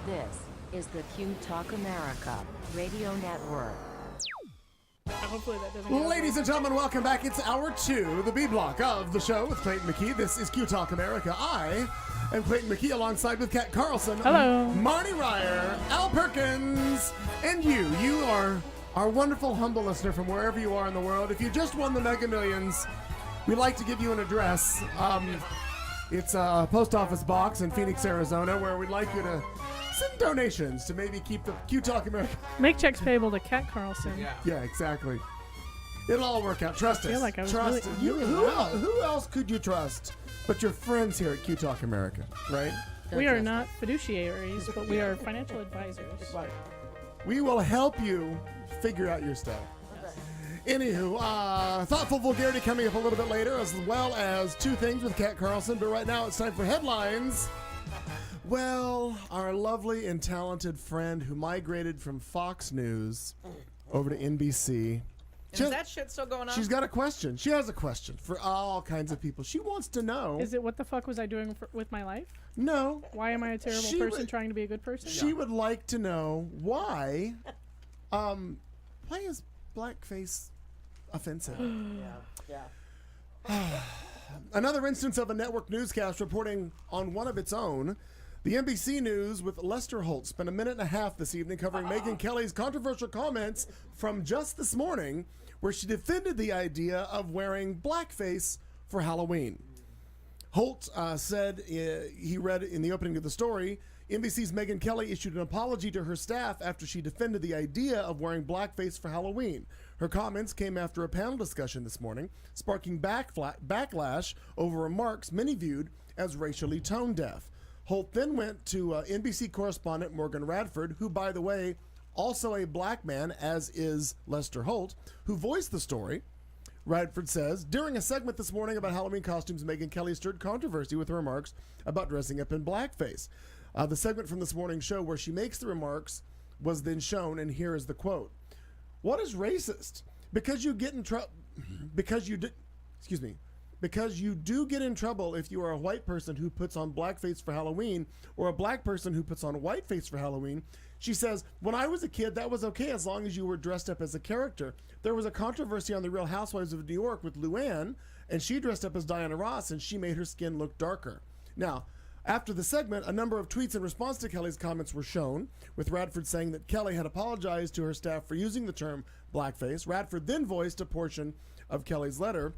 This is the Q Talk America Radio Network. Hopefully that doesn't go Ladies and gentlemen, welcome back. It's hour 2, the B block of the show with Clayton McKee. This is Q Talk America. I am Clayton McKee alongside with Kat Carlson. Hello. Marnie Ryer, Al Perkins, and you. You are our wonderful, humble listener from wherever you are in the world. If you just won the Mega Millions, we'd like to give you an address. It's a post office box in Phoenix, Arizona, where we'd like you to send donations to maybe keep the Q Talk America. Make checks payable to Kat Carlson. Yeah, exactly. It'll all work out. Trust us. feel like I was Trust really- us. You- really who, loud. who else could you trust but your friends here at Q Talk America, right? We are not fiduciaries, but we are financial advisors. We will help you figure out your stuff. Anywho, thoughtful vulgarity coming up a little bit later, as well as 2 things with Kat Carlson. But right now, it's time for headlines. Well, our lovely and talented friend who migrated from Fox News over to NBC And is that shit still going on? She's got a question. She has a question for all kinds of people. She wants to know. Is it what the fuck was I doing with my life? No. Why am I a terrible She person would- trying to be a good person? She would like to know why is blackface offensive? Another instance of a network newscast reporting on one of its own. The NBC News with Lester Holt spent a minute and a half this evening covering Megyn Kelly's controversial comments from just this morning, where she defended the idea of wearing blackface for Halloween. Holt said he read in the opening of the story, NBC's Megyn Kelly issued an apology to her staff after she defended the idea of wearing blackface for Halloween. Her comments came after a panel discussion this morning, sparking backlash over remarks many viewed as racially tone deaf. Holt then went to NBC correspondent Morgan Radford, who, by the way, also a black man, as is Lester Holt, who voiced the story. Radford says, during a segment this morning about Halloween costumes, Megyn Kelly stirred controversy with her remarks about dressing up in blackface. The segment from this morning's show where she makes the remarks was then shown, and here is the quote. What is racist? Because you get in trouble, because you do get in trouble if you are a white person who puts on blackface for Halloween or a black person who puts on whiteface for Halloween. She says, when I was a kid, that was okay as long as you were dressed up as a character. There was a controversy on The Real Housewives of New York with Luann, and she dressed up as Diana Ross, and she made her skin look darker. Now, after the segment, a number of tweets in response to Kelly's comments were shown, with Radford saying that Kelly had apologized to her staff for using the term blackface. Radford then voiced a portion of Kelly's letter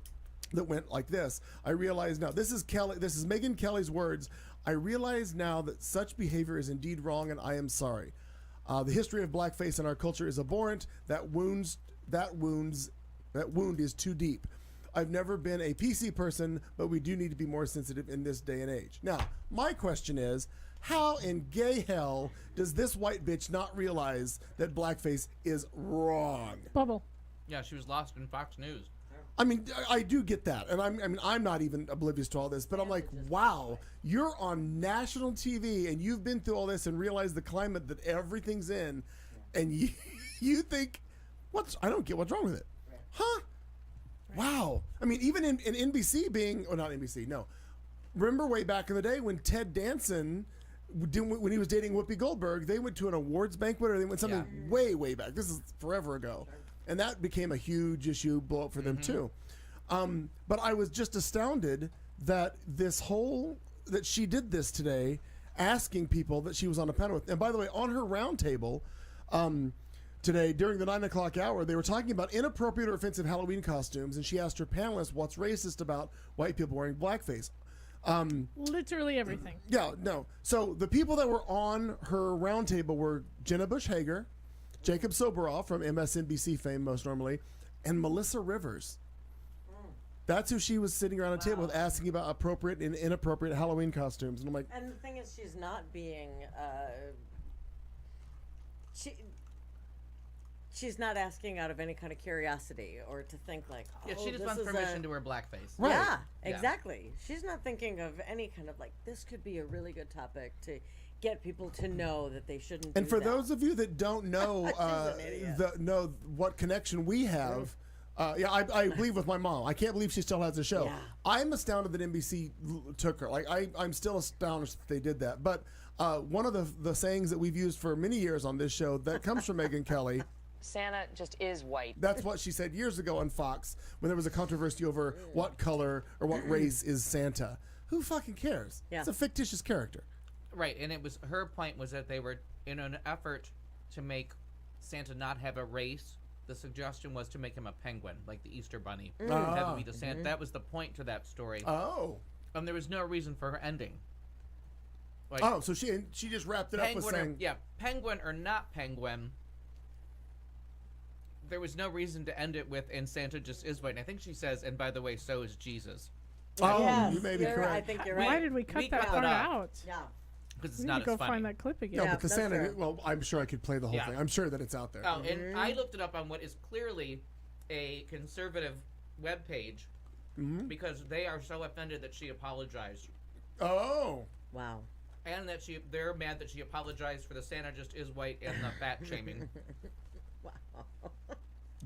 that went like this. I realize now, this is Megyn Kelly's words. I realize now that such behavior is indeed wrong, and I am sorry. The history of blackface in our culture is abhorrent. That wound is too deep. I've never been a PC person, but we do need to be more sensitive in this day and age. Now, my question is, how in gay hell does this white bitch not realize that blackface is wrong? Bubble. Yeah, she was lost in Fox News. I mean, I do get that, and I'm not even oblivious to all this, but I'm like, wow, you're on national TV, and you've been through all this and realized the climate that everything's in, and you think, I don't get what's wrong with it, huh? Wow. I mean, even in NBC being, not NBC, no. Remember way back in the day when Ted Danson, when he was dating Whoopi Goldberg, they went to an awards banquet, or they went something way back. This is forever ago. And that became a huge issue, blow up for them too. But I was just astounded that that she did this today, asking people that she was on a panel with. And by the way, on her roundtable today, during the 9 o'clock hour, they were talking about inappropriate or offensive Halloween costumes. And she asked her panelists, what's racist about white people wearing blackface? Literally everything. Yeah, no. So the people that were on her roundtable were Jenna Bush Hager, Jacob Soboroff from MSNBC fame most normally, and Melissa Rivers. That's who she was sitting around a table with, asking about appropriate and inappropriate Halloween costumes. And I'm like, and the thing is, she's not being she's not asking out of any kind of curiosity or to think like, oh, Yeah, she just this wants is permission to wear blackface. Right. Yeah, Yeah. exactly. She's not thinking of any kind of like, this could be a really good topic to get people to know that they shouldn't and do for that. those of you that don't know She's an idiot. know what connection we have, I believe with my mom. I can't believe she still has a show. Yeah. I'm astounded that NBC took her. Like I'm still astonished that they did that. But one of the sayings that we've used for many years on this show that comes from Megyn Kelly. Santa just is white. That's what she said years ago on Fox when there was a controversy over what color or what race is Santa. Who fucking cares? Yeah. It's a fictitious character. Right, and it was her point was that they were in an effort to make Santa not have a race. The suggestion was to make him a penguin, like the Easter Bunny. That would be the Santa. That was the point to that story. Oh. And there was no reason for her ending. Like, Oh, so she just wrapped it up with saying, penguin or not penguin. There was no reason to end it with, and Santa just is white. And I think she says, and by the way, so is Jesus. oh, Yes, you may be I correct. think you're Why right. did we cut We that cut part it out. out? Yeah. Because it's We need not to go as funny. find that clip again. No, Yeah, but the that's Santa, fair. well, I'm sure I could play the whole Yeah. thing. I'm sure that it's out there. Oh, and I looked it up on what is clearly a conservative webpage because they are so offended that she apologized. Oh. Wow. And that they're mad that she apologized for the Santa just is white and the fat shaming.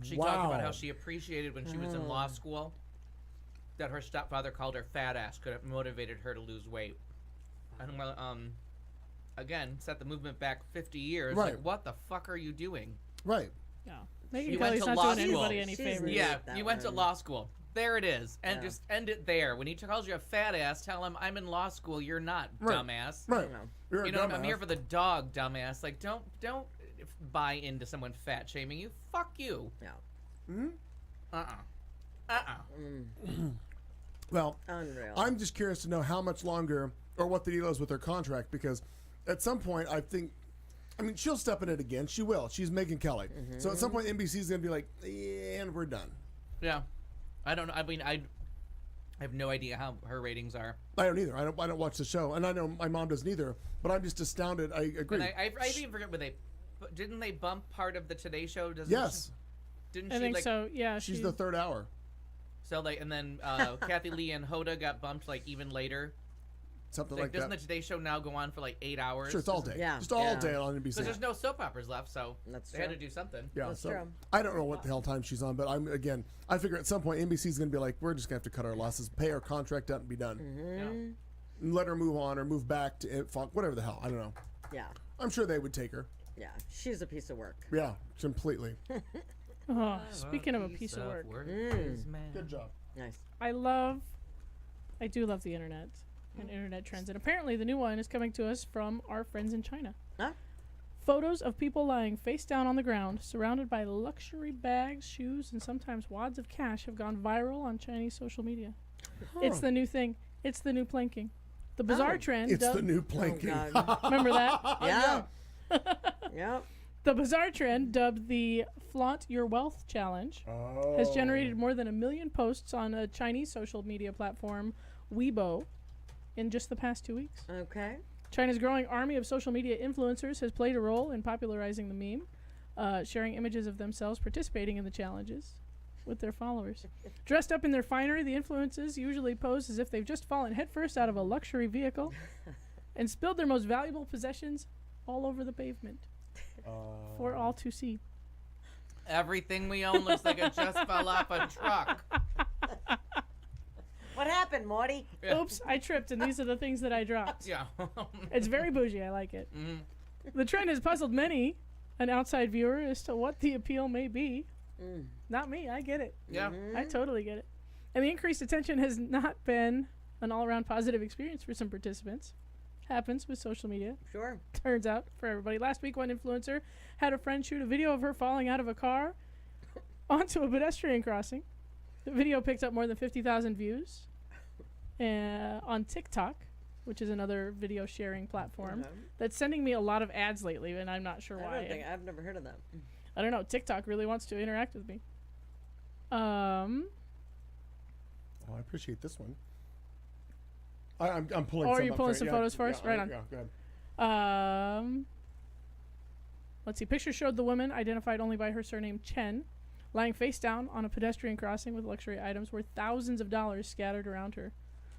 She talked about how she appreciated when she was in law school that her stepfather called her fat ass because it motivated her to lose weight. And well, again, set the movement back 50 years. Right. Like, what the fuck are you doing? Right. Yeah. Megan You went Kelly's to not law doing school. anybody any She's favors. Yeah, that you went to one. law school. There it is. And Yeah. just end it there. When he calls you a fat ass, tell him, I'm in law school. You're not, Right. dumbass. Right. know. You're You a know, I'm here dumbass. for the dog, dumbass. Like, don't buy into someone fat shaming you. Fuck you. Yeah. Well, Unreal. I'm just curious to know how much longer or what the deal is with her contract, because at some point I think, I mean, she'll step in it again. She will. She's Megyn Kelly. So at some point NBC's going to be like, and we're done. Yeah. I don't know. I mean, I have no idea how her ratings are. I don't either. I don't watch the show, and I know my mom doesn't either. But I'm just astounded. I agree. And I even forget where didn't they bump part of the Today Show? Yes, Didn't I she think like so. Yeah. she's the third hour. so like and then Kathy Lee and Hoda got bumped like even later. Something Like, like doesn't that. the Today Show now go on for like 8 hours? Sure, it's all day. Yeah. Just all Yeah. day on NBC. Because there's no soap operas left, so That's they had true. to do something. Yeah, That's so true. I don't know what the hell time she's on, but I figure at some point NBC's going to be like, we're just going to have to cut our losses, pay our contract out, and be done, Yeah. and let her move on or move back to Fox, whatever the hell. I don't know. Yeah. I'm sure they would take her. Yeah. She's a piece of work. Yeah, completely. Oh, speaking of a piece of work, is man. Good job. Nice. I do love the internet and internet trends. And apparently the new one is coming to us from our friends in China. Huh? Photos of people lying face down on the ground, surrounded by luxury bags, shoes, and sometimes wads of cash have gone viral on Chinese social media. It's the new thing. It's the new planking. The bizarre trend. It's the new planking. Oh, God. Remember that? Yeah. Yep. The bizarre trend, dubbed the Flaunt Your Wealth Challenge, has generated more than 1 million posts on a Chinese social media platform, Weibo, in just the past 2 weeks. Okay. China's growing army of social media influencers has played a role in popularizing the meme, sharing images of themselves participating in the challenges with their followers. Dressed up in their finery, the influencers usually pose as if they've just fallen headfirst out of a luxury vehicle and spilled their most valuable possessions all over the pavement for all to see. Everything we own looks like it just fell off a truck. What happened, Morty? Yeah. Oops, I tripped, and these are the things that I dropped. Yeah. It's very bougie. I like it. The trend has puzzled many, an outside viewer, as to what the appeal may be. Not me. I get it. Yeah. I totally get it. And the increased attention has not been an all-around positive experience for some participants. Happens with social media. Sure. Turns out for everybody. Last week, one influencer had a friend shoot a video of her falling out of a car onto a pedestrian crossing. The video picked up more than 50,000 views on TikTok, which is another video sharing platform that's sending me a lot of ads lately, and I'm not sure why. I've never heard of that. I don't know. TikTok really wants to interact with me. Oh, I appreciate this one. I'm pulling. Oh, are some you up pulling for- some yeah, photos first? yeah, Right on. Yeah, go ahead. Let's see. Pictures showed the woman, identified only by her surname Chen, lying face down on a pedestrian crossing with luxury items worth thousands of dollars scattered around her.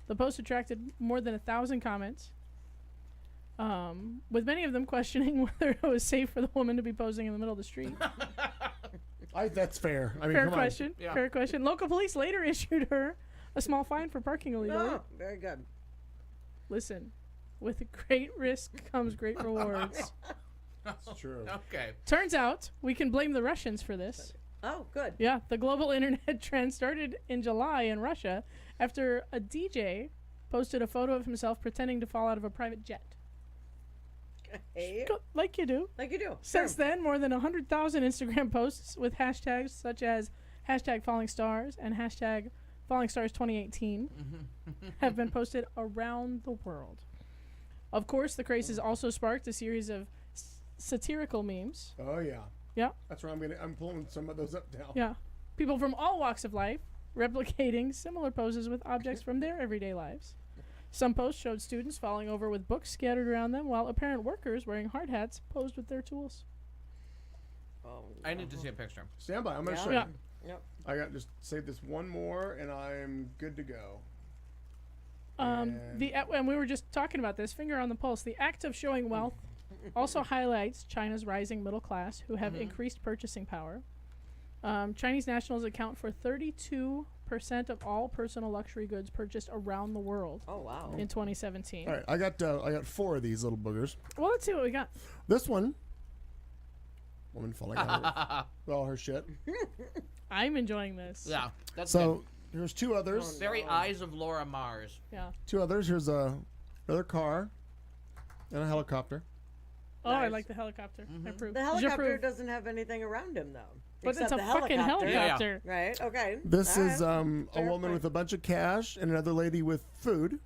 The post attracted more than 1,000 comments, with many of them questioning whether it was safe for the woman to be posing in the middle of the street. That's fair. I mean, Fair come question. Yeah. Fair question. Local police later issued her a small fine for parking illegally. Oh, very good. Listen, with great risk comes great rewards. on. It's true. Okay. Turns out we can blame the Russians for this. Oh, good. Yeah, the global internet trend started in July in Russia after a DJ posted a photo of himself pretending to fall out of a private jet. Hey, Like you do. like you do. Since then, more than 100,000 Instagram posts with hashtags such as hashtag falling stars and hashtag falling stars 2018 have been posted around the world. Of course, the craze has also sparked a series of satirical memes. Oh yeah. Yeah. That's where I'm pulling some of those up now. Yeah. People from all walks of life replicating similar poses with objects from their everyday lives. Some posts showed students falling over with books scattered around them, while apparent workers wearing hard hats posed with their tools. Oh, I need to see a picture. Stand by. I'm gonna Yeah. show Yeah. you. Yep. I got just save this one more, and I'm good to go. And we were just talking about this, finger on the pulse. The act of showing wealth also highlights China's rising middle class, who have increased purchasing power. Chinese nationals account for 32% of all personal luxury goods purchased around the world. Oh, wow. In 2017. All right, I got 4 of these little boogers. Well, let's see what we got. This one, woman falling out with all her shit. I'm enjoying this. Yeah, that's So here's 2 others. good. Very Eyes of Laura Mars. Yeah. 2 others. Here's another car and a helicopter. Oh, I Nice. like the helicopter. I approve. The helicopter J'approve. doesn't have anything around him, though. But it's except a the fucking helicopter. Right, okay. This All is right. a Fair woman point. with a bunch of cash and another lady with food.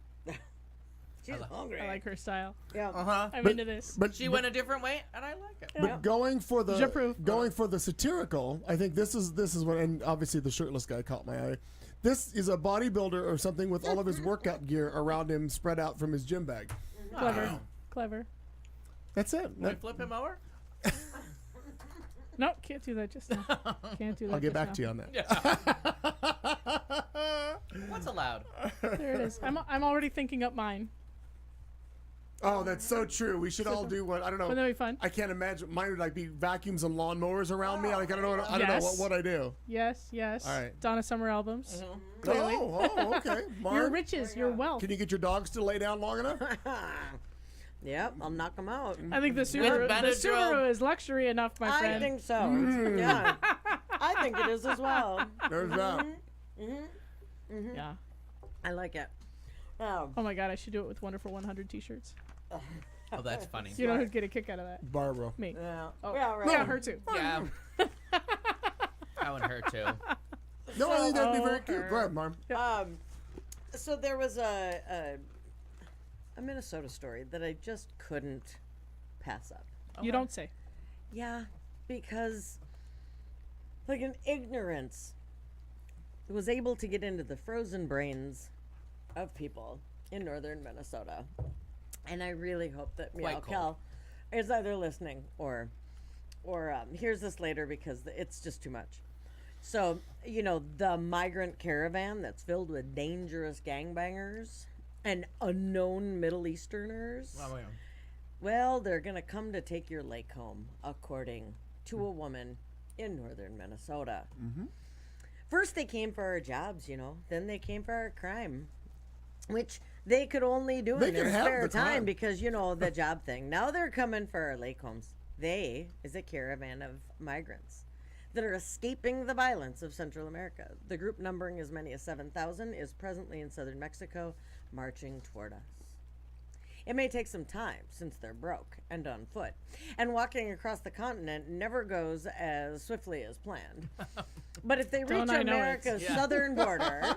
She's hungry. I like her style. Yeah. Uh-huh. I'm But- into this. But She went a different way, and I like it. But going for the J'approve. going for the satirical, I think this is what, and obviously the shirtless guy caught my eye. This is a bodybuilder or something with all of his workout gear around him, spread out from his gym bag. Clever. Clever. That's it. Can we flip him over? No, can't do that just now. Can't do that. I'll get just back now. to you on that. What's allowed? There it is. I'm already thinking up mine. Oh, that's so true. We should all do what I don't know. Wouldn't that be fun? I can't imagine. Mine would like be vacuums and lawnmowers around me. Like I don't know. I don't know Yes. what I do. Yes, yes. All right. Donna Summer albums. Clearly. Oh, okay. Your Mark, riches, your wealth. can you get your dogs to lay down long enough? Yep, I'll knock them out. I think the Subaru Benadryl. is luxury enough, my I friend. think so. Yeah. I think it is as well. There's that. Yeah. I like it. Oh, Oh my god, I should do it with Wonderful 100 t-shirts. Oh, that's funny. You know who'd get a kick out of that? Barbara. Me. yeah. Oh. Yeah, right. Yeah, her too. Yeah. I want her too. No, I think that'd be very Oh, cute. Go ahead, Marm. So there was a Minnesota story that I just couldn't pass up. You don't say. Yeah, because like an ignorance was able to get into the frozen brains of people in northern Minnesota. And I really hope that Meow Quite Cal is either listening or hears this later because it's just too much. So, you know, the migrant caravan that's filled with dangerous gangbangers and unknown Middle Easterners. Oh, yeah. Well, they're going to come to take your lake home, according to a woman in northern Minnesota. First, they came for our jobs, you know. Then they came for our crime, which they could only do They in can their have spare the time crime. because, you know, the job thing. Now they're coming for our lake homes. They is a caravan of migrants that are escaping the violence of Central America. The group, numbering as many as 7,000, is presently in southern Mexico, marching toward us. It may take some time since they're broke and on foot, and walking across the continent never goes as swiftly as planned. But if they reach Don't I know it? America's Yeah. southern border,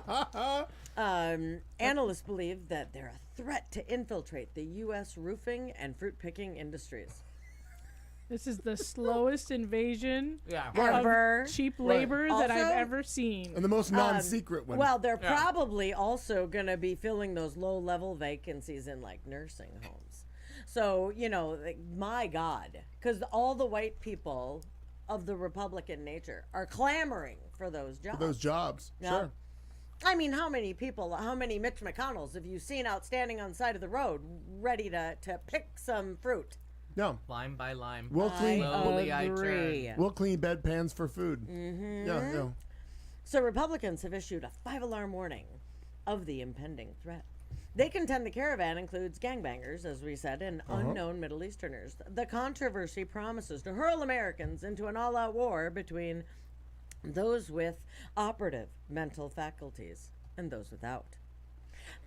analysts believe that they're a threat to infiltrate the U.S. roofing and fruit picking industries. This is the slowest invasion Yeah. of Ever. cheap labor that I've Also- ever seen. And the most non-secret one. Well, they're Yeah. probably also going to be filling those low-level vacancies in like nursing homes. So, you know, like, my God, because all the white people of the Republican nature are clamoring for those jobs. those jobs. Yeah. Sure. I mean, how many Mitch McConnells have you seen out standing on the side of the road ready to pick some fruit? No. Line by line. We'll clean. Slowly I agree. turn. We'll clean bedpans for food. Yeah, yeah. So Republicans have issued a 5-alarm warning of the impending threat. They contend the caravan includes gangbangers, as we said, and unknown Middle Easterners. The controversy promises to hurl Americans into an all-out war between those with operative mental faculties and those without.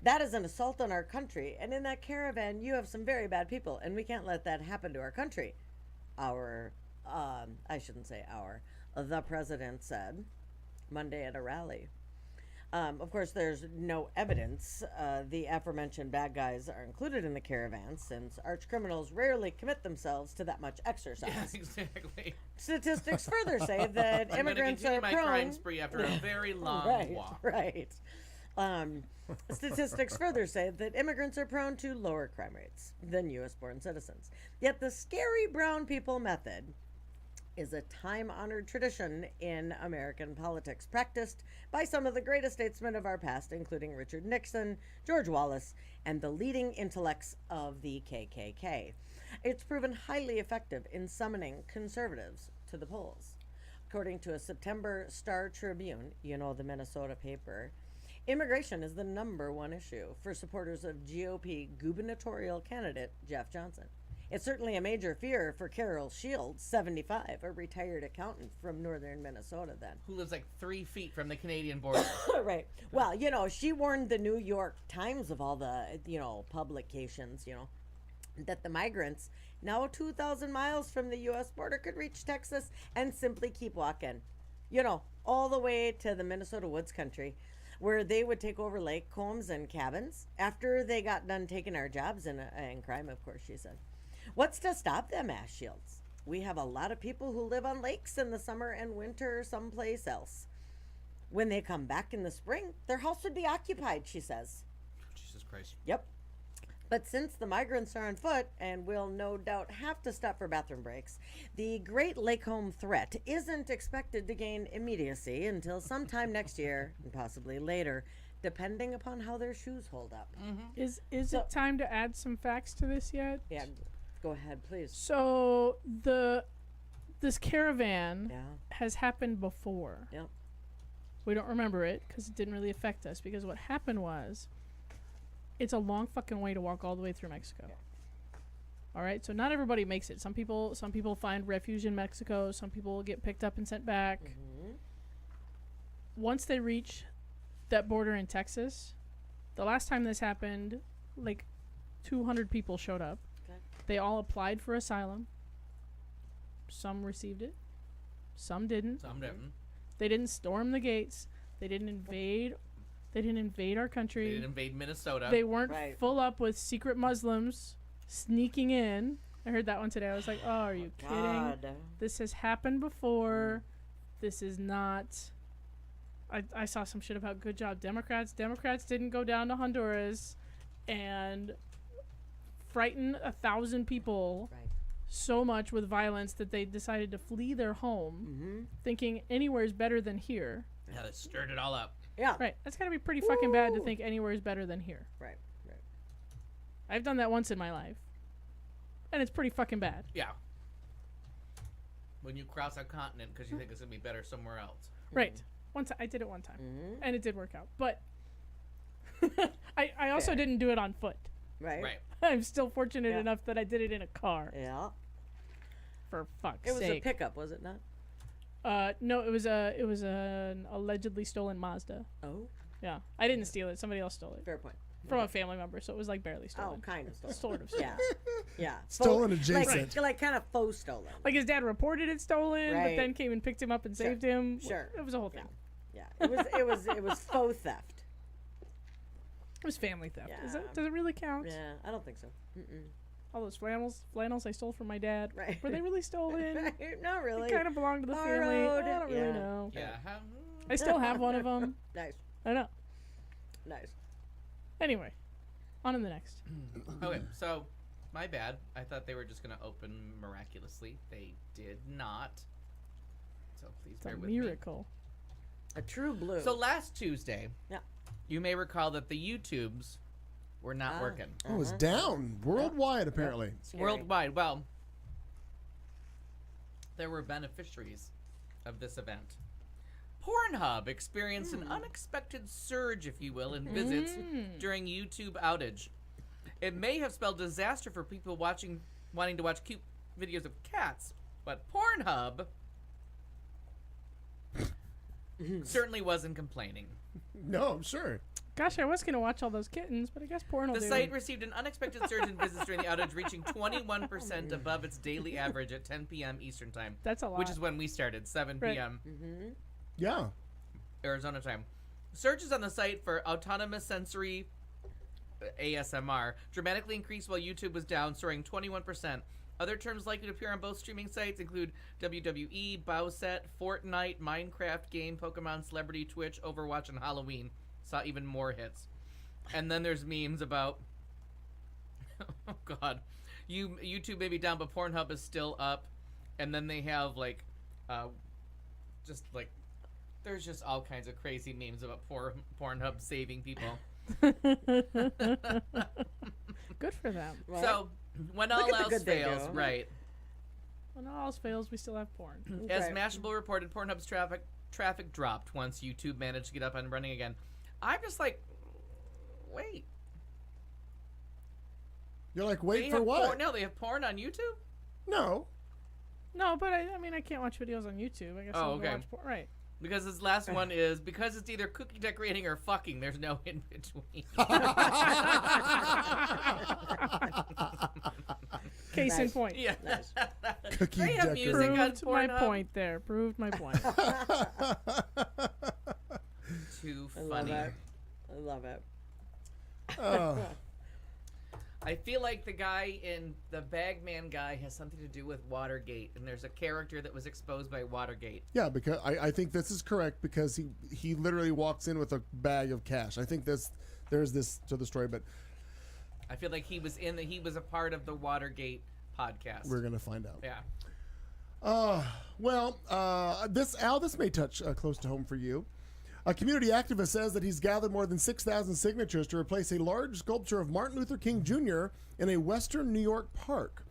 That is an assault on our country, and in that caravan, you have some very bad people, and we can't let that happen to our country. I shouldn't say the president said Monday at a rally. Of course, there's no evidence the aforementioned bad guys are included in the caravan, since arch criminals rarely commit themselves to that much exercise. Exactly. Statistics further say that I'm going to immigrants continue are my prone. crime spree after a very long Right, walk. right. Statistics further say that immigrants are prone to lower crime rates than U.S.-born citizens. Yet the scary brown people method is a time-honored tradition in American politics, practiced by some of the greatest statesmen of our past, including Richard Nixon, George Wallace, and the leading intellects of the KKK. It's proven highly effective in summoning conservatives to the polls. According to a September Star Tribune, you know, the Minnesota paper, immigration is the #1 issue for supporters of GOP gubernatorial candidate Jeff Johnson. It's certainly a major fear for Carol Shields, 75, a retired accountant from northern Minnesota then. Who lives like 3 feet from the Canadian border. Right. Well, you know, she warned the New York Times of all the, you know, publications, you know, that the migrants, now 2,000 miles from the U.S. border, could reach Texas and simply keep walking, you know, all the way to the Minnesota woods country, where they would take over lake homes and cabins after they got done taking our jobs and crime, of course, she said. What's to stop them, asked Shields. We have a lot of people who live on lakes in the summer and winter someplace else. When they come back in the spring, their house would be occupied, she says. Jesus Christ. Yep. But since the migrants are on foot and will no doubt have to stop for bathroom breaks, the Great Lake Home threat isn't expected to gain immediacy until sometime next year and possibly later, depending upon how their shoes hold up. Is it time to add some facts to this yet? Yeah, go ahead, please. So this caravan Yeah. has happened before. Yep. We don't remember it because it didn't really affect us. Because what happened was, it's a long fucking way to walk all the way through Mexico. All right, so not everybody makes it. Some people find refuge in Mexico. Some people get picked up and sent back. Once they reach that border in Texas, the last time this happened, like 200 people showed up. Okay. They all applied for asylum. Some received it. Some didn't. Some didn't. They didn't storm the gates. They didn't invade. They didn't invade our country. They didn't invade Minnesota. They weren't Right. full up with secret Muslims sneaking in. I heard that one today. I was like, oh, are you kidding? God. This has happened before. This is not. I saw some shit about good job Democrats. Democrats didn't go down to Honduras and frighten 1,000 people Right. so much with violence that they decided to flee their home, thinking anywhere is better than here. Yeah, they stirred it all up. Yeah. Right. That's got to be pretty fucking bad to think anywhere is better than here. Right. Right. I've done that once in my life. And it's pretty fucking bad. Yeah. When you cross a continent because you think it's going to be better somewhere else. Right. I did it one time. And it did work out. But I also Fair. didn't do it on foot. Right. Right. I'm still fortunate Yeah. enough that I did it in a car. Yeah. For fuck's It was sake. a pickup, was it not? No, it was an allegedly stolen Mazda. Oh, Yeah. I didn't steal it. Somebody else stole it. fair point. From a family member, so it was like barely stolen. Oh, kind of stolen. Sort of stolen. Yeah. Yeah. Stolen Faux- adjacent. Like kind of faux stolen. Like his dad reported it stolen, but Right. then came and picked him up and Sure. saved him. Sure. It was a whole thing. Yeah. It was faux theft. It was family theft. Yeah. Does it really count? Yeah, I don't think so. Mm-mm. All those flannels I stole from my dad. Right. Were they really stolen? Right. Not really. They kind of belonged to the family. Borrowed. I don't really Yeah. know. Yeah. I still have one of them. Nice. I know. Nice. Anyway, on to the next. Okay, so my bad. I thought they were just going to open miraculously. They did not. So please It's bear a with me. miracle. A true blue. So last Tuesday, Yeah. you may recall that the YouTubes were not working. It was down worldwide, apparently. Scary. Worldwide. Well, there were beneficiaries of this event. Pornhub experienced an unexpected surge, if you will, in visits during YouTube outage. It may have spelled disaster for people wanting to watch cute videos of cats, but Pornhub certainly wasn't complaining. No, I'm sure. Gosh, I was gonna watch all those kittens, but I guess porn will The do. site received an unexpected surge in visits during the outage, reaching 21% above its daily average at 10 p.m. Eastern Time. That's a lot. Which is when we started, 7 Right. p.m. Yeah. Arizona time. Searches on the site for autonomous sensory ASMR dramatically increased while YouTube was down, soaring 21%. Other terms likely to appear on both streaming sites include WWE, Bowset, Fortnite, Minecraft game, Pokemon, Celebrity, Twitch, Overwatch, and Halloween. Saw even more hits. And then there's memes about oh god. YouTube may be down, but Pornhub is still up. And then they have like just like there's just all kinds of crazy memes about Pornhub saving people. Good for them. Right. So when Look all at the else good they fails, do. right? When all else fails, we still have porn. As Okay. Mashable reported, Pornhub's traffic dropped once YouTube managed to get up and running again. I'm just like, wait. You're like, They wait for have what? Porn? No, they have porn on YouTube? No. No, but I mean, I can't watch videos on YouTube. I guess Oh, I'll go okay. watch porn. Right. Because this last one is, because it's either cookie decorating or fucking, there's no in between. Case in Nice. point. Yeah. Nice. Cookie They have decorating. music on Proved my Pornhub. point there. Proved my point. Too I love funny. it. I love it. Oh. I feel like the guy in the Bagman guy has something to do with Watergate, and there's a character that was exposed by Watergate. Yeah, because I think this is correct because he literally walks in with a bag of cash. I think there's this to the story, but I feel like he was a part of the Watergate podcast. we're gonna find out. Yeah. This may touch close to home for you. A community activist says that he's gathered more than 6,000 signatures to replace a large sculpture of Martin Luther King Jr. in a western New York park.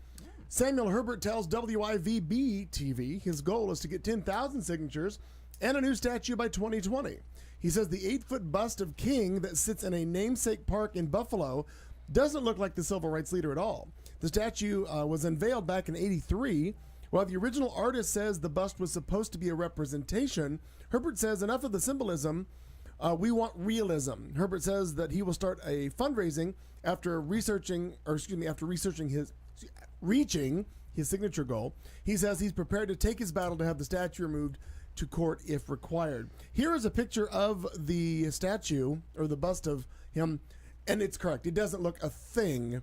Samuel Herbert tells WIVB TV his goal is to get 10,000 signatures and a new statue by 2020. He says the 8-foot bust of King that sits in a namesake park in Buffalo doesn't look like the civil rights leader at all. The statue was unveiled back in '83. While the original artist says the bust was supposed to be a representation, Herbert says enough of the symbolism. We want realism. Herbert says that he will start a fundraising after reaching his signature goal. He says he's prepared to take his battle to have the statue removed to court if required. Here is a picture of the statue or the bust of him, and it's correct. It doesn't look a thing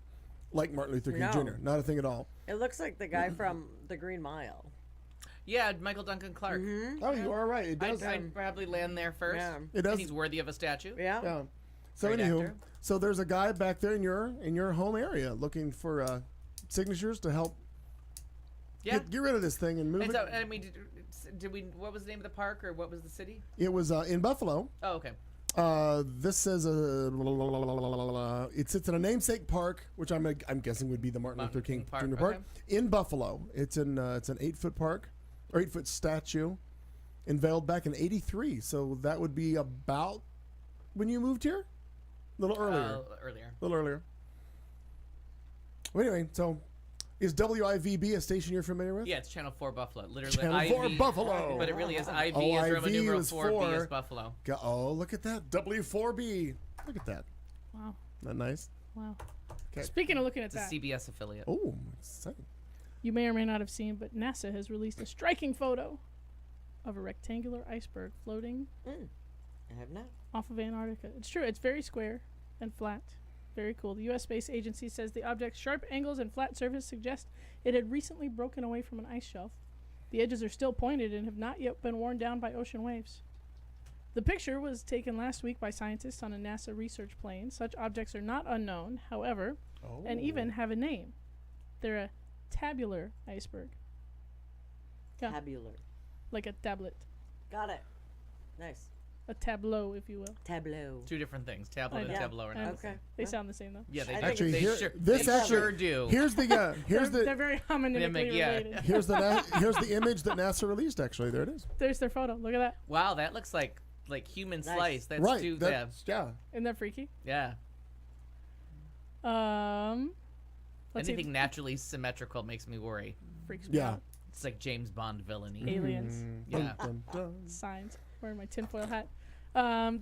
like Martin Luther King No. Jr. Not a thing at all. It looks like the guy from The Green Mile. Yeah, Michael Duncan Clark. Oh, you are right. It does. I'd probably land there first. Yeah. It does. And he's worthy of a statue. Yeah. Yeah. So Great anywho, actor. so there's a guy back there in your home area looking for signatures to help Yeah. get rid of this thing and move And it. so, I mean, did we? What was the name of the park, or what was the city? It was in Buffalo. Oh, okay. This says it sits in a namesake park, which I'm guessing would be the Martin Luther King Park, Jr. Park okay. in Buffalo. It's an 8-foot park or 8-foot statue, unveiled back in '83. So that would be about when you moved here, a little earlier. Earlier. A little earlier. Well, anyway, so is WIVB a station you're familiar with? Yeah, it's Channel 4 Buffalo. Literally Channel 4 IV, Buffalo. But it really is IV Oh, is Roman IV numeral is 4B is 4. Buffalo. Oh, look at that. W4B. Look at that. Wow. Isn't that nice? Wow. 'Kay. Speaking of looking at It's a that, CBS affiliate. Oh, exciting. you may or may not have seen, but NASA has released a striking photo of a rectangular iceberg floating I have not. off of Antarctica. It's true. It's very square and flat. Very cool. The U.S. Space Agency says the object's sharp angles and flat surface suggest it had recently broken away from an ice shelf. The edges are still pointed and have not yet been worn down by ocean waves. The picture was taken last week by scientists on a NASA research plane. Such objects are not unknown, however, and even have a name. They're a tabular iceberg. Yeah, Tabular. like a tablet. Got it. Nice. A tableau, if you will. Tableau. Two different things. Tablet I and know. tableau are I not the Okay. same. They sound the same, though. Yeah, they, I do. think Actually, they here, sure, this they actually sure do. Here's the here's They're the very hominetically Yeah. related. here's the image that NASA released. Actually, there it is. There's their photo. Look at that. Wow, that looks like human Nice. slice. That's Right. too That's, yeah. Isn't that freaky? yeah. Let's Anything see. naturally symmetrical makes me worry. Freaks me Yeah. out. It's like James Bond villainy. Aliens. Yeah. Dun, dun. Signs. Wearing my tinfoil hat.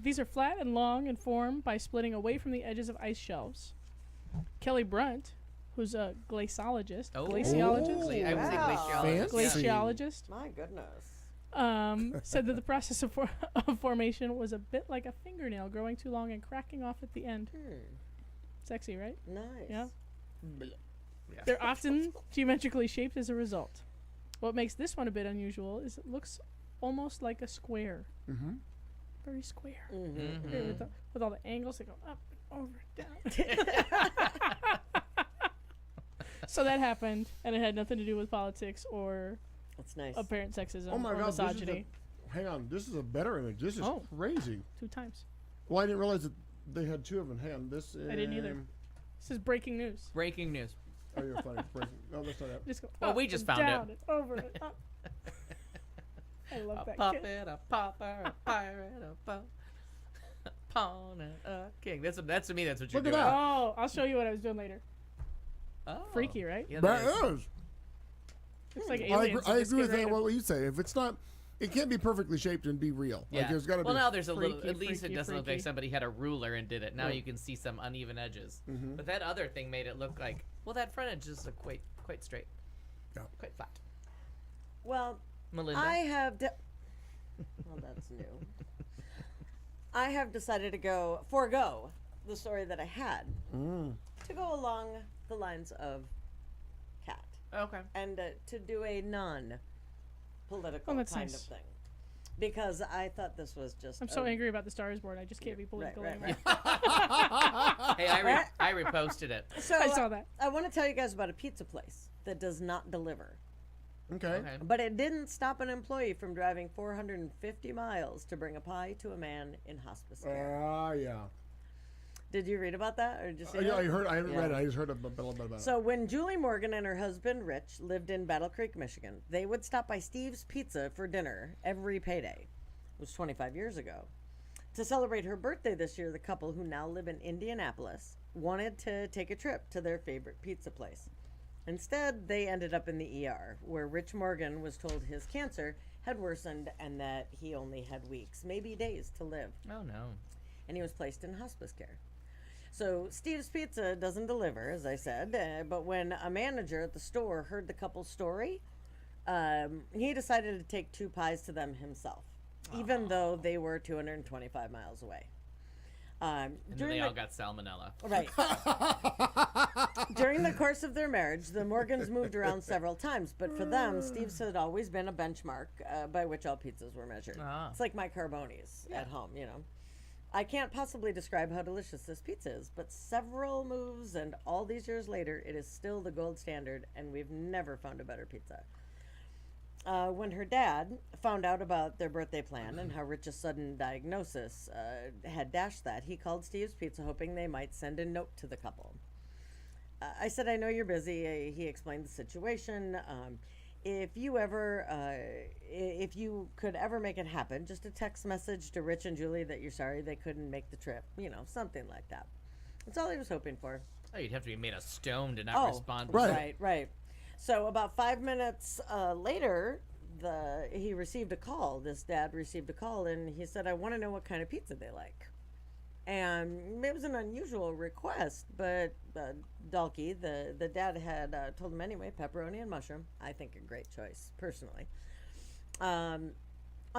These are flat and long and formed by splitting away from the edges of ice shelves. Kelly Brunt, who's a glaciologist. Oh, Glaciologist? I would say Wow. glaciologist. Fancy. Yeah. Glaciologist. My goodness. Said that the process of, of formation was a bit like a fingernail growing too long and cracking off at the end. Sexy, right? Nice. Yeah. They're often geometrically shaped as a result. What makes this one a bit unusual is it looks almost like a square. Mm-hmm. Very square. Mm-hmm. Very with all the angles that go up, over, down. So that happened, and it had nothing to do with politics or That's nice. apparent sexism Oh my or God! misogyny. Hang on. This is a better image. This is Oh. crazy. 2 times. Well, I didn't realize that they had 2 of them. Hang on. This. I didn't either. This is breaking news. Breaking news. Oh, you're a funny person. No, that's not it. Just go Well, up we just and found it. down and over and up. I love A that kid. puppet, a pauper, a pirate, a pawn, and a king. That's to me. That's what you're Look at doing. that. Oh, I'll show you what I was doing later. Oh. Freaky, right? Yeah, That that is. is. Looks like I aliens. agree with that. disfigured. What you say? If it's not, it can't be perfectly shaped and be real. Yeah. Like there's got to well, be. now there's a little. Freaky, At least freaky, it doesn't look freaky. like somebody had a ruler and did it. Now Right. you can see some uneven edges. Mhm. But that other thing made it look like. Well, that front edge is quite straight. Yeah. Quite flat. Well, Melinda. I have. Well, that's new. I have decided to forego the story that I had to go along the lines of Cat Okay. and to do a non-political Oh, that's kind nice. of thing because I thought this was just. I'm so angry about the Star is Born. I just can't be political right, anymore. Hey, I reposted it. So I saw that. I want to tell you guys about a pizza place that does not deliver. Okay. Okay. But it didn't stop an employee from driving 450 miles to bring a pie to a man in hospice care. Yeah. Did you read about that, or did you see Yeah, that? I heard. I haven't Yeah. read it. I just heard a little bit about it. So when Julie Morgan and her husband Rich lived in Battle Creek, Michigan, they would stop by Steve's Pizza for dinner every payday. It was 25 years ago. To celebrate her birthday this year, the couple, who now live in Indianapolis, wanted to take a trip to their favorite pizza place. Instead, they ended up in the ER, where Rich Morgan was told his cancer had worsened and that he only had weeks, maybe days, to live. Oh no. And he was placed in hospice care. So Steve's Pizza doesn't deliver, as I said, but when a manager at the store heard the couple's story, he decided to take 2 pies to them himself, even though they were 225 miles away. And then they all got salmonella. Right. During the course of their marriage, the Morgans moved around several times, but for them, Steve's had always been a benchmark by which all pizzas were measured. Ah. It's like my Carbonis at home, you know. I can't possibly describe how delicious this pizza is, but several moves and all these years later, it is still the gold standard, and we've never found a better pizza. When her dad found out about their birthday plan and how Rich's sudden diagnosis had dashed that, he called Steve's Pizza hoping they might send a note to the couple. I said, I know you're busy. He explained the situation. If you could ever make it happen, just a text message to Rich and Julie that you're sorry they couldn't make the trip. You know, something like that. That's all he was hoping for. Oh, you'd have to be made of stone to not respond. To right. Right. So about 5 minutes later, he received a call. This dad received a call, and he said, I want to know what kind of pizza they like. And it was an unusual request, but Dalkey, the dad, had told him anyway, pepperoni and mushroom. I think a great choice, personally. On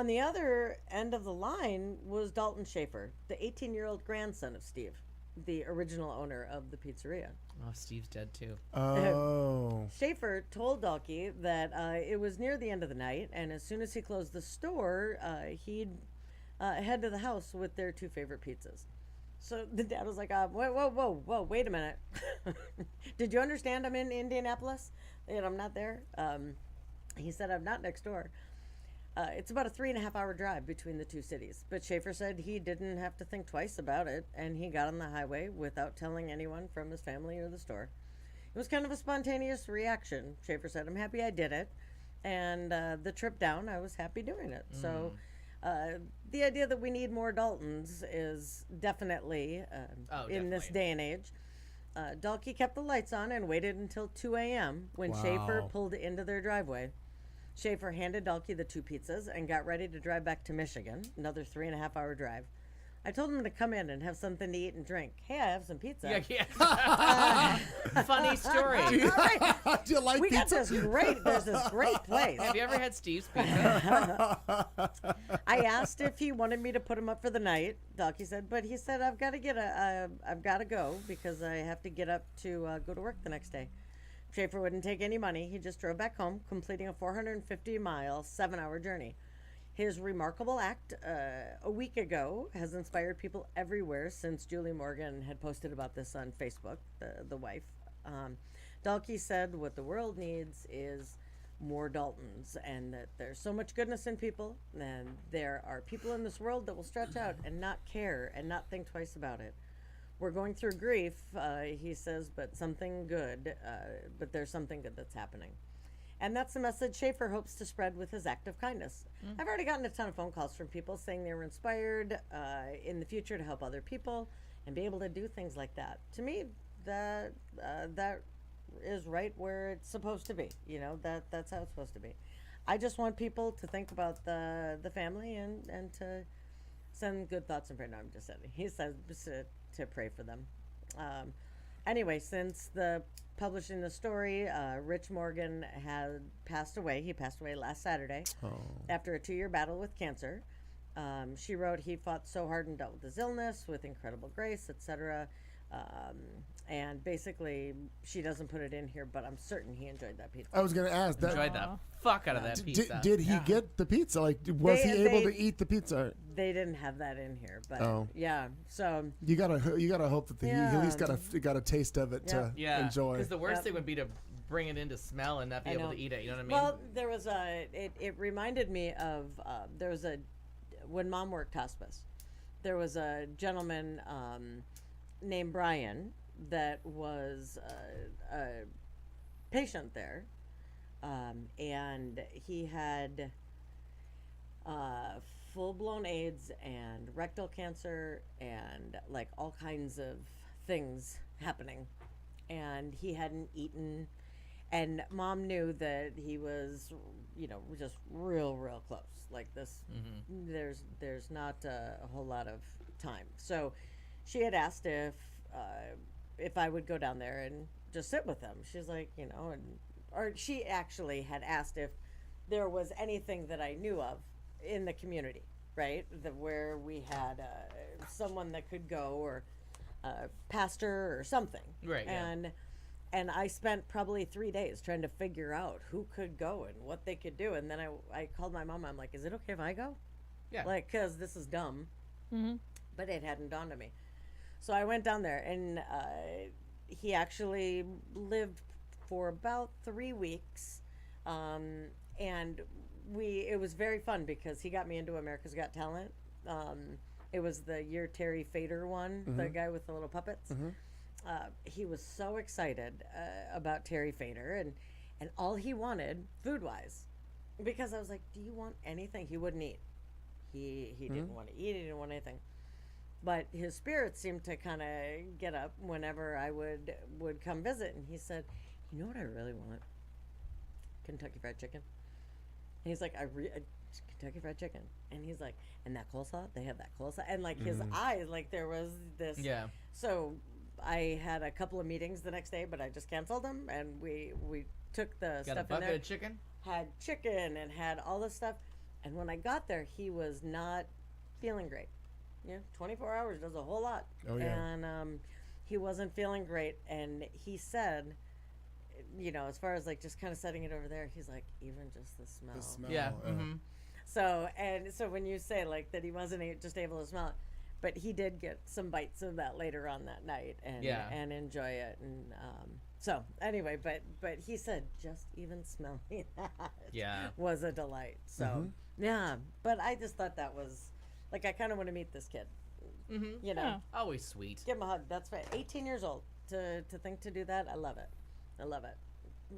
the other end of the line was Dalton Schaefer, the 18-year-old grandson of Steve, the original owner of the pizzeria. Oh, Steve's dead too. Oh. Schaefer told Dalkey that it was near the end of the night, and as soon as he closed the store, he'd head to the house with their 2 favorite pizzas. So the dad was like, whoa, wait a minute. Did you understand I'm in Indianapolis? And I'm not there? He said, I'm not next door. It's about a 3.5-hour drive between the 2 cities. But Schaefer said he didn't have to think twice about it, and he got on the highway without telling anyone from his family or the store. It was kind of a spontaneous reaction. Schaefer said, I'm happy I did it. And the trip down, I was happy doing it. So the idea that we need more Daltons is definitely in this day and age. Dalkey kept the lights on and waited until 2 a.m. when Schaefer Wow. pulled into their driveway. Schaefer handed Dalkey the 2 pizzas and got ready to drive back to Michigan, another 3.5-hour drive. I told him to come in and have something to eat and drink. Hey, I have some pizza. Yeah. Funny story. Do you like We got pizza? there's this great place. Have you ever had Steve's Pizza? I asked if he wanted me to put him up for the night. Dalkey said, but he said, I've got to go because I have to get up to go to work the next day. Schaefer wouldn't take any money. He just drove back home, completing a 450-mile, 7-hour journey. His remarkable act a week ago has inspired people everywhere since Julie Morgan had posted about this on Facebook, the wife. Dalkey said what the world needs is more Daltons, and that there's so much goodness in people, and there are people in this world that will stretch out and not care and not think twice about it. we're going through grief, he says, but something good, but there's something good that's happening. And that's the message Schaefer hopes to spread with his act of kindness. I've already gotten a ton of phone calls from people saying they were inspired in the future to help other people and be able to do things like that. To me, that is right where it's supposed to be. You know, that's how it's supposed to be. I just want people to think about the family and to send good thoughts and prayers. No, I'm just saying. He says to pray for them. Anyway, since publishing the story, Rich Morgan had passed away. He passed away last Saturday after a 2-year battle with cancer. She wrote, he fought so hard and dealt with his illness with incredible grace, etc. And basically, she doesn't put it in here, but I'm certain he enjoyed that pizza. I was going to ask that. Enjoyed the fuck out of that pizza. Did he get the pizza? Like, was he able to eat the pizza? They didn't have that in here, but yeah. So you gotta hope that he at least got a taste of it to enjoy. Because the worst thing would be to bring it in to smell and not be able to eat it. You know what I mean? Well, there was it reminded me of there was when Mom worked hospice, there was a gentleman named Brian that was a patient there, and he had full-blown AIDS and rectal cancer and like all kinds of things happening, and he hadn't eaten, and Mom knew that he was, you know, just real close like this. There's not a whole lot of time, so she had asked if I would go down there and just sit with him. She's like, you know, or she actually had asked if there was anything that I knew of in the community, right? Where we had someone that could go, or a pastor or something. Right. And I spent probably 3 days trying to figure out who could go and what they could do. And then I called my mom. I'm like, is it okay if I go? Yeah. Like, because this is dumb. But it hadn't dawned on me. So I went down there, and he actually lived for about 3 weeks. And it was very fun because he got me into America's Got Talent. It was the year Terry Fader won, the guy with the little puppets. He was so excited about Terry Fader, and all he wanted food-wise, because I was like, do you want anything? He wouldn't eat. He didn't want to eat. He didn't want anything. But his spirits seemed to kind of get up whenever I would come visit. And he said, you know what I really want? Kentucky Fried Chicken. And he's like, Kentucky Fried Chicken. And he's like, and that coleslaw? They have that coleslaw? And like his eyes, like there was this. Yeah. So I had a couple of meetings the next day, but I just canceled them. And we took the Got stuff a in bucket there. of chicken? Had chicken and had all this stuff. And when I got there, he was not feeling great. Yeah, 24 hours does a whole lot. Oh, yeah. And he wasn't feeling great. And he said, you know, as far as like just kind of setting it over there, he's like, even just the smell. The smell. Yeah. So when you say like that he wasn't just able to smell it, but he did get some bites of that later on that night and enjoy it. And so anyway, but he said just even smelling that was a delight. So yeah, but I just thought that was like, I kind of want to meet this kid. You know, Yeah. Always sweet. give him a hug. That's right. 18 years old to think to do that. I love it. I love it.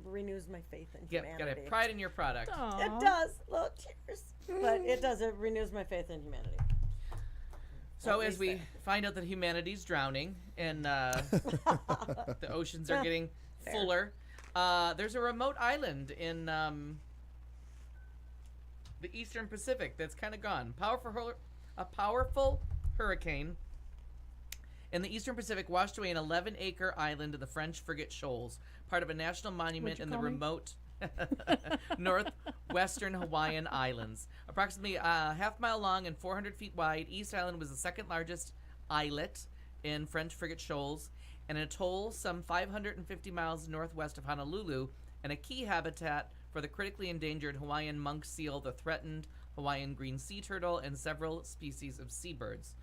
Renews my faith in Yep, humanity. gotta have pride in your product. Aw. It does. Little cheers. But it does. It renews my faith in humanity. So At as least we there. find out that humanity's drowning and the oceans are getting fuller, there's a remote island in the Eastern Pacific that's kind of gone. A powerful hurricane in the Eastern Pacific washed away an 11-acre island of the French Frigate Shoals, part of a national monument you in the call me? remote northwestern Hawaiian Islands. Approximately a half-mile long and 400 feet wide, East Island was the second largest islet in French Frigate Shoals, an atoll some 550 miles northwest of Honolulu, and a key habitat for the critically endangered Hawaiian monk seal, the threatened Hawaiian green sea turtle, and several species of seabirds.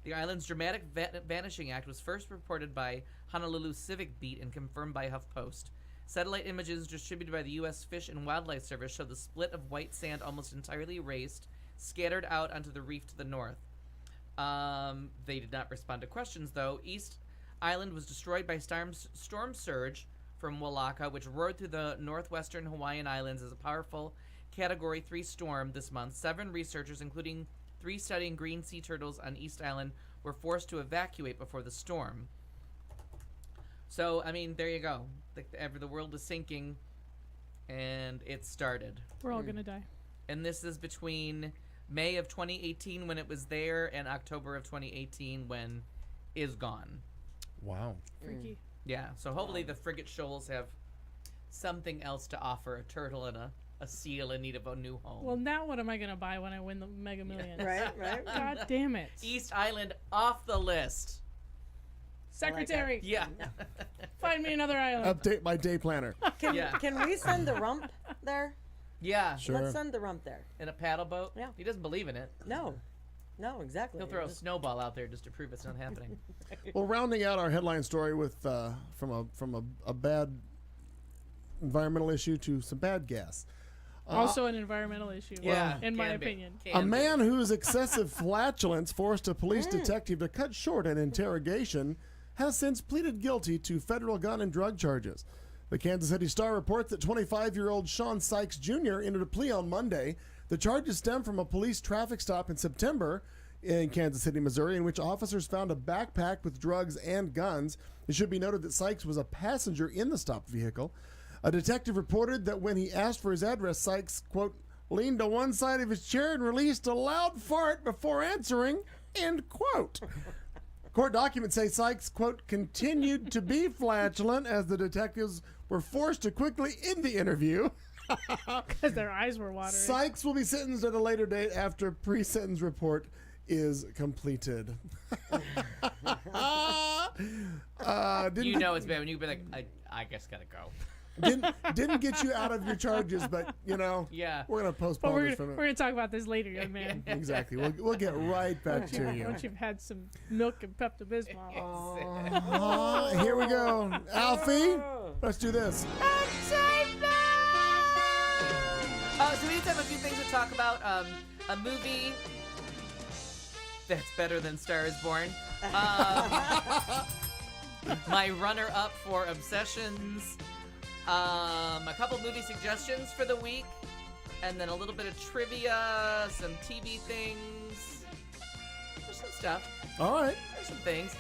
The island's dramatic vanishing act was first reported by Honolulu Civic Beat and confirmed by HuffPost. Satellite images distributed by the U.S. Fish and Wildlife Service show the split of white sand almost entirely erased, scattered out onto the reef to the north. They did not respond to questions, though. East island was destroyed by storm surge from Walaka, which roared through the northwestern Hawaiian Islands as a powerful Category 3 storm this month. 7 researchers, including 3 studying green sea turtles on East Island, were forced to evacuate before the storm. So, I mean, there you go. The world is sinking, and it started. We're all gonna die. And this is between May of 2018 when it was there and October of 2018 when is gone. Wow. Freaky. Yeah, so hopefully the frigate shoals have something else to offer, a turtle and a seal in need of a new home. Well, now what am I gonna buy when I win the Mega Millions? Right. God damn it. East Island off the list. Secretary, Yeah. find me another island. Update my day planner. Can we send the rump there? Yeah. Sure. Let's send the rump there. In a paddle boat? Yeah. He doesn't believe in it. No, exactly. He'll throw a snowball out there just to prove it's not happening. Well, rounding out our headline story with from a bad environmental issue to some bad gas. Also an environmental issue. Yeah, in my can be. opinion. A Can be. man whose excessive flatulence forced a police detective to cut short an interrogation has since pleaded guilty to federal gun and drug charges. The Kansas City Star reports that 25-year-old Sean Sykes Jr. entered a plea on Monday. The charges stem from a police traffic stop in September in Kansas City, Missouri, in which officers found a backpack with drugs and guns. It should be noted that Sykes was a passenger in the stopped vehicle. A detective reported that when he asked for his address, Sykes, quote, leaned to one side of his chair and released a loud fart before answering, end quote. Court documents say Sykes, quote, continued to be flatulent as the detectives were forced to quickly end the interview. Because their eyes were watering. Sykes will be sentenced at a later date after pre-sentence report is completed. You know it's bad when you be like, I guess gotta go. Didn't get you out of your charges, but Yeah. we're gonna But postpone we're this from gonna talk about this later, young man. Exactly. We'll get right back to you. Once you've had some milk and Pepto-Bismol. Here we go, Alfie. Let's do this. So we just have a few things to talk about. A movie that's better than Star is Born. My runner-up for Obsessions. A couple movie suggestions for the week, and then a little bit of trivia, some TV things. There's some stuff. All right. There's some things.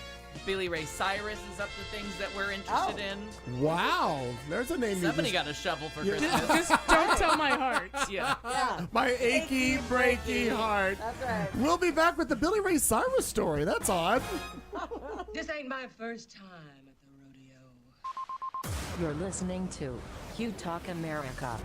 Billy Ray Cyrus is up to things that we're interested in. Wow. There's a name. Somebody you got a shovel for Yeah. Christmas. Just don't tell my heart. Yeah. My achy, breaky heart. That's right. We'll be back with the Billy Ray Cyrus story. That's odd. This ain't my first time at the rodeo. You're listening to Q Talk America.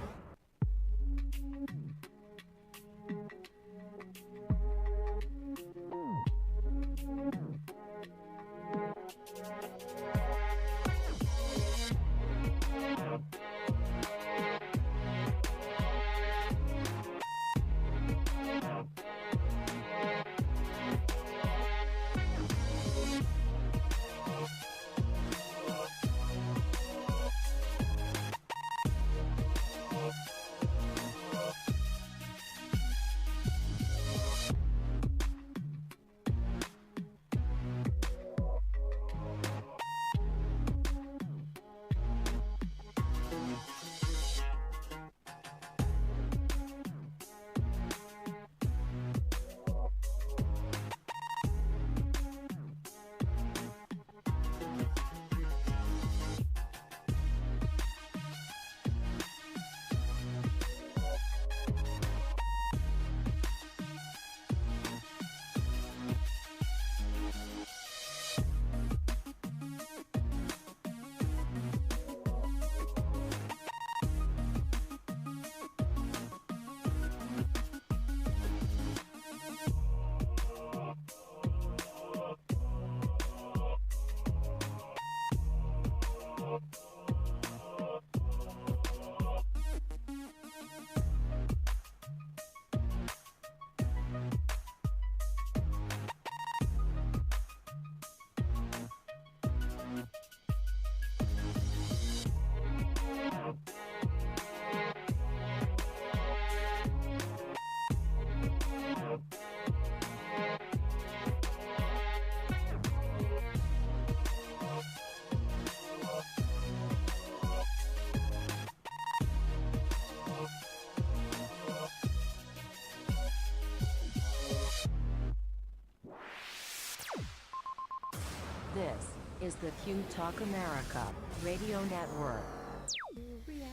This is the Q Talk America Radio Network.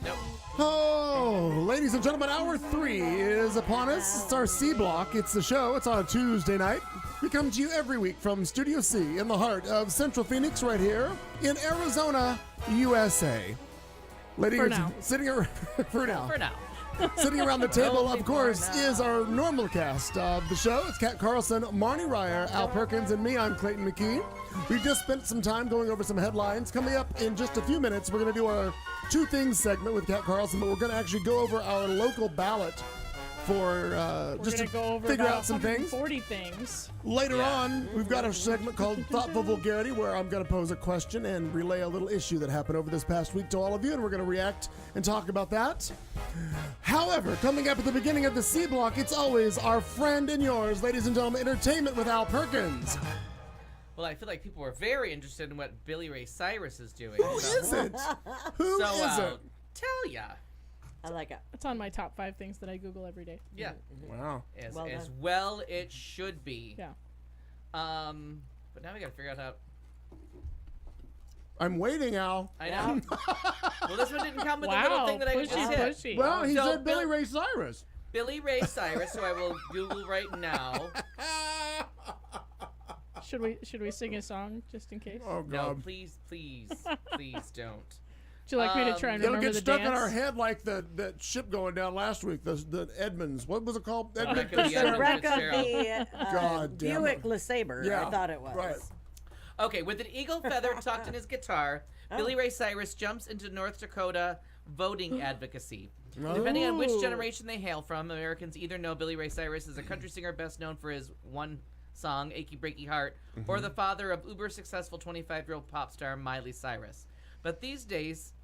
Nope. Oh, ladies and gentlemen, hour 3 is upon us. It's our C block. It's the show. It's on a Tuesday night. We come to you every week from Studio C in the heart of Central Phoenix, right here in Arizona, USA. Ladies, For now. sitting around for now. For now. Sitting around the table, of course, is our normal cast of the show. It's Kat Carlson, Marnie Ryer, Al Perkins, and me. I'm Clayton McKee. We just spent some time going over some headlines. Coming up in just a few minutes, we're going to do our Two Things segment with Kat Carlson, but we're going to actually go over our local ballot for just to We're gonna go over figure about out some things. 140 things. Later on, we've got a segment called Thoughtful Vulgarity, where I'm going to pose a question and relay a little issue that happened over this past week to all of you, and we're going to react and talk about that. However, coming up at the beginning of the C block, it's always our friend and yours, ladies and gentlemen, Entertainment with Al Perkins. Well, I feel like people were very interested in what Billy Ray Cyrus is doing. Who is it? Who So is I'll it? tell ya. I like it. It's on my top 5 things that I Google every day. Yeah. Wow. As Well as done. well it should be. Yeah. But now we gotta figure out how. I'm waiting, Al. I know. Well, this one didn't come with the little Wow, thing that I just pushy, hit. pushy. Well, he So said Billy Bill- Ray Cyrus. Billy Ray Cyrus, who I will Google right now. Should we sing a song just in case? Oh, No, God. please don't. Would you like me to try and It'll remember get the stuck dance? in our head like that ship going down last week, the Edmonds. What was it called? Wreck Edmund of the Fitzgerald. Edmund Wreck of Fitzgerald. the God damn Buick it. LeSabre, Yeah, I thought it was. right. Okay, with an eagle feather tucked in his guitar, Billy Ray Cyrus jumps into North Dakota voting advocacy. Depending on which generation they hail from, Americans either know Billy Ray Cyrus as a country singer best known for his one song, Achy Breaky Heart, or the father of uber successful 25-year-old pop star Miley Cyrus. But these days,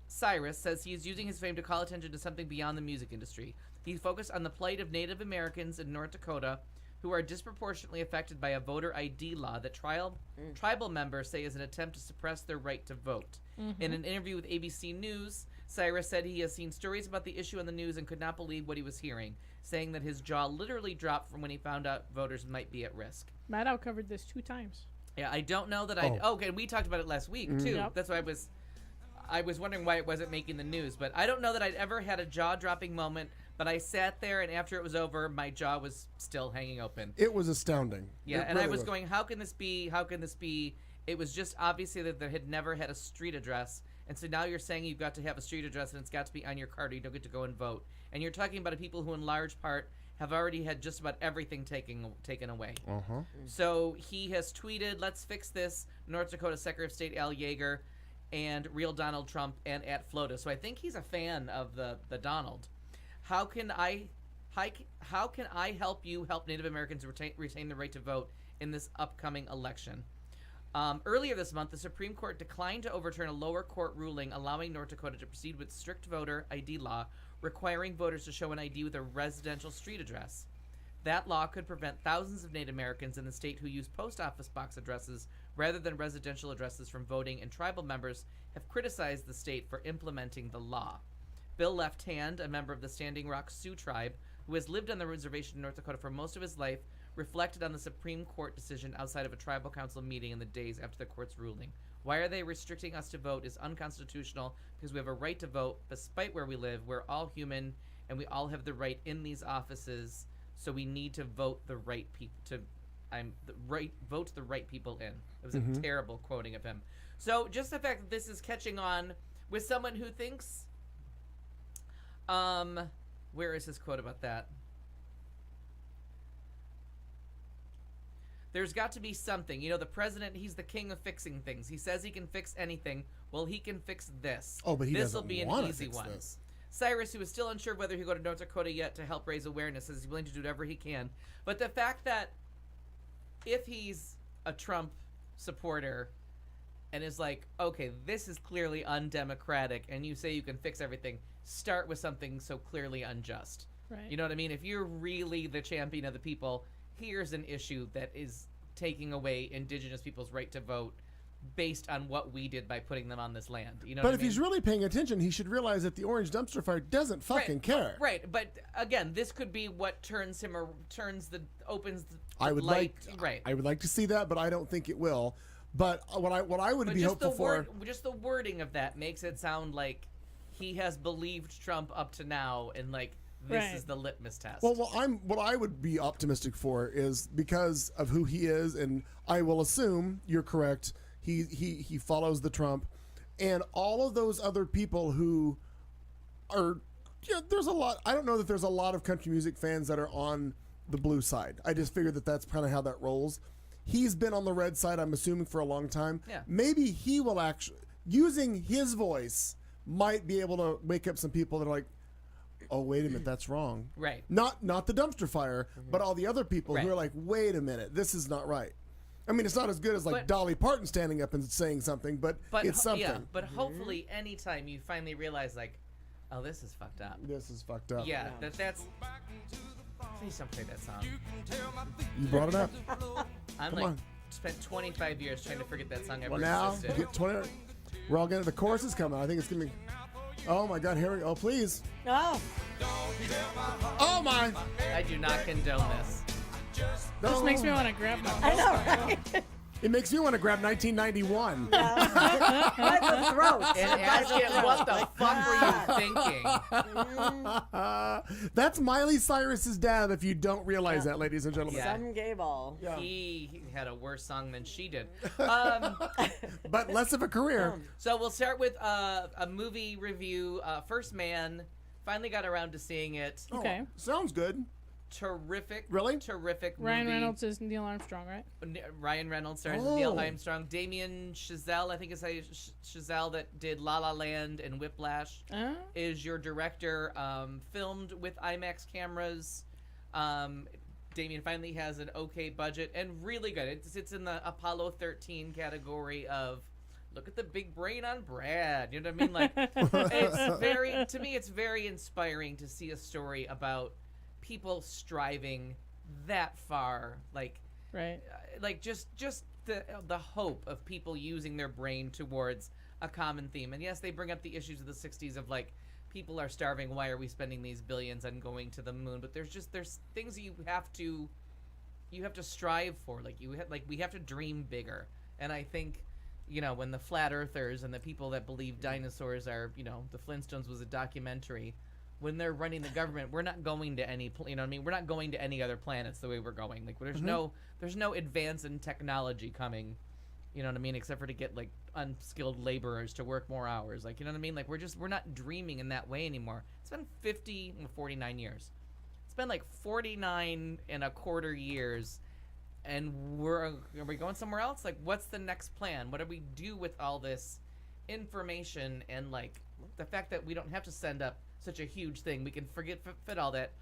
Cyrus says he is using his fame to call attention to something beyond the music industry. He focused on the plight of Native Americans in North Dakota who are disproportionately affected by a voter ID law that tribal members say is an attempt to suppress their right to vote. In an interview with ABC News, Cyrus said he has seen stories about the issue on the news and could not believe what he was hearing, saying that his jaw literally dropped from when he found out voters might be at risk. Matt Al covered this 2 times. Yeah, I don't know that I... Oh, okay, we talked about it last week, too. Yep. That's why I was wondering why it wasn't making the news, but I don't know that I'd ever had a jaw-dropping moment, but I sat there, and after it was over, my jaw was still hanging open. It was astounding. Yeah, It and I really was going, how can this be? How can this be? It was just obviously that they had never had a street address, and so now you're saying you've got to have a street address, and it's got to be on your card, or you don't get to go and vote. And you're talking about people who, in large part, have already had just about everything taken away. So he has tweeted, "Let's fix this." North Dakota Secretary of State Al Yeager, and real Donald Trump, and at Floda. So I think he's a fan of the Donald. How can I help you help Native Americans retain the right to vote in this upcoming election? Earlier this month, the Supreme Court declined to overturn a lower court ruling allowing North Dakota to proceed with strict voter ID law, requiring voters to show an ID with a residential street address. That law could prevent thousands of Native Americans in the state who use post office box addresses rather than residential addresses from voting, and tribal members have criticized the state for implementing the law. Bill Left Hand, a member of the Standing Rock Sioux tribe, who has lived on the reservation in North Dakota for most of his life, reflected on the Supreme Court decision outside of a tribal council meeting in the days after the court's ruling. Why are they restricting us to vote is unconstitutional because we have a right to vote despite where we live. We're all human and we all have the right in these offices, so we need to vote the right people vote the right people in. It was a terrible quoting of him. So just the fact that this is catching on with someone who thinks where is his quote about that? There's got to be something. You know, the president, he's the king of fixing things. He says he can fix anything. Well, he can fix this. Oh, but he This will doesn't be an wanna easy fix one. this. Cyrus, who is still unsure whether he'll go to North Dakota yet to help raise awareness, says he's willing to do whatever he can. But the fact that if he's a Trump supporter and is like, okay, this is clearly undemocratic, and you say you can fix everything, start with something so clearly unjust. Right. You know what I mean? If you're really the champion of the people, here's an issue that is taking away indigenous people's right to vote based on what we did by putting them on this land. You know But what if I mean? he's really paying attention, he should realize that the orange dumpster fire doesn't fucking care. Right, but again, this could be what turns him or opens the I would light. like Right. I would like to see that, but I don't think it will. But what I would But be just hopeful for. just the wording of that makes it sound like he has believed Trump up to now, and like this Right. is the litmus test. Well, what I would be optimistic for is because of who he is, and I will assume you're correct. He follows the Trump, and all of those other people who are. Yeah, there's a lot. I don't know that there's a lot of country music fans that are on the blue side. I just figured that that's kind of how that rolls. He's been on the red side, I'm assuming, for a long time. Yeah. Maybe he will actually, using his voice, might be able to wake up some people that are like, oh, wait a minute, that's wrong. Right. Not the dumpster fire, but all the other people who Right. are like, wait a minute, this is not right. I mean, it's not as good as like But- Dolly Parton standing up and saying something, but it's something. Yeah, but hopefully, anytime you finally realize, like, oh, this is fucked up. This is fucked up. Yeah, that's. Please don't play that song. You brought it up. I'm Come like on. spent 25 years trying to forget that song ever Well, now, existed. get 20. We're all getting the chorus is coming. I think it's gonna be. Oh my God! Here we go. Oh please. Oh, Oh my. I do not condone this. Just makes me want to grab my. I know, right? It makes me want to grab 1991. By the throat. And ask it, what the fuck were you thinking? That's Miley Cyrus's dad. If you don't realize that, ladies and gentlemen. Yeah. Some gay ball. He had a worse song than she did. But less of a career. So we'll start with a movie review. First Man. Finally got around to seeing it. Okay. Sounds good. Terrific. Really? Terrific Ryan movie. Reynolds is Neil Armstrong, right? Ryan Reynolds stars as Oh. Neil Armstrong. Damien Chazelle, I think it's Chazelle, that did La La Land and Whiplash, is your director. Filmed with IMAX cameras. Damien finally has an okay budget and really good. It sits in the Apollo 13 category of look at the big brain on Brad. You know what I mean? Like it's very, to me, it's very inspiring to see a story about people striving that far, like Right. like just the hope of people using their brain towards a common theme. And yes, they bring up the issues of the 60s of like people are starving, why are we spending these billions on going to the moon? But there's things that you have to strive for. Like we have to dream bigger. And I think, you know, when the flat earthers and the people that believe dinosaurs are, you know, the Flintstones was a documentary, when they're running the government, we're not going to any, you know what I mean? We're not going to any other planets the way we're going. Like there's no advance in technology coming, you know what I mean? Except for to get like unskilled laborers to work more hours. Like, you know what I mean? Like we're not dreaming in that way anymore. It's been 49 years. It's been like 49 and a quarter years. And are we going somewhere else? Like, what's the next plan? What do we do with all this information? And like the fact that we don't have to send up such a huge thing, we can fit all that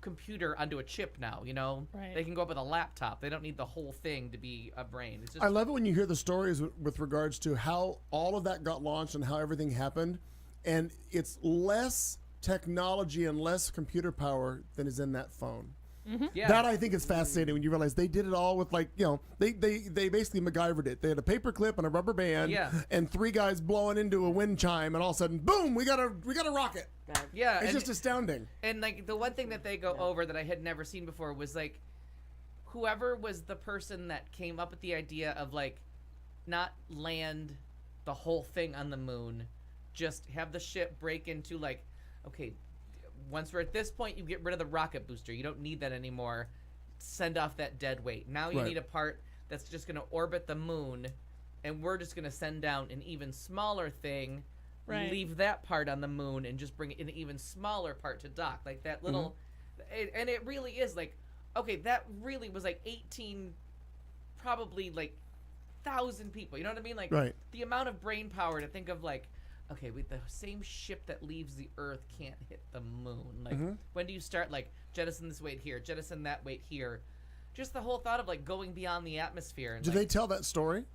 computer onto a chip now. You know, Right. They can go up with a laptop. They don't need the whole thing to be a brain. It's just I love it when you hear the stories with regards to how all of that got launched and how everything happened, and it's less technology and less computer power than is in that phone. yeah. That I think is fascinating when you realize they did it all with like, you know, they basically MacGyvered it. They had a paper clip and a rubber band, Yeah. and three guys blowing into a wind chime, and all of a sudden, boom, we got a rocket. yeah. It's and- just astounding. And like the one thing that they go over that I had never seen before was like whoever was the person that came up with the idea of like not land the whole thing on the moon, just have the ship break into like, okay, once we're at this point, you get rid of the rocket booster. You don't need that anymore. Send off that dead weight. Now you Right. need a part that's just going to orbit the moon, and we're just going to send down an even smaller thing, Right. leave that part on the moon, and just bring an even smaller part to dock. Like that little, and it really is like, okay, that really was like 18, probably like 1,000 people. You know what I mean? Like Right. the amount of brain power to think of like, okay, with the same ship that leaves the Earth can't hit the moon. Like, when do you start, like, jettison this weight here, jettison that weight here? Just the whole thought of, like, going beyond the atmosphere. And, Do like, they tell that story?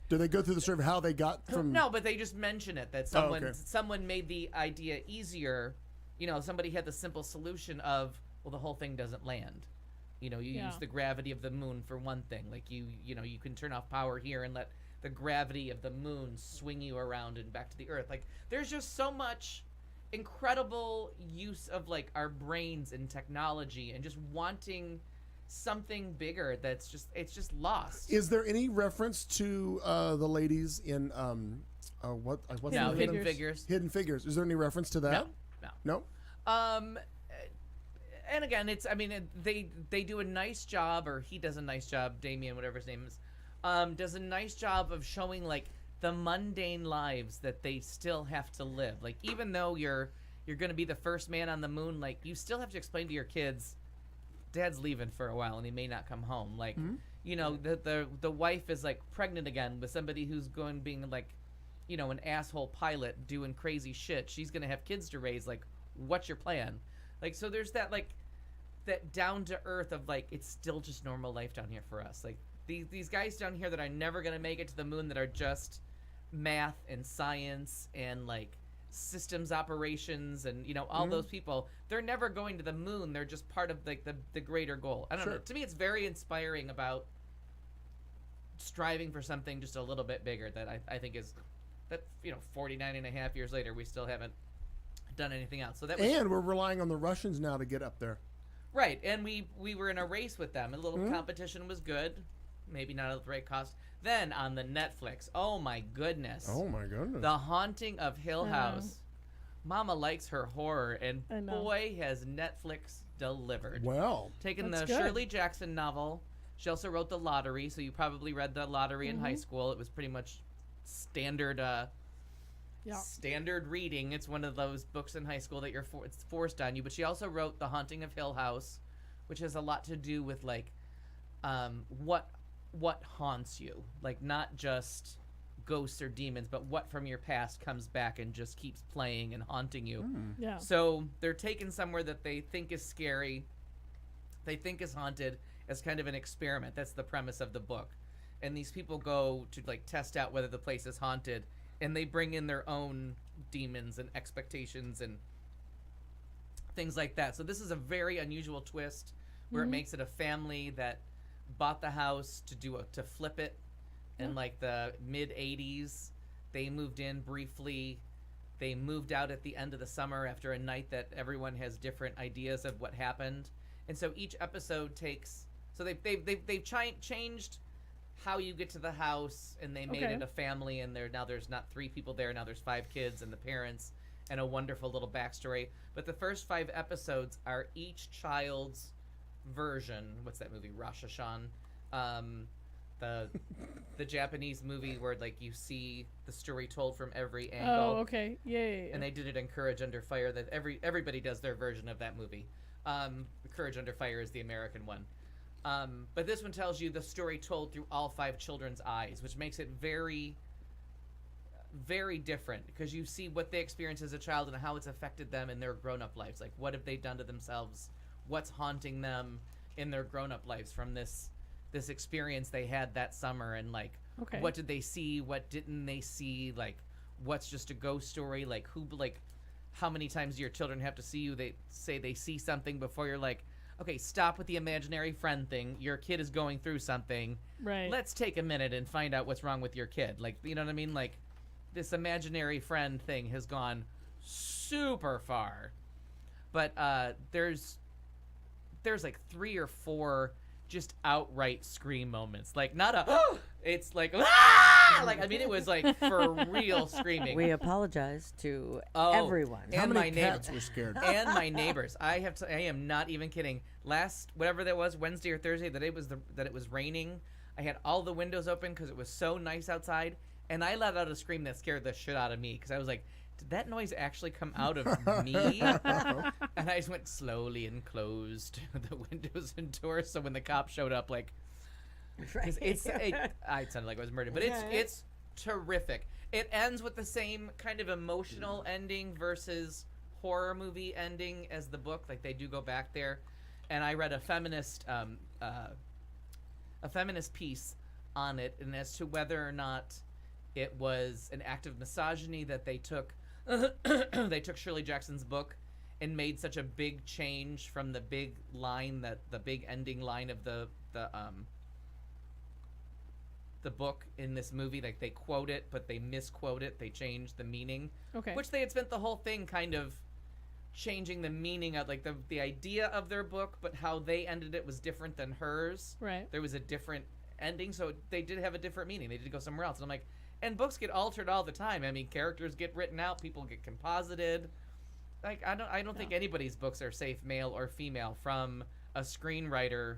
Do they go through the story of how they got from? No, but they just mention it, that someone made the idea easier. You know, somebody had the simple solution of, well, the whole thing doesn't land. You know, you use the gravity of the moon for one thing. Like, you know, you can turn off power here and let the gravity of the moon swing you around and back to the Earth. Like, there's just so much incredible use of, like, our brains and technology and just wanting something bigger that's just lost. Is there any reference to the ladies in what's No, the name of Hidden them? Figures. Hidden Figures. Is there any reference to that? No. No. And again, they do a nice job, or he does a nice job, Damien, whatever his name is, does a nice job of showing like the mundane lives that they still have to live. Like, even though you're going to be the first man on the moon, like, you still have to explain to your kids, Dad's leaving for a while and he may not come home. Like, you know, the wife is like pregnant again with somebody who's being like, you know, an asshole pilot doing crazy shit. She's going to have kids to raise. Like, what's your plan? Like, so there's that, like, that down to earth of like, it's still just normal life down here for us. Like, these guys down here that are never going to make it to the moon, that are just math and science and like systems operations and, you know, all those people, they're never going to the moon. They're just part of like the greater goal. I don't know. To me, it's very inspiring about striving for something just a little bit bigger that I think is that, you know, 49 and a half years later, we still haven't done anything else. So that was, And we're relying on the Russians now to get up there. right. And we were in a race with them. A little competition was good. Maybe not at the right cost. Then on the Netflix, oh my goodness. Oh my goodness. The Haunting of Hill House. Mama likes her horror, and boy, has Netflix delivered. Well, Taking That's the good. Shirley Jackson novel. She also wrote The Lottery, so you probably read The Lottery in high school. It was pretty much standard standard reading. It's one of those books in high school that it's forced on you. But she also wrote The Haunting of Hill House, which has a lot to do with like what haunts you, like not just ghosts or demons, but what from your past comes back and just keeps playing and haunting you. Yeah. So they're taken somewhere that they think is scary, they think is haunted, as kind of an experiment. That's the premise of the book. And these people go to like test out whether the place is haunted, and they bring in their own demons and expectations and things like that. So this is a very unusual twist where it makes it a family that bought the house to flip it in like the mid 80s. They moved in briefly. They moved out at the end of the summer after a night that everyone has different ideas of what happened. And so each episode takes, so they've changed how you get to the house, and they made it a family, and there's not 3 people there, now there's 5 kids and the parents and a wonderful little backstory. But the first 5 episodes are each child's version. What's that movie, Rosh Hashan? The Japanese movie where like you see the story told from every angle. Oh, okay. Yeah. And they did it in Courage Under Fire. That everybody does their version of that movie. Courage Under Fire is the American one. But this one tells you the story told through all 5 children's eyes, which makes it very, very different, because you see what they experienced as a child and how it's affected them in their grown-up lives. Like, what have they done to themselves? What's haunting them in their grown-up lives from this experience they had that summer? And like, what did they see? What didn't they see? Like, what's just a ghost story? Like, how many times do your children have to see you? They say they see something before you're like, okay, stop with the imaginary friend thing. Your kid is going through something. Right. Let's take a minute and find out what's wrong with your kid. Like, you know what I mean? Like, this imaginary friend thing has gone super far. But there's like 3 or 4 just outright scream moments. Like, not a it's like like, I mean, it was like for real screaming. We apologize to everyone. And How many my cats neighbors were scared? And my neighbors. I am not even kidding. Last, whatever that was, Wednesday or Thursday, that it was raining. I had all the windows open because it was so nice outside, and I let out a scream that scared the shit out of me, because I was like, did that noise actually come out of me? And I just went slowly and closed the windows and doors, so when the cops showed up, like, it sounded like I was murdered, but it's terrific. It ends with the same kind of emotional ending versus horror movie ending as the book. Like, they do go back there, and I read a feminist piece on it, and as to whether or not it was an act of misogyny that they took Shirley Jackson's book and made such a big change from the big line, that the big ending line of the book in this movie. Like, they quote it, but they misquote it. They changed the meaning. Okay. Which they had spent the whole thing kind of changing the meaning of like the idea of their book, but how they ended it was different than hers. Right. There was a different ending, so they did have a different meaning. They did go somewhere else. And I'm like, and books get altered all the time. I mean, characters get written out, people get composited. Like I don't think anybody's books are safe, male or female, from a screenwriter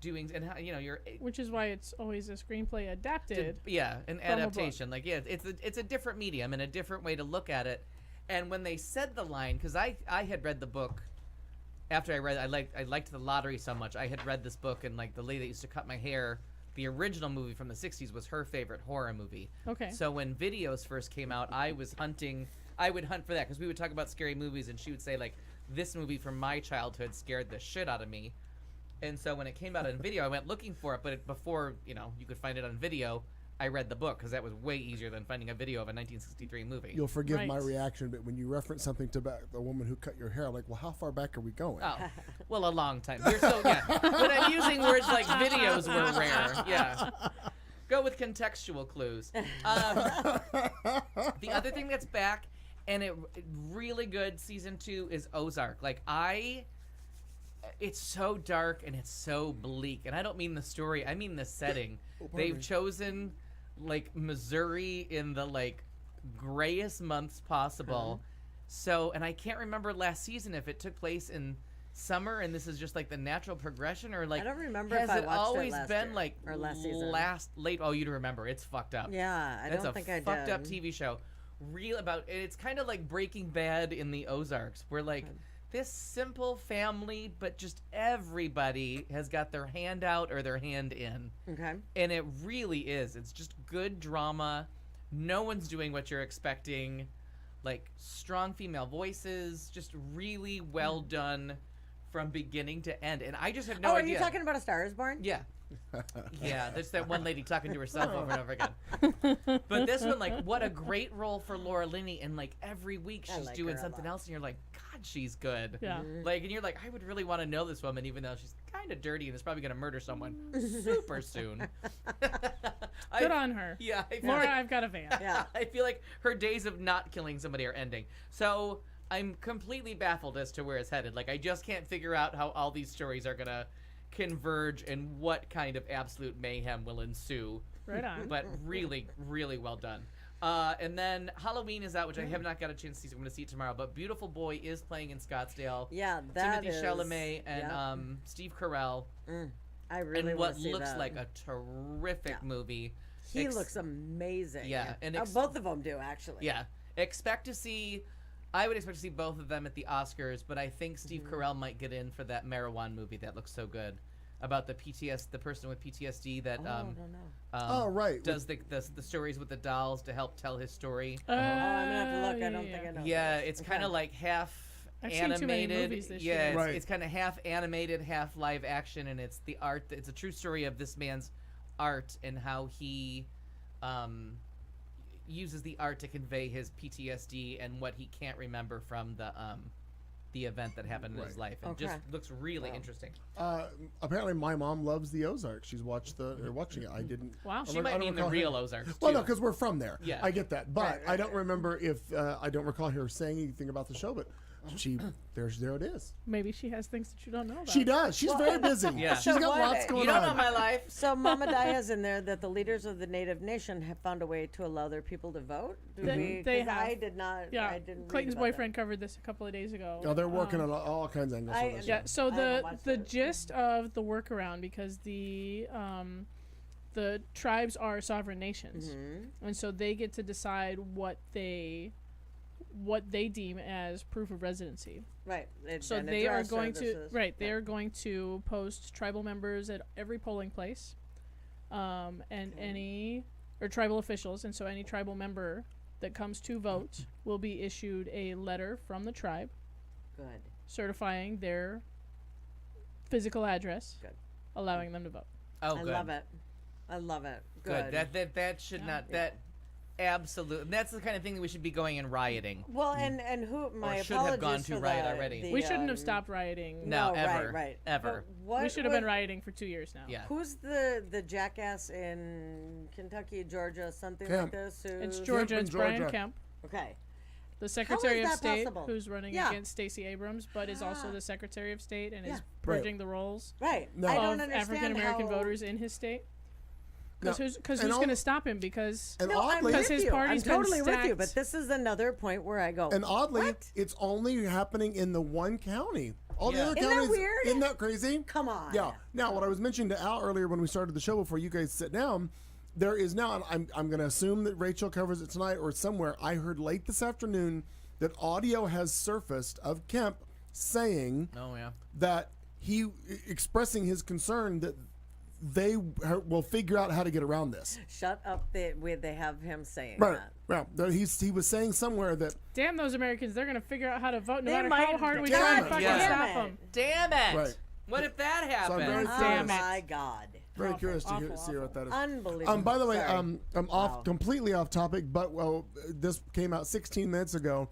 doing, and how, you know, you're Which is why it's always a screenplay adapted. an from a book. adaptation. Like, yeah, it's a different medium and a different way to look at it. And when they said the line, because I had read the book after I read, I liked The Lottery so much. I had read this book, and like the lady that used to cut my hair, the original movie from the 60s was her favorite horror movie. Okay. So when videos first came out, I would hunt for that, because we would talk about scary movies, and she would say, like, this movie from my childhood scared the shit out of me. And so when it came out on video, I went looking for it, but before, you know, you could find it on video, I read the book, because that was way easier than finding a video of a 1963 movie. You'll forgive my Right. reaction, but when you reference something to the woman who cut your hair, like, well, how far back are we going? Oh, well, a long time. You're so, yeah. When I'm using words like videos were rare. Yeah. Go with contextual clues. The other thing that's back, and it really good, season 2, is Ozark. Like, it's so dark and it's so bleak. And I don't mean the story, I mean the setting. They've chosen, like, Missouri in the, like, grayest months possible. So, and I can't remember last season if it took place in summer and this is just like the natural progression, or like I don't remember has if I it watched it always last been year, like or last season. late? Oh, you'd remember. It's fucked up. Yeah, I It's don't think I did. fucked up TV show. Real about it's kind of like Breaking Bad in the Ozarks, where like this simple family, but just everybody has got their hand out or their hand in. Okay. And it really is. It's just good drama. No one's doing what you're expecting. Like, strong female voices, just really well done from beginning to end. And I just have no Are idea. you talking about A Star Is Born? Yeah. Yeah, there's that one lady talking to herself over and over again. But this one, like, what a great role for Laura Linney. And, like, every week I she's like doing her a something lot. else. And you're like, God, she's good. Yeah. Like, and you're like, I would really want to know this woman, even though she's kind of dirty and is probably going to murder someone super soon. Good on her. Yeah. I feel Laura, like- I've got a van. Yeah. I feel like her days of not killing somebody are ending. So I'm completely baffled as to where it's headed. Like, I just can't figure out how all these stories are going to converge and what kind of absolute mayhem will ensue. Right on. But really, really well done. And then Halloween is out, which I have not got a chance to see, so I'm going to see it tomorrow. But Beautiful Boy is playing in Scottsdale. Yeah, that Timothy is. Chalamet and yeah. Steve Carell. I really And want what to see looks that. like a terrific movie. He Ex- looks amazing. Yeah, and both of them do actually. Yeah. I would expect to see both of them at the Oscars, but I think Steve Carell might get in for that Marijuana movie that looks so good. About the person with PTSD that I don't know. Oh, right. does the stories with the dolls to help tell his story. Oh, I'm gonna have to look. I don't think I know. Yeah, this. it's Okay. kind of like half I've seen too many animated. movies this yeah, year. it's, Right. it's kind of half animated, half live action, and it's the art. It's a true story of this man's art and how he uses the art to convey his PTSD and what he can't remember from the event that happened in his life. It just Okay. looks really interesting. Apparently, my mom loves the Ozarks. She's watched watching it. I didn't. Wow. I She don't- I might don't mean the recall real her- Ozarks. Well, too. no, because we're from there. Yeah. I get that, but Right, I don't remember if I don't recall her saying anything about the show. But there it is. Maybe she has things that you don't know about. She does. She's very busy. Yeah. She's got What? lots going You don't on. know my life. So Mama Dia's in there that the leaders of the Native Nation have found a way to allow their people to vote. They 'Cause I have. did not. Yeah. I didn't. read Clayton's about that. boyfriend covered this a couple of days ago. Oh, they're working on all kinds of angles. I- on this. Yeah, so I haven't the watched the it. gist of the workaround, because the tribes are sovereign nations, and so they get to decide what they deem as proof of residency. Right. So and they are address going to services. they are going to post tribal members at every polling place, and any or tribal officials, and so any tribal member that comes to vote will be issued a letter from the tribe Good. certifying their physical address, Good. allowing them to vote. Oh, I good. love it. I love it. Good. Good. That should not that absolutely. That's the kind of thing that we should be going and rioting. Well, and who my should have apologies gone to for riot the- already. the, We shouldn't have stopped rioting. No, right, ever, right. ever. But what We should have been was- rioting for 2 years now. Yeah. Who's the jackass in Kentucky, Georgia, something like Kemp. this? It's who's- Georgia. in It's Brian Georgia. Kemp. Okay. The Secretary of that State, possible? who's running Yeah. against Stacey Abrams, but is also the Secretary of State and Yeah. is purging the roles Right. No. I of don't understand African American how- voters in his state. No. Because And who's all- going to stop him? Because And No, I'm oddly, with his you. party's I'm been totally with you, stacked. but this is another point where I go. and oddly, What? it's only happening in the one county. All the Yeah. other Isn't that counties, weird? isn't that crazy? Come on. Yeah. Now, what I was mentioning to Al earlier when we started the show before you guys sit down, there is now, and I'm going to assume that Rachel covers it tonight or somewhere. I heard late this afternoon that audio has surfaced of Kemp saying Oh yeah. that he expressing his concern that they will figure out how to get around this. Shut up. They have him saying Right. that. Yeah. He was saying somewhere that damn those Americans, they're going to figure out how to vote no They matter might- how hard we Damn try it. and fucking Yeah. stop Damn them. it. Damn it! Right. What if that So I'm very happens? Oh Damn it. my God. very Awful, curious to awful, see what that is. Unbelievable. By the way, Sorry. I'm Wow. completely off topic, but this came out 16 minutes ago.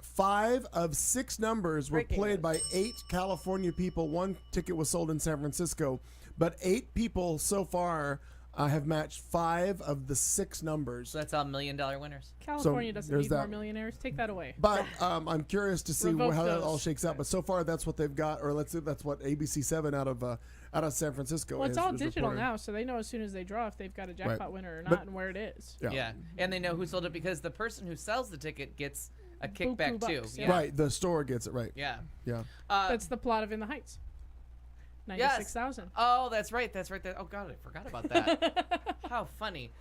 5 of 6 numbers were Breaking played news. by 8 California people. 1 ticket was sold in San Francisco, but 8 people so far have matched 5 of the 6 numbers. So that's all $1 million winners. California doesn't there's need more that. millionaires. Take that away. But I'm curious to see Revoke how that those. all shakes out. But so far, that's what they've got, or that's what ABC7 out of San Francisco. Well, it's is all digital reporting. now, so they know as soon as they draw if they've got a jackpot winner or not But- and where it is. Yeah. And they know who sold it because the person who sells the ticket gets a kickback Buku too. bucks, Yeah. Right. The store gets it right. Yeah. Yeah. That's the plot of In the Heights. 96,000. Oh, that's right. That's right. Oh God, I forgot about that. How funny.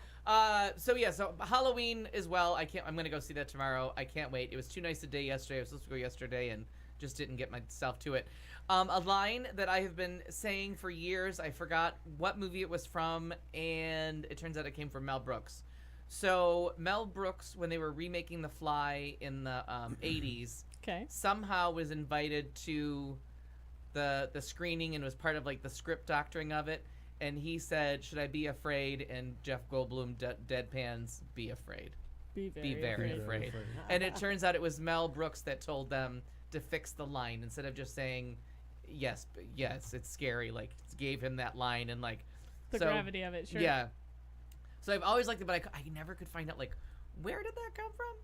So Halloween as well. I'm gonna go see that tomorrow. I can't wait. It was too nice a day yesterday. I was supposed to go yesterday and just didn't get myself to it. A line that I have been saying for years. I forgot what movie it was from, and it turns out it came from Mel Brooks. So Mel Brooks, when they were remaking The Fly in the 80s, Okay. somehow was invited to the screening and was part of like the script doctoring of it, and he said, "Should I be afraid?" And Jeff Goldblum deadpans, "Be afraid, Be be very afraid." And it turns out it was Mel Brooks that told them to fix the line instead of just saying, "Yes, it's scary." Like gave him that line and like The gravity of it, sure. Yeah. So I've always liked it, but I never could find out like where did that come from.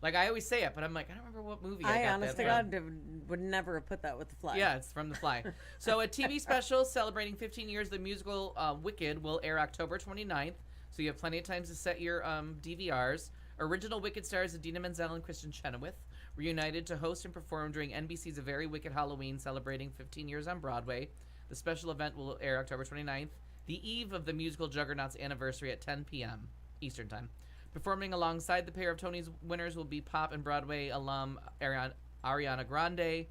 Like I always say it, but I'm like I don't remember what movie I got honest that to from. God would never have put that with the Fly. Yeah, it's from The Fly. So a TV special celebrating 15 years of the musical Wicked will air October 29th. So you have plenty of time to set your DVRs. Original Wicked stars Idina Menzel and Kristen Chenoweth reunited to host and perform during NBC's A Very Wicked Halloween, celebrating 15 years on Broadway. The special event will air October 29th, the eve of the musical Juggernaut's anniversary at 10 p.m. Eastern Time. Performing alongside the pair of Tony's winners will be pop and Broadway alum Ariana Grande,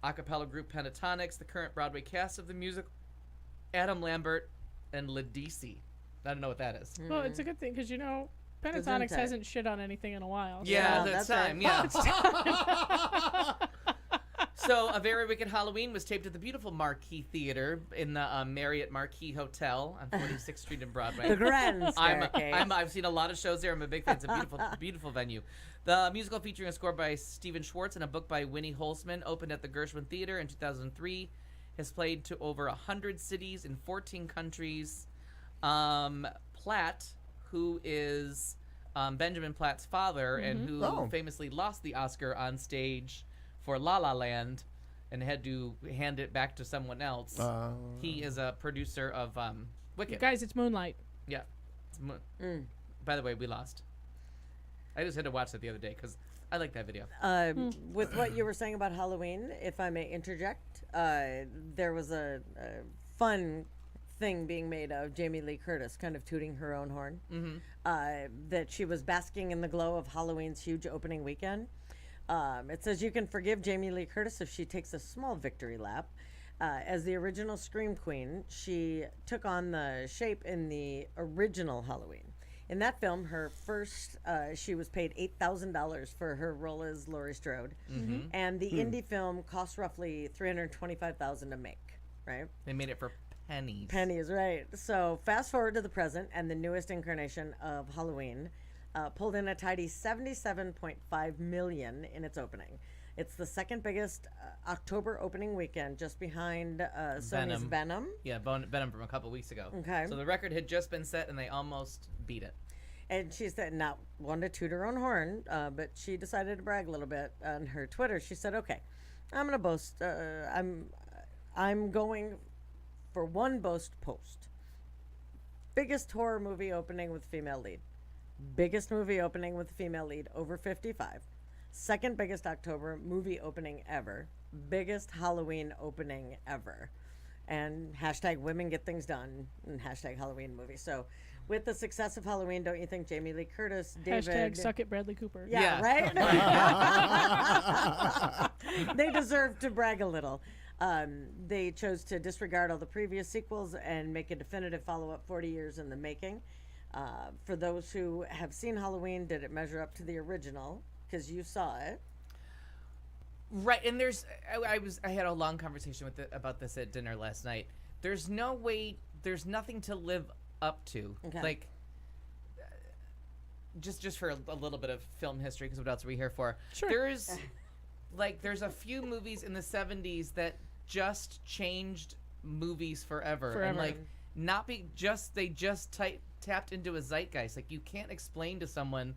a cappella group Pentatonics, the current Broadway cast of the musical, Adam Lambert, and Ledisi. I don't know what that is. Well, it's a good thing because, Pentatonics Gesundheit. hasn't shit on anything in a while. Yeah, that's that's time. right. Yeah. So, A Very Wicked Halloween was taped at the beautiful Marquee Theater in the Marriott Marquee Hotel on 46th Street in Broadway. The Grand Staircase. I've seen a lot of shows there. I'm a big fan. It's a beautiful, beautiful venue. The musical, featuring a score by Stephen Schwartz and a book by Winnie Holzman, opened at the Gershwin Theater in 2003. Has played to over 100 cities in 14 countries. Platt, who is Benjamin Platt's father and who famously lost the Oscar on stage for La La Land and had to hand it back to someone else. He is a producer of Wicked. Guys, it's Moonlight. Yeah. By the way, we lost. I just had to watch that the other day because I like that video. With what you were saying about Halloween, if I may interject, there was a fun thing being made of Jamie Lee Curtis kind of tooting her own horn. That she was basking in the glow of Halloween's huge opening weekend. It says you can forgive Jamie Lee Curtis if she takes a small victory lap. As the original Scream Queen, she took on the shape in the original Halloween. In that film, she was paid $8,000 for her role as Laurie Strode, and the indie film cost roughly $325,000 to make. Right? They made it for pennies. Pennies, right? So fast forward to the present, and the newest incarnation of Halloween pulled in a tidy $77.5 million in its opening. It's the second biggest October opening weekend, just behind Sony's Venom. Yeah, Venom from a couple weeks ago. Okay. So the record had just been set, and they almost beat it. And she said, not one to toot her own horn, but she decided to brag a little bit on her Twitter. She said, "Okay, I'm gonna boast. I'm going for one boast post. Biggest horror movie opening with female lead. Biggest movie opening with female lead over 55. Second biggest October movie opening ever. Biggest Halloween opening ever. And hashtag women get things done and hashtag Halloween movie." So with the success of Halloween, don't you think Jamie Lee Curtis, David... Hashtag suck it, Bradley Cooper. Yeah, right? They deserve to brag a little. They chose to disregard all the previous sequels and make a definitive follow-up 40 years in the making. For those who have seen Halloween, did it measure up to the original? Because you saw it. Right, and I had a long conversation about this at dinner last night. There's no way, there's nothing to live up to. Okay. Like, just for a little bit of film history, because what else are we here for? Sure. There's a few movies in the 70s that just changed movies forever. And like, they just tapped into a zeitgeist. Like, you can't explain to someone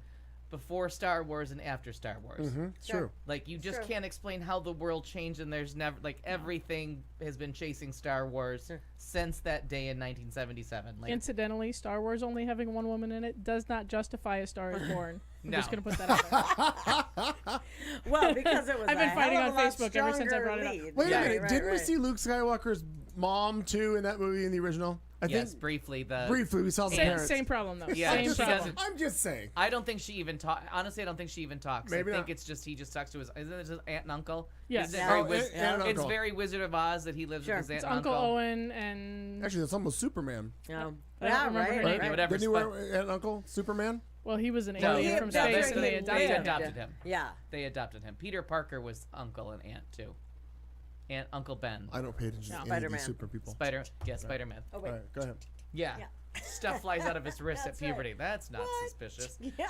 before Star Wars and after Star Wars. It's true. Like, you just can't explain how the world changed, and there's never, like, everything has been chasing Star Wars since that day in 1977. Like, Incidentally, Star Wars only having one woman in it does not justify A Star Is Born. I'm No. just going to put that out there. Well, because it was I've been a fighting hell on of a lot Facebook ever since I stronger brought it up. lead. Wait a minute. Right, Didn't we right. see Luke Skywalker's mom too in that movie in the original? I yes, think briefly. briefly we saw the parents. Same problem, though. Yeah, Same she problem. doesn't. I'm just saying. I don't think she even talks. Honestly, I don't think she even talks. Maybe I think not. it's just he just talks to his. Isn't it his aunt and uncle? Yes. Isn't it Yeah. very Oh, aunt and it's uncle. very Wizard of Oz that he lives Sure. with his aunt It's and Uncle uncle. Owen and... Actually, that's almost Superman. I don't Yeah, remember her right, name. right. Whatever. Didn't he wear aunt and uncle Superman? Well, he was an No, alien he- from no, space, they- and they they adopted him. adopted him. Yeah. They adopted him. Peter Parker was uncle and aunt too. Aunt Uncle Ben. I don't pay attention to any of Spider-Man. these super people. Spider-Man. Oh, All wait. right, go ahead. Yeah. Stuff flies out of his wrist at That's right. puberty. That's not suspicious. Yeah.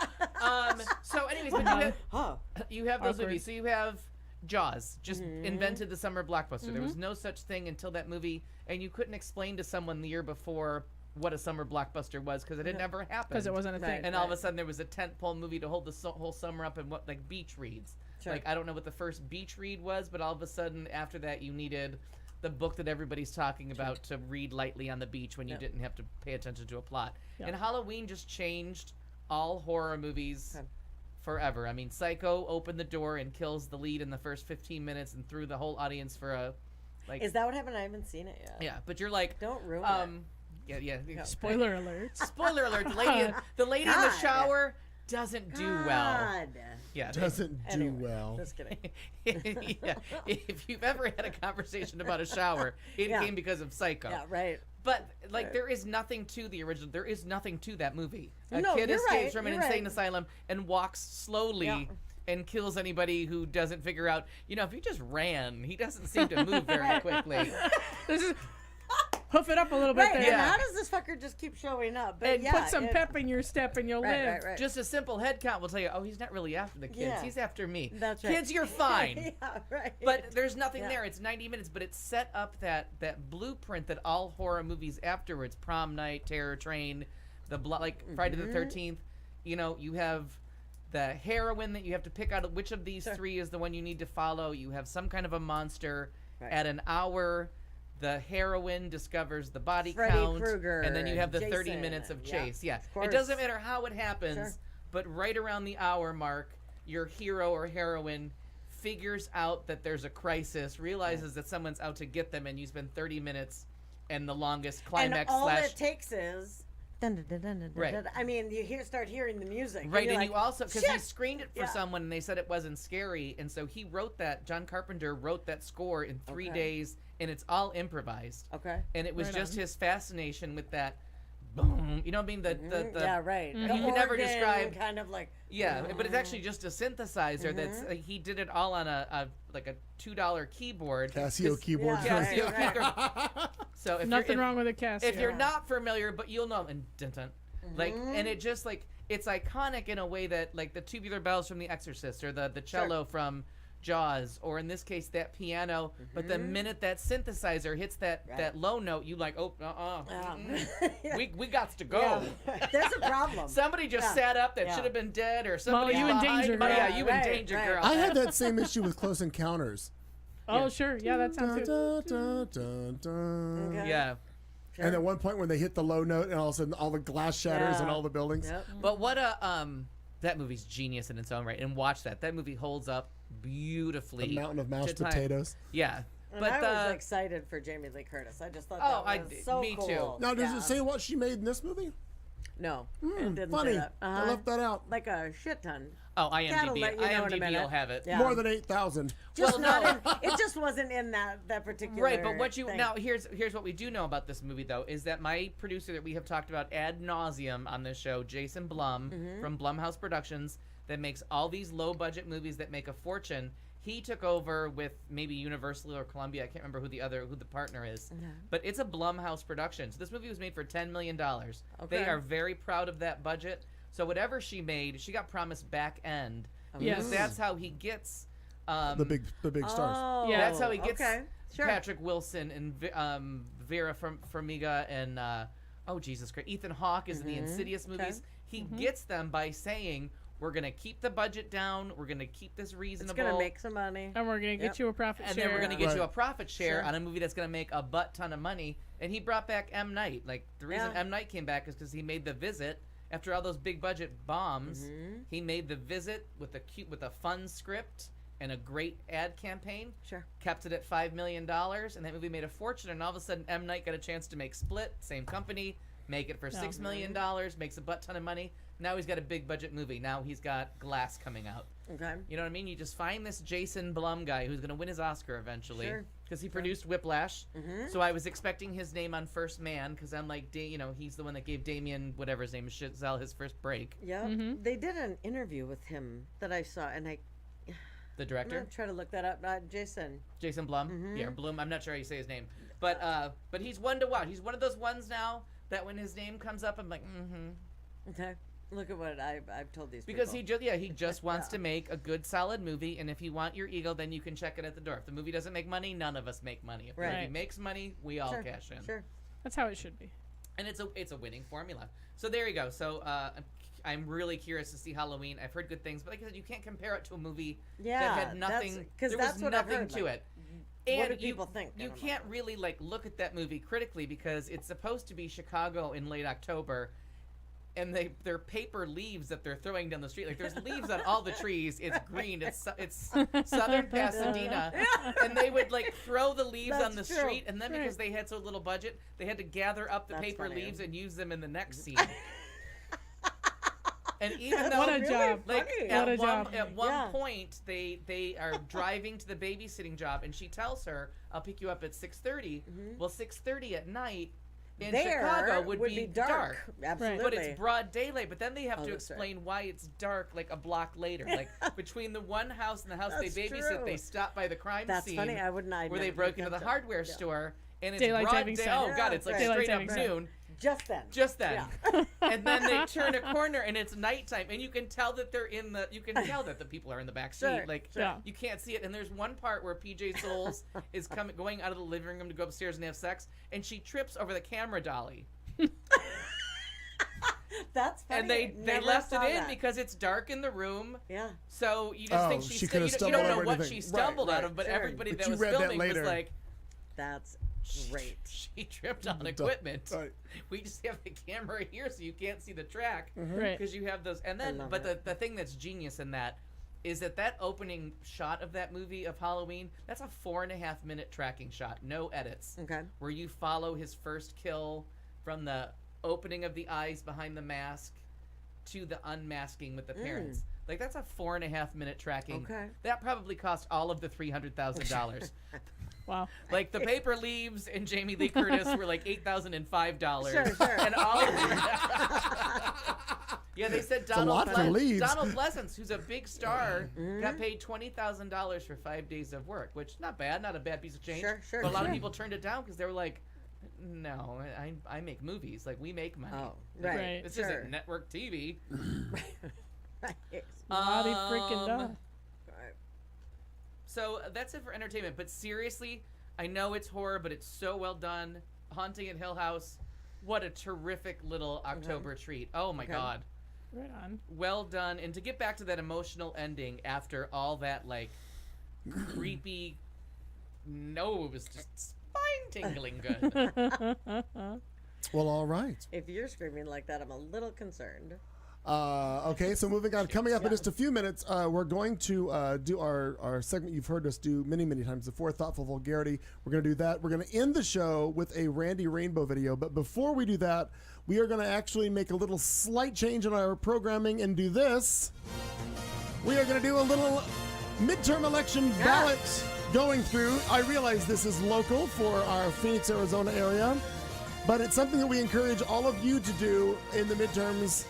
So anyways, but Huh. you have those Awkward. movies. So you have Jaws, just invented the summer blockbuster. There was no such thing until that movie, and you couldn't explain to someone the year before what a summer blockbuster was because it had never happened. Because it wasn't a thing. Right. And all of a sudden there was a tentpole movie to hold the whole summer up, and what, like, beach reads. Sure. Like, I don't know what the first beach read was, but all of a sudden after that you needed the book that everybody's talking about to read lightly on the beach when you didn't have to pay attention to a plot. Yep. And Halloween just changed all horror movies forever. I mean, Psycho opened the door and kills the lead in the first 15 minutes and threw the whole audience for a, like... Is that what happened? I haven't seen it yet. Yeah, but you're like... Don't ruin it. Yeah. Spoiler alert. Spoiler alert, the lady in the God. shower doesn't do well. God. Yeah. Doesn't do Anyway, well. Just kidding. Yeah. If you've ever had a conversation about a shower, it Yeah. came because of Psycho. Yeah, right. But, like, there is nothing to the original. There is nothing to that movie. A No, kid you're escapes right, from an you're insane right. asylum and walks slowly Yeah. and kills anybody who doesn't figure out, if he just ran, he doesn't seem to move very quickly. This is... Hoof it up a little bit Right, there. and Yeah. how does this fucker just keep showing up? But And yeah, Put some pep in your step and you'll live. Right. Just a simple head count will tell you, oh, he's not really after the kids. Yeah. He's after me. That's right. Kids, you're fine. Yeah, right. But there's nothing Yeah. there. It's 90 minutes, but it set up that blueprint that all horror movies afterwards, Prom Night, Terror Train, Friday the 13th, you have the heroine that you have to pick out which of these three is the one you need to follow. You have some kind of a monster. Right. At an hour, the heroine discovers the body Freddy count, Krueger and then you have the and 30 Jason, minutes of yeah, chase. Yeah, of course. it doesn't matter how it happens, Sure. but right around the hour mark, your hero or heroine figures out that there's a crisis, realizes that someone's out to get them, and you spend 30 minutes and the longest climax and all slash... it takes is. Dun, dun, dun, dun, dun, Right. dun. I mean, you start hearing the music. Right, you're and like, you also, because he "Shit!" screened it for Yeah. someone and they said it wasn't scary, and so he wrote that, John Carpenter wrote that score in 3 Okay. days, and it's all improvised. Okay. And it was Right just on. his fascination with that boom, you know what I mean? The Yeah, right. You The can never organ describe... kind of like. Yeah, but it's actually just a synthesizer that's he did it all on a $2 keyboard. Casio 'Cause- keyboard. Yeah, Casio right, keyboard. So if Nothing you're, wrong with a cast. if you're not familiar, but you'll know, and dun-dun, like, and it just like it's iconic in a way that like the tubular bells from The Exorcist or the cello from Jaws, or in this case, that piano. But the minute that synthesizer hits that low note, you like, oh, we got to go. Yeah. There's a problem. Somebody just sat up that should have been dead, or somebody you in danger, Oh, yeah, girl. you in danger, girl. I had that same issue with Close Encounters. Oh, sure. Yeah, that sounds good. Dun, dun, dun, dun. Yeah. And at one point when they hit the low note, and all of a sudden all the glass shatters and Yeah. all the buildings. Yep. But what a that movie's genius in its own right. And watch that. That movie holds up beautifully. The mountain of to mashed time. potatoes. Yeah. And But I was excited for Jamie Lee Curtis. I just thought Oh, that was so me cool. too. Now, does it say what she made in this movie? No, it didn't Funny. say that. I left that out. Like a shit ton. oh, That'll IMDb. let you know in a IMDb minute. will have it. Yeah. More than 8,000. Just Well, not no. in, it just wasn't in that particular Right, but what you thing. now here's what we do know about this movie though is that my producer that we have talked about ad nauseum on this show, Jason Blum from Blumhouse Productions, that makes all these low budget movies that make a fortune. He took over with maybe Universal or Columbia. I can't remember who the partner is, but it's a Blumhouse production. So this movie was made for $10 million. They Okay. are very proud of that budget. So whatever she made, she got promised back end. Yes. Because that's how he gets The big stars. Oh, Yeah. that's how he gets okay. Sure. Patrick Wilson and Vera Farmiga and oh Jesus Christ, Ethan Hawke is in the Insidious movies. He gets them by saying, "We're gonna keep the budget down. We're gonna keep this reasonable. It's gonna make some money. And we're going to get you a profit and share. then we're gonna get Right. you a profit share Sure. on a movie that's gonna make a butt ton of money." And he brought back M. Night. Like the reason Yeah. M. Night came back is because he made The Visit. After all those big budget bombs, he made The Visit with a fun script and a great ad campaign. Sure. Kept it at $5 million, and that movie made a fortune. And all of a sudden, M. Night got a chance to make Split, same company, make it for $6 million, makes a butt ton of money. Now he's got a big budget movie. Now he's got Glass coming out. Okay. You know what I mean? You just find this Jason Blum guy who's going to win his Oscar eventually. Sure. Because he produced Whiplash. So I was expecting his name on First Man because I'm like, he's the one that gave Damien, whatever his name is, Chazelle, his first break. Yeah. They did an interview with him that I saw, and The I'm director, gonna try to look that up. Jason. Jason Blum. Yeah, Blum. I'm not sure how you say his name. But he's one to watch. He's one of those ones now that when his name comes up, I'm like, Okay. Look at what I've told these because people. he just wants to make a good solid movie, and if you want your ego, then you can check it at the door. If the movie doesn't make money, none of us make money. If the movie Right. makes money, we all cash in. Sure. That's how it should be. And it's a winning formula. So there you go. So I'm really curious to see Halloween. I've heard good things, but like I said, you can't compare it to a movie Yeah, that had nothing. because There that's was what I've nothing heard, to like, it. what And do people think? You I don't can't know. really look at that movie critically because it's supposed to be Chicago in late October, and they're paper leaves that they're throwing down the street. Like there's leaves on all the trees. It's green. It's southern Pasadena, and they would throw the leaves on the That's true. street, and then because they had so little budget, they had to gather up the That's paper funny. leaves and use them in the next scene. And even though What a job. like funny. What a at one, job. at one Yeah. point they are driving to the babysitting job, and she tells her, "I'll pick you up at 6:30." Well, 6:30 at night in There Chicago would be be dark. Absolutely. but it's broad daylight. But then they have Oh, to that's right. explain why it's dark like a block later. Like between the one house and the house they That's babysit, true. they stop by the crime That's scene funny. I wouldn't. where they broke into the hardware store, and it's Daylight broad savings day. time. Oh god, it's like Daylight straight up savings time. noon. Just then. Just then, and then they turn a corner and it's nighttime, and you can tell that they're in the. You can tell that the people are in the back seat. Sure, Like sure. you can't see it. And there's one part where PJ Souls is going out of the living room to go upstairs and have sex, and she trips over the camera dolly. That's funny. And they Never left it saw in that. because it's dark in the room. Yeah. So you just think she she could've you don't stumbled know over what anything. she stumbled Right, out of, but sure. everybody But that you was read that filming was later. like, That's great. she tripped on equipment. Right. We just have the camera here so you can't see the track Right. because you have those. And then, love but it. the thing that's genius in that is that opening shot of that movie of Halloween, that's a 4.5 minute tracking shot, no edits, Okay. where you follow his first kill from the opening of the eyes behind the mask to the unmasking with the parents. Like that's a 4.5 minute tracking. Okay. That probably cost all of the $300,000. Wow. Like the paper leaves and Jamie Lee Curtis were like $8,005. Sure, sure. And all of yeah, they said a lot for leaves. Donald Pleasance, who's a big star, got paid $20,000 for 5 days of work, which not bad, not a bad piece of change. Sure, sure, But a lot of sure. people turned it down because they were like, no, I make movies. Like we make money. Oh, Like, right. This sure. isn't network TV. Right. Naughty freaking dog. Right. So that's it for entertainment. But seriously, I know it's horror, but it's so well done. Haunting at Hill House. What a terrific little October treat. Oh my God. Right on. Well done. And to get back to that emotional ending after all that, like, creepy. No, it was just spine-tingling good. Well, all right. If you're screaming like that, I'm a little concerned. Okay, so moving on. Coming up in just a few minutes, we're going to do our segment you've heard us do many, many times before, Thoughtful Vulgarity. We're going to do that. We're going to end the show with a Randy Rainbow video. But before we do that, we are going to actually make a little slight change in our programming and do this. We are going to do a little midterm election ballot going through. I realize this is local for our Phoenix, Arizona area, but it's something that we encourage all of you to do in the midterms.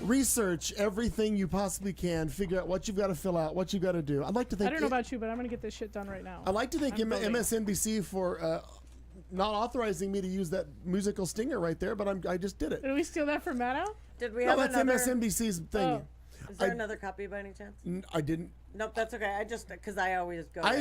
Research everything you possibly can. Figure out what you've got to fill out, what you've got to do. I'd like to think. I don't know about you, but I'm going to get this shit done right now. I'd like to thank I'm voting. MSNBC for not authorizing me to use that musical stinger right there, but I just did it. Did we steal that from Maddow? Did we No, have that's another? MSNBC's thing. Oh. Is there I- another copy by any chance? I didn't. Nope, that's okay. I just because I always go. I in.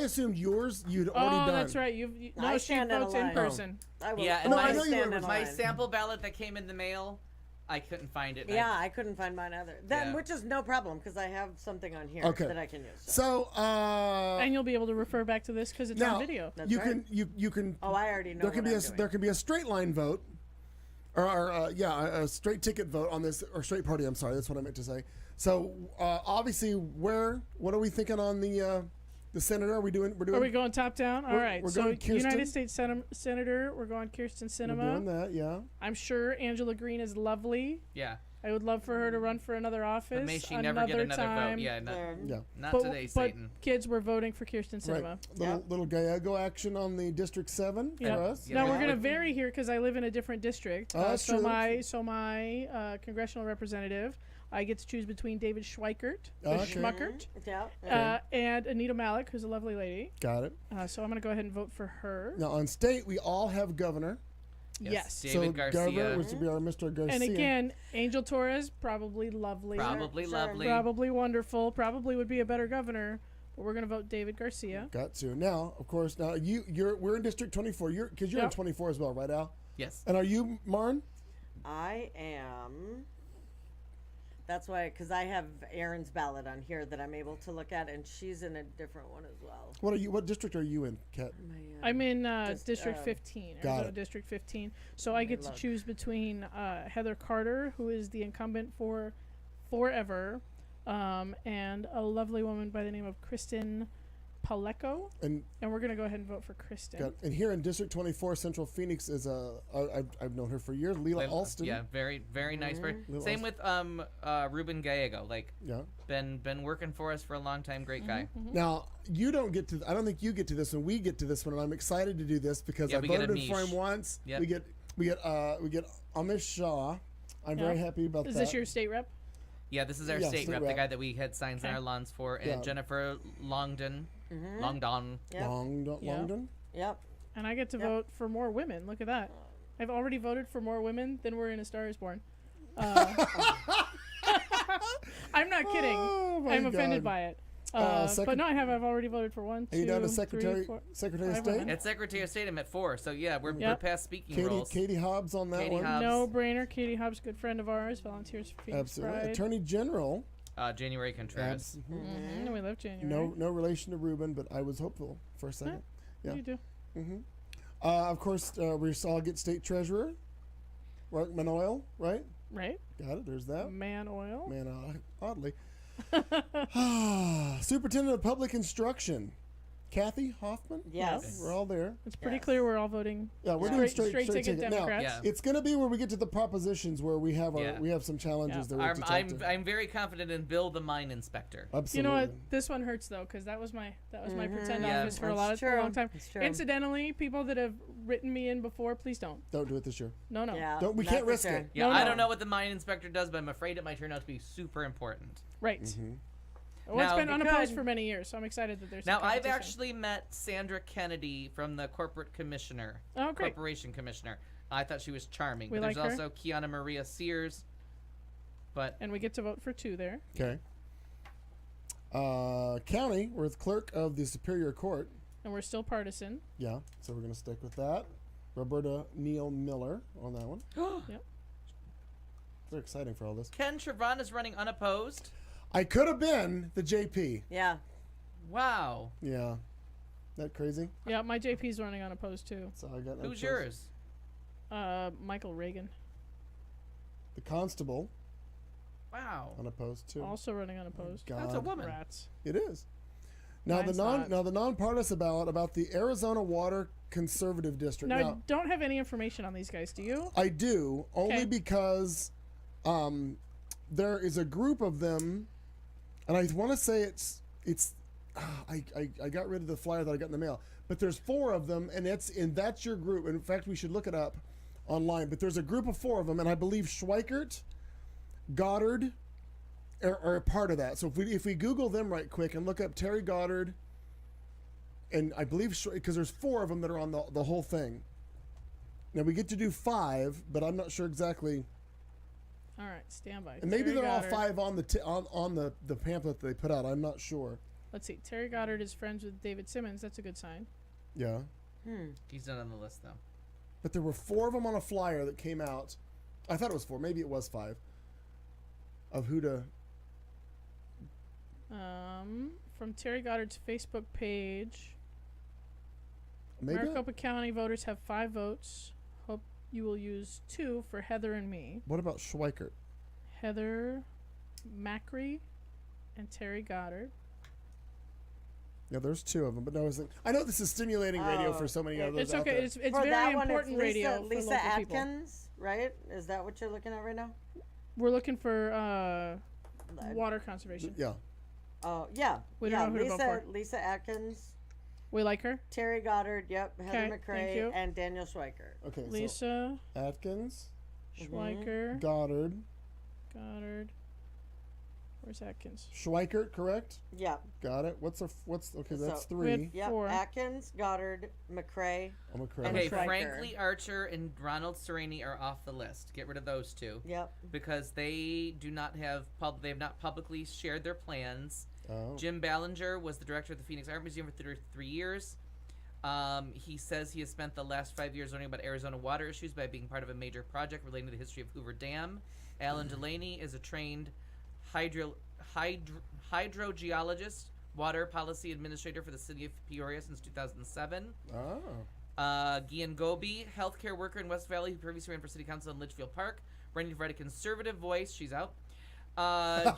assumed yours you'd already Oh, done. that's right. No, I she stand in a votes in line. person. I will. Yeah, and No, my, I know you stand were- in my line. sample ballot that came in the mail, I couldn't find it. Yeah, I couldn't find mine either. Then, Yeah. which is no problem because I have something on here Okay. that I can use. So, And you'll be able to refer back to this because it's now on video. That's you right. can you can. Oh, I already know. There can what be I'm a doing. there can be a straight line vote, or a straight ticket vote on this, or straight party. I'm sorry, that's what I meant to say. So obviously, what are we thinking on the senator? Are we doing? We're doing. Are we going top down? All We're- right. we're So going Kirsten. United States Senator, we're going Kirsten We're Sinema. doing that, yeah. I'm sure Angela Green is lovely. Yeah. I would love for her to run for another office. But may she never get another time. vote. Yeah, not, Yeah. not But, today, but Satan. kids, we're voting for Kirsten Right. Sinema. Little Gallego action on the District 7 Yep. for us. Now Yeah. we're gonna vary here because I live in a different district. Oh, that's true. So my congressional representative, I get to choose between David Schweikert, the Okay. Schmuckert, Yeah. and Anita Malik, who's a lovely lady. Got it. So I'm gonna go ahead and vote for her. Now on state, we all have governor. Yes. David so Garcia. governor was to be our Mr. Garcia. And again, Angel Torres, probably lovely. Probably Sure. lovely. Probably wonderful. Probably would be a better governor. But we're gonna vote David Garcia. Got to. Now, of course, now we're in District 24. Because you're in Yep. 24 as well, right, Al? Yes. And are you, Marn? I am. That's why, because I have Erin's ballot on here that I'm able to look at, and she's in a different one as well. What are you? What district are you in, Kat? I'm in Just, District 15, got Arizona it. District 15. So I get to look. choose between Heather Carter, who is the incumbent for forever, and a lovely woman by the name of Kristen Paleko. And we're going to go ahead and vote for Kristen. and here in District 24, Central Phoenix is I've known her for years, Leila Layla- Alston. Yeah, very, very nice. Very, Lil same with Ruben Gallego. Like, Yeah. been working for us for a long time. Great guy. Now you don't get to. I don't think you get to this one. We get to this one, and I'm excited to do this because Yeah, I we get voted for Amish. him once. Yep. We get Amish Shaw. I'm very Yeah. happy about Is that. this your state rep? Yeah, this is our Yeah, state state rep, the rep. guy that we had signs in Okay. our lawns for, and Yeah. Jennifer Longdon. Longdon. Yep. Longdon? Yep. And I get to vote for more women. Look at that. I've already voted for more women than were in A Star Is Born. I'm not kidding. Oh, my I'm offended God. by it. Second- But no, I've already voted for one, Are you down to 2, 3, Secretary 4. Secretary of Five State? women. At Secretary of State, I'm at 4. So yeah, we're Yep. past speaking roles. Katie Hobbs on that Katie one. Hobbs. No brainer. Katie Hobbs, good friend of ours, volunteers for Phoenix Absolutely. Pride. Attorney General. January Contreras. We love January. No relation to Ruben, but I was hopeful for a second. Yeah. You do. Of course, we all get State Treasurer. Right, Manoil, right? Right? Got it. There's that. Man oil. Man, oddly. Superintendent of Public Instruction, Kathy Hoffman. Yes. We're all there. It's pretty Yes. clear we're all voting. Yeah, we're doing straight ticket. Now, Democrats. Yeah. it's going to be where we get to the propositions where we have Yeah. we have some challenges Yeah. that we have to talk to. I'm very confident in Bill the Mine Inspector. Absolutely. You know what? This one hurts though, because that was my pretend Yeah. office for a That's long true. time. That's true. Incidentally, people that have written me in before, please don't. Don't do it this year. No. Yeah. We not can't for risk sure. it. Yeah, No, I no. don't know what the Mine Inspector does, but I'm afraid it might turn out to be super important. Right. Mm-hmm. Well, it's Now- been It unopposed could. for many years, so I'm excited that there's Now, some I've competition. actually met Sandra Kennedy from the Corporate Commissioner. Oh, great. Corporation Commissioner. I thought she was charming. We But there's like her. also Kiana Maria Sears. But And we get to vote for 2 there. Okay. County, we're the clerk of the Superior Court. And we're still partisan. Yeah, so we're going to stick with that. Roberta Neal Miller on that one. Yep. Very exciting for all this. Ken Trevon is running unopposed. I could have been the JP. Yeah. Wow. Yeah. That crazy? Yeah, my JP's running unopposed too. So I got no Who's choice. yours? Michael Reagan. The constable, Wow. unopposed too. Also running unopposed. God. That's a woman. Rats. It is. Now Mine's the nonpartisan ballot about the Arizona Water Conservative District. Now, I Now don't have any information on these guys, do you? I do only Okay. because there is a group of them, and I want to say it's I got rid of the flyer that I got in the mail, but there's 4 of them, and that's your group. And in fact, we should look it up online. But there's a group of 4 of them, and I believe Schweikert, Goddard are a part of that. So if we Google them right quick and look up Terry Goddard, and I believe because there's 4 of them that are on the whole thing. Now we get to do 5, but I'm not sure exactly. All right, stand by. And maybe Terry they're Goddard. all 5 on the pamphlet that they put out. I'm not sure. Let's see. Terry Goddard is friends with David Simmons. That's a good sign. Yeah. He's not on the list though. But there were 4 of them on a flyer that came out. I thought it was 4. Maybe it was 5. Of who to. From Terry Goddard's Facebook page, Maybe. Maricopa County voters have 5 votes. Hope you will use 2 for Heather and me. What about Schweikert? Heather Macri and Terry Goddard. Yeah, there's 2 of them. But no, I know this is stimulating radio for so many others. It's out okay. there. It's For very that one, important it's radio for Lisa local people. Atkins, right? Is that what you're looking at right now? We're looking for water conservation. Yeah. Oh, yeah. We don't yeah, know who to vote for. Lisa Atkins, We like her. Terry Goddard, yep, Heather Okay, thank you. McCrae, and Daniel Schweiker. Okay. Lisa, So Atkins, Schweiker, Goddard, Goddard. Where's Atkins? Schweikert, correct? Yep. Got it. What's okay? That's So, we had 3. Yep. 4. Atkins, Goddard, McCrae. I'm a credit. Okay, Schweiker. Frank Lee Archer and Ronald Sereni are off the list. Get rid of those 2 Yep. because they do not have they have not publicly shared their plans. Oh. Jim Ballinger was the director of the Phoenix Art Museum for 33 years. He says he has spent the last 5 years learning about Arizona water issues by being part of a major project relating to the history of Hoover Dam. Alan Delaney is a trained hydrogeologist, water policy administrator for the city of Peoria since 2007. Oh. Gian Gobi, healthcare worker in West Valley, who previously ran for city council in Litchfield Park, running to provide a conservative voice. She's out.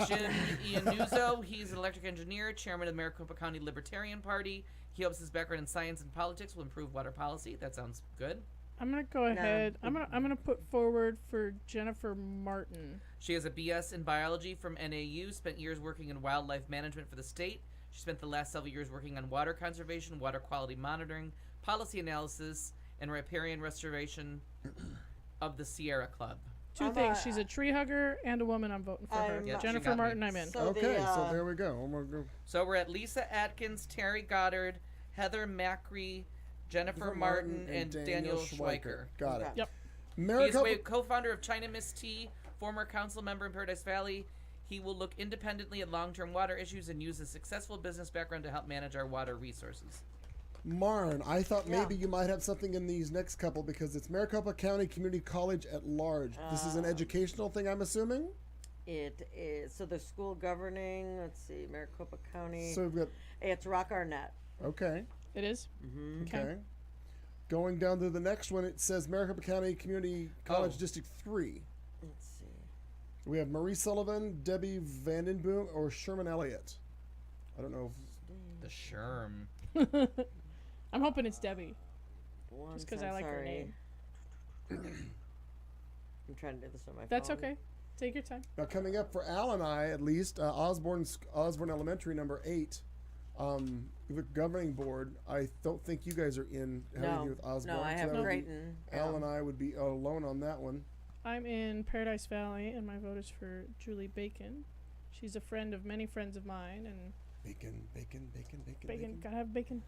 Jim Iannuzzo, he's an electric engineer, chairman of the Maricopa County Libertarian Party. He hopes his background in science and politics will improve water policy. That sounds good. I'm gonna go ahead. I'm gonna put forward for Jennifer Martin. She has a BS in biology from NAU, spent years working in wildlife management for the state. She spent the last several years working on water conservation, water quality monitoring, policy analysis, and riparian restoration of the Sierra Club. 2 things. She's a tree hugger and a woman. I'm voting for her. Yeah, she Jennifer got me. Martin, I'm in. So Okay, so there we go. I'm gonna go. So we're at Lisa Atkins, Terry Goddard, Heather Macri, Jennifer Martin, and Daniel Schweiker. Got it. Okay. Yep. He is Maricopa. a co-founder of China Miss Tea, former council member in Paradise Valley. He will look independently at long-term water issues and use his successful business background to help manage our water resources. Marn, I thought Yeah. maybe you might have something in these next couple because it's Maricopa County Community College at large. This is an educational thing, I'm assuming? It is. So the school governing, let's see, Maricopa County. So we've got, It's Rock Arnett. okay, It is. okay. Going down to the next one, it says Maricopa County Community College Oh. District 3. Let's see. We have Marie Sullivan, Debbie Vandenboom, or Sherman Elliott. I don't know. The Sherm. I'm hoping it's Debbie. Just because I like her name. I'm trying to do this on my phone. That's okay. Take your time. Now coming up for Al and I, at least, Osborne Elementary, number 8. The governing board, I don't think you guys are in having to No, do with Osborne. no, I so have that would be- Creighton. Al and I would be alone on that one. I'm in Paradise Valley, and my vote is for Julie Bacon. She's a friend of many friends of mine, and Bacon, bacon, bacon, bacon, bacon. gotta have bacon.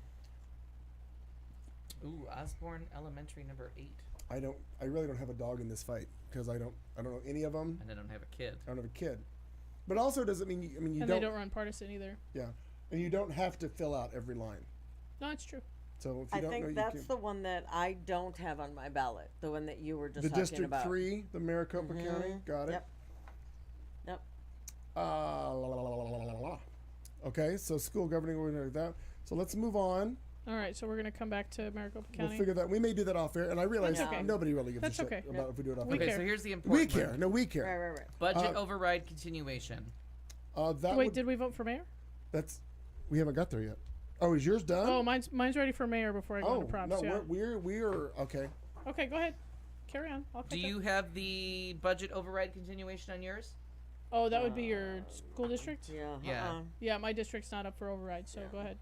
Ooh, Osborne Elementary number 8. I really don't have a dog in this fight because I don't know any of them. And I don't have a kid. I don't have a kid. But also doesn't mean you and don't. they don't run partisan either. Yeah, and you don't have to fill out every line. No, it's true. So if you I don't know, think you that's can. the one that I don't have on my ballot. The one that you were just The talking District about. 3, the Maricopa County. Got it. Yep. Yep. La, la, la, la, la, la, la. Okay, so school governing order like that. So let's move on. All right, so we're gonna come back to Maricopa County. We'll figure that. We may do that off air, and I realize That's okay. nobody really gives That's a shit okay. about if we do it off We air. Okay, care. so here's the We important care. one. No, we care. Right. Budget override continuation. That Wait, would, did we vote for mayor? that's we haven't got there yet. Oh, is yours done? Oh, mine's ready for mayor before I go into props. no, yeah. we're okay. Okay, go ahead. Carry on. I'll Do catch you up. have the budget override continuation on yours? Oh, that would be your school district. Yeah. Yeah. Yeah, my district's not up for override, so go ahead.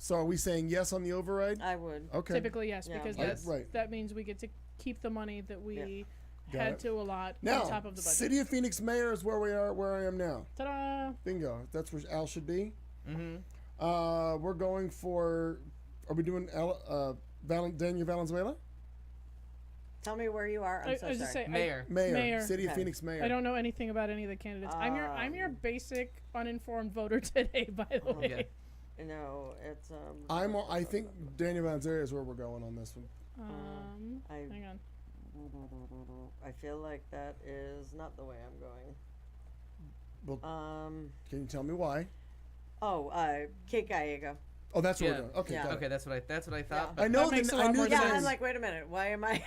So are we saying yes on the override? I would. Okay. Typically, yes, Yeah. because Yes. Right. that means we get to keep the money that we Got had it. to allot Now, on top of the budget. City of Phoenix mayor is where we are. Where I am now. Ta-da! Bingo. That's where Al should be. Mm-hmm. We're going for. Are we doing Daniel Valenzuela? Tell me where you are. I'm so I was sorry. just say, Mayor. Mayor. City of Okay. Phoenix mayor. I don't know anything about any of the candidates. I'm your basic uninformed voter today, by the way. Yeah. No, it's I think Daniel Valenzuela is where we're going on this one. Hang on. I feel like that is not the way I'm going. Well, can you tell me why? Kate Gallego. Oh, that's what Yeah. we're doing. Okay. Yeah. got it. Okay, that's what I thought. I know That makes the. a lot I knew more the Yeah, sense. name. I'm like, wait a minute. Why am I?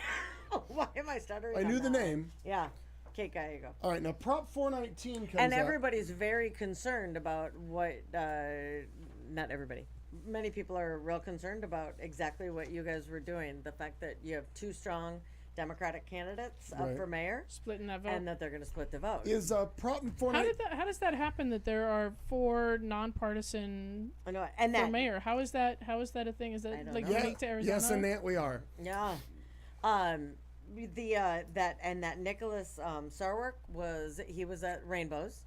Why am I stuttering? I on knew the that? name. Yeah, Kate Gallego. All right, now Prop 419 comes And up. everybody's very concerned about what. Not everybody. Many people are real concerned about exactly what you guys were doing. The fact that you have two strong Democratic candidates up Right. for mayor, Splitting that vote. and that they're going to split the vote. Is Prop 419. How does that happen that there are 4 nonpartisan I know, and for that mayor? How is that a thing? Is I that don't like know. unique to Arizona? Yes, and that we are. Yeah. That Nicholas Sarwark was at Rainbows.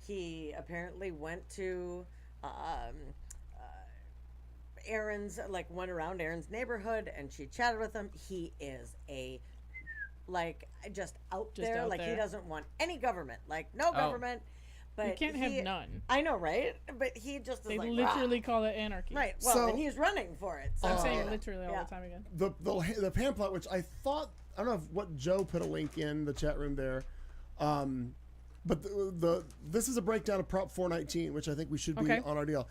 He apparently went to Aaron's, went around Aaron's neighborhood, and she chatted with him. He is just out there. out He there. doesn't want any government. No government. But You can't have none. I know, right? But he just is They like, literally call it anarchy. "Rah." Right. Well, So- and he's running for it. So, I'm saying yeah. literally all Yeah. the time again. The pamphlet, which I thought, I don't know what Joe put a link in the chat room there, but this is a breakdown of Prop 419, which I think we should be Okay. on our deal.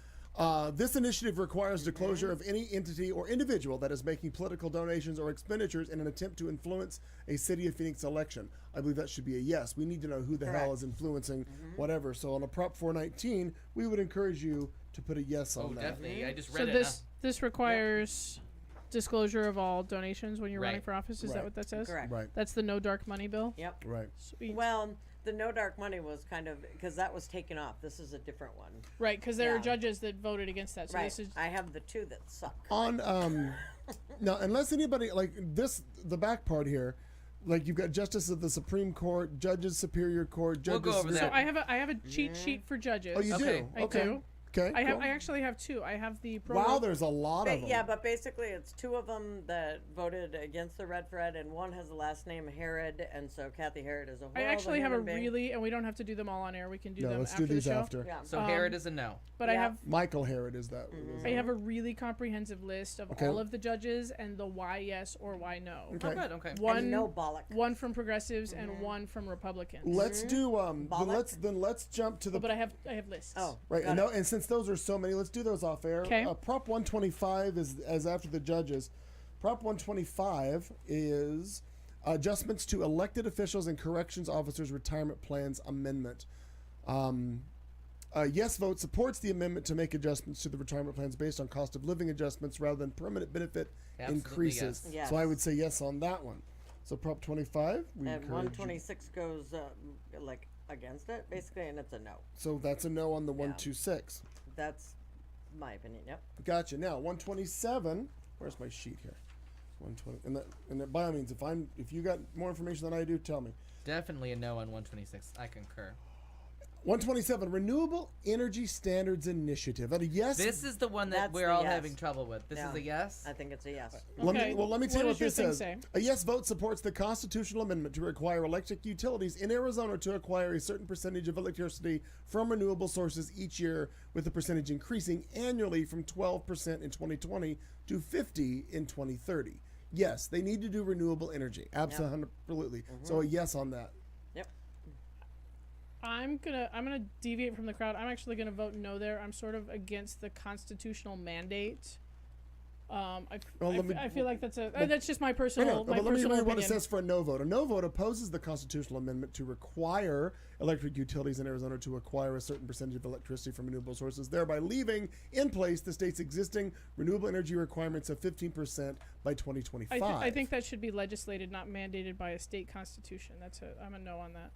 This initiative requires disclosure of any entity or individual that is making political donations or expenditures in an attempt to influence a City of Phoenix election. I believe that should be a yes. We need to know who the hell is influencing whatever. So on a Prop 419, we would encourage you to put a yes on Oh, that. definitely. I just So read it. this requires disclosure of all donations when you're running Right. for office. Is Right. that what that says? Correct. Right, That's the no dark money bill. Yep. right. Sweet. Well, the no dark money was kind of because that was taken off. This is a different one. Right, because there are Yeah. judges that voted against that. So Right. this is I have the two that suck. On now, unless anybody like this, the back part here, you've got justice of the Supreme Court, judges Superior Court, We'll judges. go over so that. I have a cheat sheet for judges. Oh, you Okay. do. I Okay. do. Okay. I cool. actually have 2. I have the pro. Wow, there's a lot of them. Yeah, but basically it's two of them that voted against the Red Fred, and one has the last name Herod, and so Kathy Herod is a horrible I actually have a human being. really, and we don't have to do them all on air. We can do No, them let's after do these the show. after. Yeah. So Herod is a no. But I Yeah. have Michael Herod is that. I have a really comprehensive list of Okay. all of the judges and the why yes or why no. Okay. Oh, good. Okay. One no bollock. one from progressives and one from Republicans. Let's do Bollock. let's jump to the But I have lists. Oh, right got and, it. and since those are so many, let's do those off air. 'Kay. Prop 125 is as after the judges. Prop 125 is adjustments to elected officials and corrections officers' retirement plans amendment. Yes vote supports the amendment to make adjustments to the retirement plans based on cost of living adjustments rather than permanent benefit Absolutely increases. yes. Yes. So I would say yes on that one. So Prop 25, we And encourage. 126 goes against it, basically, and it's a no. So that's a no on the 126. That's my opinion. Yep. Gotcha. Now 127. Where's my sheet here? 120. And that by all means, if you got more information than I do, tell me. Definitely a no on 126. I concur. 127, Renewable Energy Standards Initiative. And a yes. This is the one that That's we're the all yes. having trouble with. This is a yes? I think it's a yes. Let Okay, me tell you what what does this your says. thing say? A yes vote supports the constitutional amendment to require electric utilities in Arizona to acquire a certain percentage of electricity from renewable sources each year, with the percentage increasing annually from 12% in 2020 to 50% in 2030. Yes, they need to do renewable energy. Absolutely. So a yes on that. Yep. I'm gonna deviate from the crowd. I'm actually gonna vote no there. I'm sort of against the constitutional mandate. I feel like that's just my personal but let me personal read what it opinion. says for a no vote. A no vote opposes the constitutional amendment to require electric utilities in Arizona to acquire a certain percentage of electricity from renewable sources, thereby leaving in place the state's existing renewable energy requirements of 15% by 2025. I think that should be legislated, not mandated by a state constitution. I'm a no on that.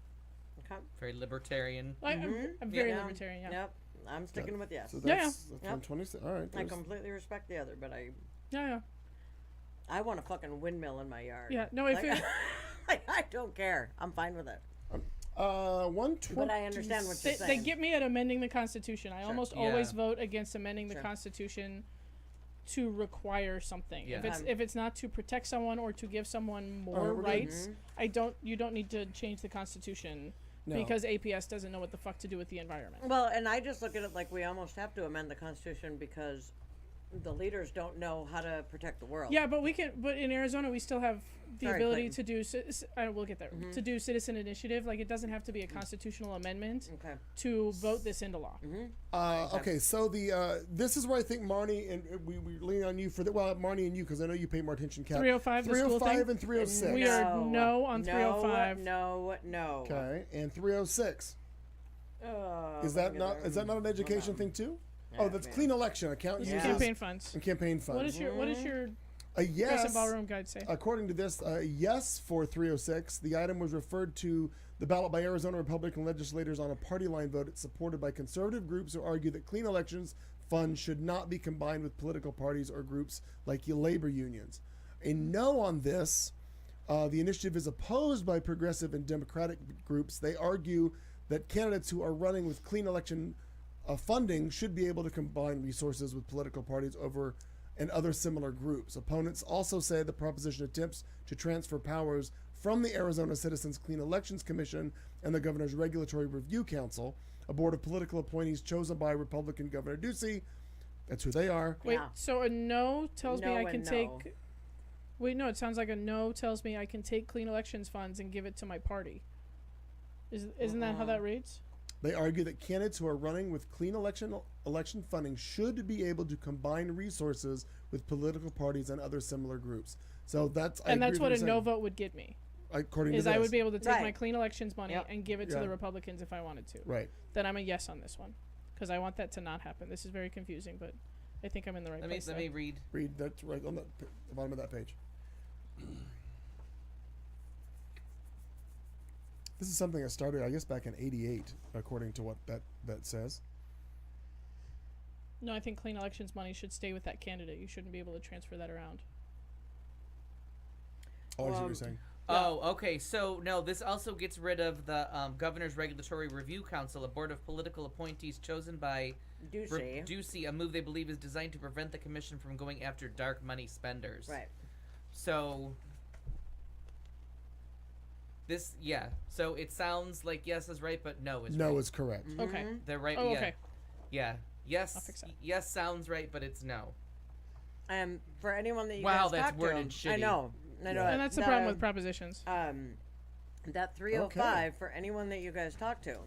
Okay. Very libertarian. I'm very Yeah. libertarian. Yeah. Yep. I'm sticking with yes. So Yeah, that's Yep. 126. All right. I there's- completely respect the other, but Yeah. I want a fucking windmill in my yard. Yeah. No, if Like, it, I don't care. I'm fine with it. 120. But I understand what you're they saying. get me at amending the Constitution. I almost Yeah. always vote against amending the Sure. Constitution to require something. Yeah. If it's not to protect someone or to give someone more we're good. rights, you don't need to change the Constitution No. because APS doesn't know what the fuck to do with the environment. Well, and I just look at it like we almost have to amend the Constitution because the leaders don't know how to protect the world. Yeah, but but in Arizona we still have the Sorry, ability Clayton. to do. We'll get there. To do citizen initiative, like it doesn't have to be a constitutional amendment Okay. to vote this into law. Okay, so this is where I think Marnie and we lean on you for Marnie and you, because I know you pay more attention. Cap 305, the school 305 thing? and 306. We are no on 305. No. Okay, and 306. Oh, Is that not an education thing too? Oh, that's clean election account This is uses campaign funds. and campaign funds. What is your A Crescent yes. Ballroom Guide say? According to this, yes for 306. The item was referred to the ballot by Arizona Republican legislators on a party line vote. It's supported by conservative groups who argue that clean elections funds should not be combined with political parties or groups like labor unions. A no on this. The initiative is opposed by progressive and democratic groups. They argue that candidates who are running with clean election funding should be able to combine resources with political parties and other similar groups. Opponents also say the proposition attempts to transfer powers from the Arizona Citizens Clean Elections Commission and the Governor's Regulatory Review Council, a board of political appointees chosen by Republican Governor Ducey. That's who they are. Wait, Yeah. so a no tells me No I can and take. no. Wait, no, it sounds like a no tells me I can take clean elections funds and give it to my party. Isn't that how that reads? They argue that candidates who are running with clean election funding should be able to combine resources with political parties and other similar groups. So that's And that's what a you're no saying. vote would get me. According Is to this. I would be able to take my Right. clean elections money Yep. and give it to Yeah. the Republicans if I wanted to. Right. Then I'm a yes on this one, because I want that to not happen. This is very confusing, but I think I'm in the right place. Let there. me read. Read that right on the bottom of that page. This is something I started, I guess, back in '88, according to what that says. No, I think clean elections money should stay with that candidate. You shouldn't be able to transfer that around. Oh, I see what you're saying. Oh, okay. So, no, this also gets rid of the Governor's Regulatory Review Council, a board of political appointees chosen by Ducey. Ducey, a move they believe is designed to prevent the commission from going after dark money spenders. Right. So, so it sounds like yes is right, but no is right. No is correct. Okay. They're right. Oh, yeah. okay. Yeah. Yes. I'll fix that. Yes sounds right, but it's no. For anyone that you Wow, guys that's talk worded to, shitty. I know. And that's the problem with propositions. That 305 for anyone that you guys talk to.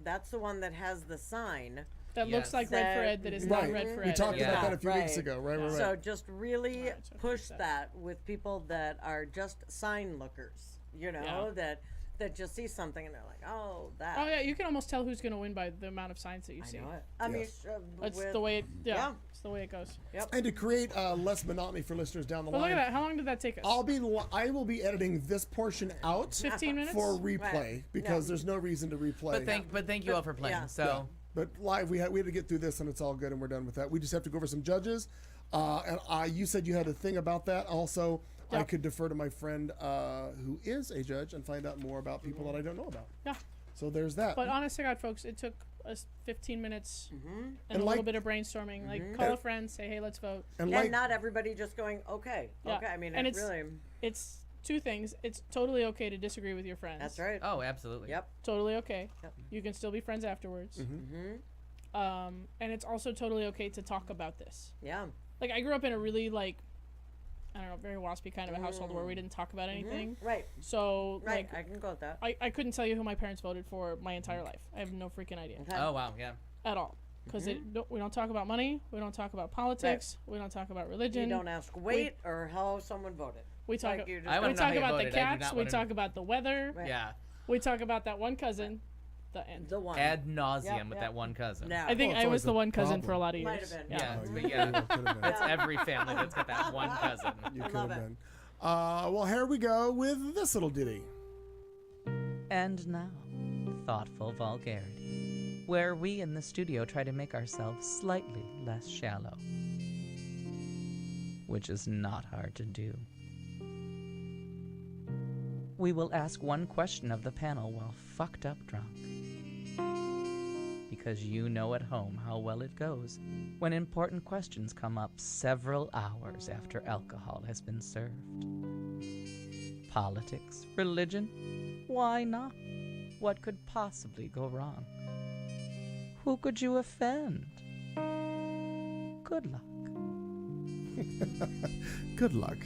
That's the one that has the sign. That looks Yes. like red for Ed that is not Right. red for We Ed. talked Yeah. about that a few Right. weeks ago. Right. So just really Alright, so push fix that. that with people that are just sign lookers. You know, Yeah. that just see something and they're like, oh, that. Oh yeah, you can almost tell who's going to win by the amount of signs that you I see. know it. I mean, Yes. That's with- the way it. Yeah, yeah. it's the way it goes. And to create less monotony for listeners down the But look line, at that. How long did that take us? I will be editing this portion out 15 minutes. for replay Right. because No. there's no reason to replay. But thank you all for playing. yeah. So. But live, we had to get through this, and it's all good, and we're done with that. We just have to go over some judges. You said you had a thing about that. Also, I Yep. could defer to my friend who is a judge and find out more about people that I don't know about. Yeah. So there's that. But honest to God, folks, it took us 15 minutes and And a like- little bit of brainstorming. Like, call a friend, say, hey, let's vote. and And like not everybody just going, okay, Yeah. okay. I mean, And it it's- really. It's two things. It's totally okay to disagree with your friends. That's right. Oh, absolutely. Yep. Totally okay. Yep. You can still be friends afterwards. Mm-hmm. And it's also totally okay to talk about this. Yeah. Like, I grew up in a really, like, I don't know, very waspy kind of a household where we didn't talk about anything. Right. So, Right. like, I can go with that. I couldn't tell you who my parents voted for my entire life. I have no freaking idea Okay. Oh, wow. Yeah. at all. Because we don't talk about money. We don't talk about politics. We don't talk about religion. You don't ask weight or how someone voted. We talk, Like, you just I we wanna know how talk you about voted. the I do cats. not We wanna talk about the weather. Right. Yeah. We talk about that one cousin. The end. The one. Ad nauseum Yep, with yep. that one cousin. No. I think Well, it's I was always the a one cousin for a problem. lot of years. Might have been. Yeah. Oh, But you yeah. very well could have been. That's every family that's got that one cousin. You I could love have it. been. Well, here we go with this little ditty. And now, thoughtful vulgarity, where we in the studio try to make ourselves slightly less shallow, which is not hard to do. We will ask one question of the panel while fucked up drunk. Because you know at home how well it goes when important questions come up several hours after alcohol has been served. Politics, religion, why not? What could possibly go wrong? Who could you offend? Good luck. Good luck.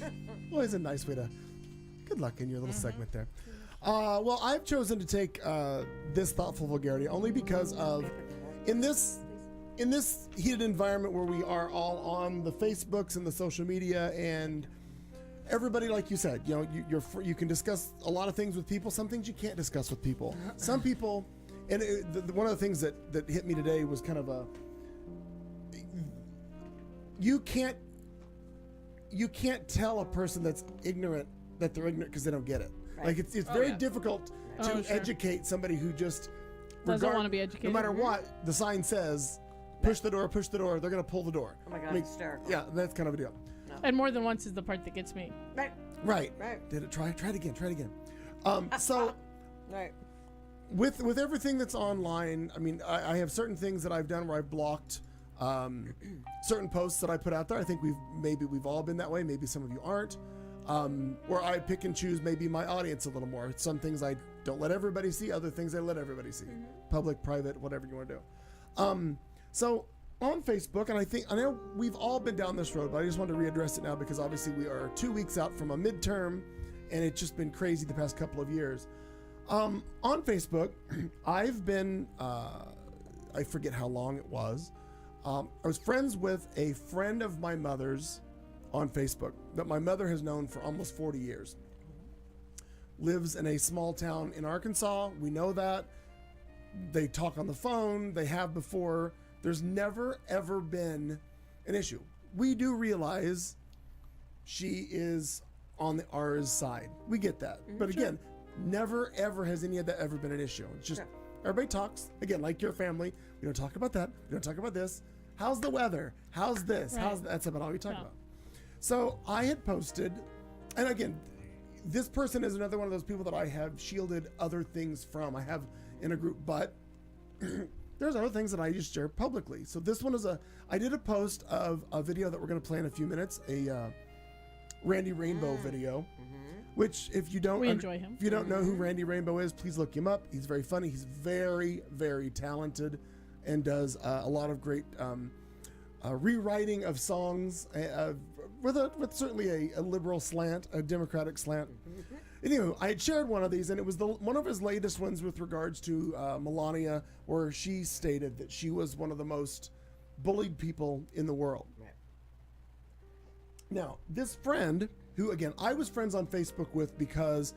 Always a nice way to. Good luck in your little segment there. Well, I've chosen to take this thoughtful vulgarity only because of in this heated environment where we are all on the Facebooks and the social media, and everybody, like you said, you know, you can discuss a lot of things with people. Some things you can't discuss with people. Some people, and one of the things that hit me today was kind of a you can't tell a person that's ignorant that they're ignorant because they don't get it. Right. Like it's very yeah. difficult to Oh, sure. educate somebody who just Doesn't wanna be educated. No matter what the sign says, push the door. They're gonna pull the door. Oh my God, hysterical. Yeah, that's kind of a deal. And more than once is the part that gets me. Right. Right. Right. Did it? Try it again. So Right. with everything that's online, I mean, I have certain things that I've done where I've blocked certain posts that I put out there. I think we've all been that way. Maybe some of you aren't. Where I pick and choose maybe my audience a little more. Some things I don't let everybody see, other things I let everybody see. Public, private, whatever you want to do. So on Facebook, and I know we've all been down this road, but I just want to readdress it now because obviously we are 2 weeks out from a midterm, and it's just been crazy the past couple of years. On Facebook, I've been, I forget how long it was. I was friends with a friend of my mother's on Facebook that my mother has known for almost 40 years. Lives in a small town in Arkansas. We know that. They talk on the phone. They have before. There's never, ever been an issue. We do realize she is on the ours side. We get that. But again, never, ever has any of that ever been an issue. It's just everybody talks. Again, like your family. We don't talk about that. We don't talk about this. How's the weather? How's this? Right. That's about all we talk about. So I had posted, and again, this person is another one of those people that I have shielded other things from. I have in a group, but there's other things that I just share publicly. So this one is I did a post of a video that we're going to play in a few minutes, a Randy Rainbow video, which if you don't, We enjoy him. If you don't know who Randy Rainbow is, please look him up. He's very funny. He's very, very talented and does a lot of great rewriting of songs with certainly a liberal slant, a democratic slant. Anyway, I had shared one of these, and it was one of his latest ones with regards to Melania, where she stated that she was one of the most bullied people in the world. Right. Now, this friend, who again I was friends on Facebook with because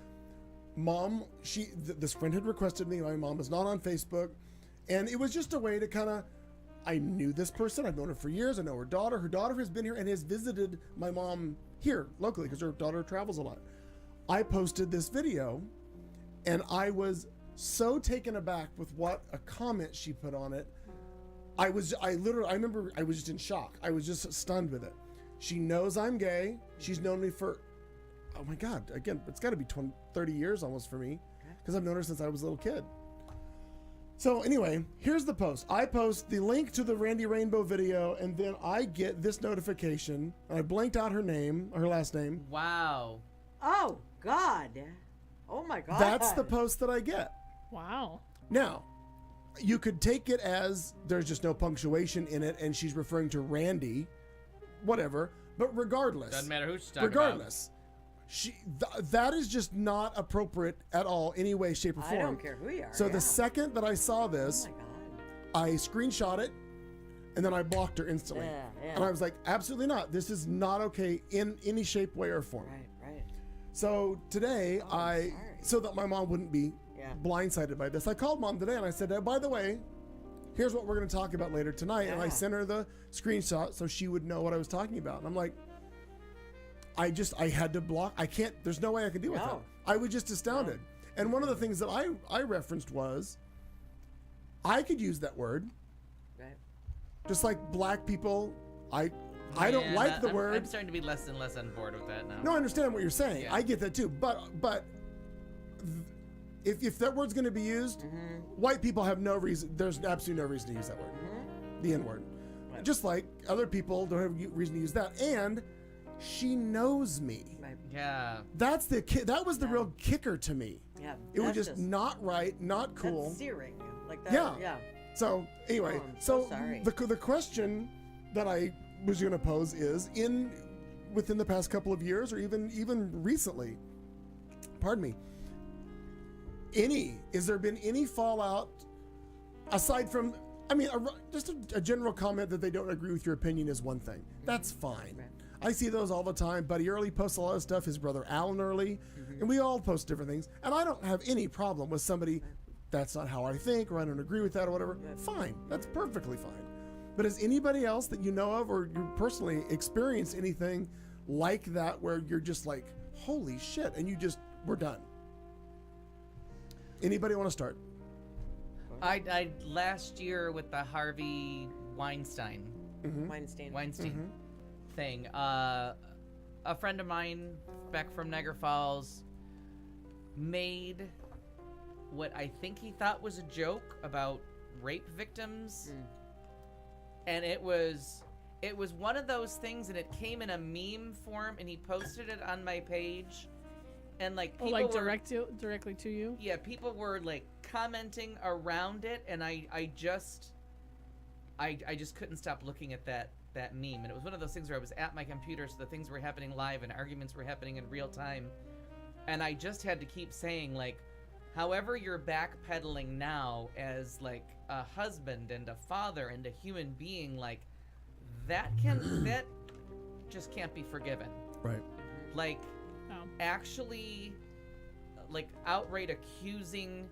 this friend had requested me. My mom is not on Facebook, and it was just a way to kind of. I knew this person. I've known her for years. I know her daughter. Her daughter has been here and has visited my mom here locally because her daughter travels a lot. I posted this video, and I was so taken aback with what a comment she put on it. I remember I was just in shock. I was just stunned with it. She knows I'm gay. She's known me for, oh my God, again, it's got to be 30 years almost for me because I've known her since I was a little kid. So anyway, here's the post. I post the link to the Randy Rainbow video, and then I get this notification. I blanked out her name, her last name. Wow. Oh, God. Oh, my God. That's the post that I get. Wow. Now, you could take it as there's just no punctuation in it, and she's referring to Randy, whatever. But regardless, Doesn't matter who she's talking regardless, that is just not appropriate at all, any way, shape, or form. I don't care who you are. So yeah. the second that I saw Oh, this, my God. I screenshot it, and then I blocked her instantly. Yeah. And I was like, absolutely not. This is not okay in any shape, way, or form. Right. So today, sorry. so that my mom wouldn't be blindsided by this, I called Mom today and I said, by the way, here's what we're going to talk about later tonight. And I Yeah. sent her the screenshot so she would know what I was talking about. And I'm like, I had to block. I can't, there's no way I could deal with No. that. I was just astounded. And one of the things that I referenced was, I could use that word. Right. Just like black people, I don't Man, like the I'm word. starting to be less and less on board with that now. No, I understand what you're saying. Yeah. I get that too. But if that word's going to be used, Mm-hmm. white people have no reason. There's absolutely no reason to use that word, the N word. Right. Just like other people don't have reason to use that. And she knows me. Right. Yeah. That was the real kicker to me. Yeah. It was that's just not right, not cool. That's searing. Like that. Yeah. Yeah. So anyway, Oh, I'm so so sorry. the question that I was going to pose is within the past couple of years, or even recently, pardon me, has there been any fallout aside from? I mean, just a general comment that they don't agree with your opinion is one thing. That's fine. Right. I see those all the time. Buddy Early posts a lot of stuff. His brother Alan Early, and we all post different things. And I don't have any problem with somebody. That's not how I think, or I don't agree with that, or whatever. Fine. That's perfectly fine. But has anybody else that you know of, or you personally experienced anything like that, where you're just like, holy shit, and we're done? Anybody want to start? I last year with the Harvey Weinstein Weinstein. thing. A friend of mine back from Niagara Falls made what I think he thought was a joke about rape victims, and it was one of those things, and it came in a meme form, and he posted it on my page, and like people were, directly to you. yeah, people were like commenting around it, and I just couldn't stop looking at that meme. And it was one of those things where I was at my computer, so the things were happening live and arguments were happening in real time, and I just had to keep saying, like, however you're backpedaling now as like a husband and a father and a human being, like that just can't be forgiven. Right. Like No. actually, like outright accusing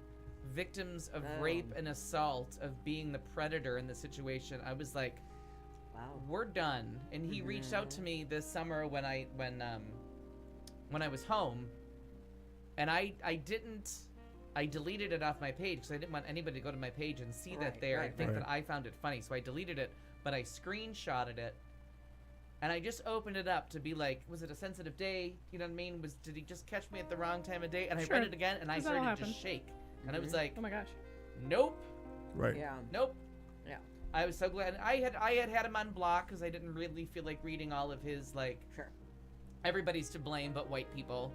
victims of rape and assault of being the predator in the situation. I was like, Wow. we're done. And he reached out to me this summer when I was home, and I deleted it off my page because I didn't want anybody to go to my page and see that there and think that I found it funny. So I deleted it, but I screenshotted it, and I just opened it up to be like, was it a sensitive day? You know what I mean? Did he just catch me at the wrong time of day? And I read it again, and I that'll started to happen. shake. And I was like, Oh my gosh. nope, Right. Yeah. nope. Yeah. I was so glad. I had him on block because I didn't really feel like reading all of his, like, Sure. everybody's to blame but white people.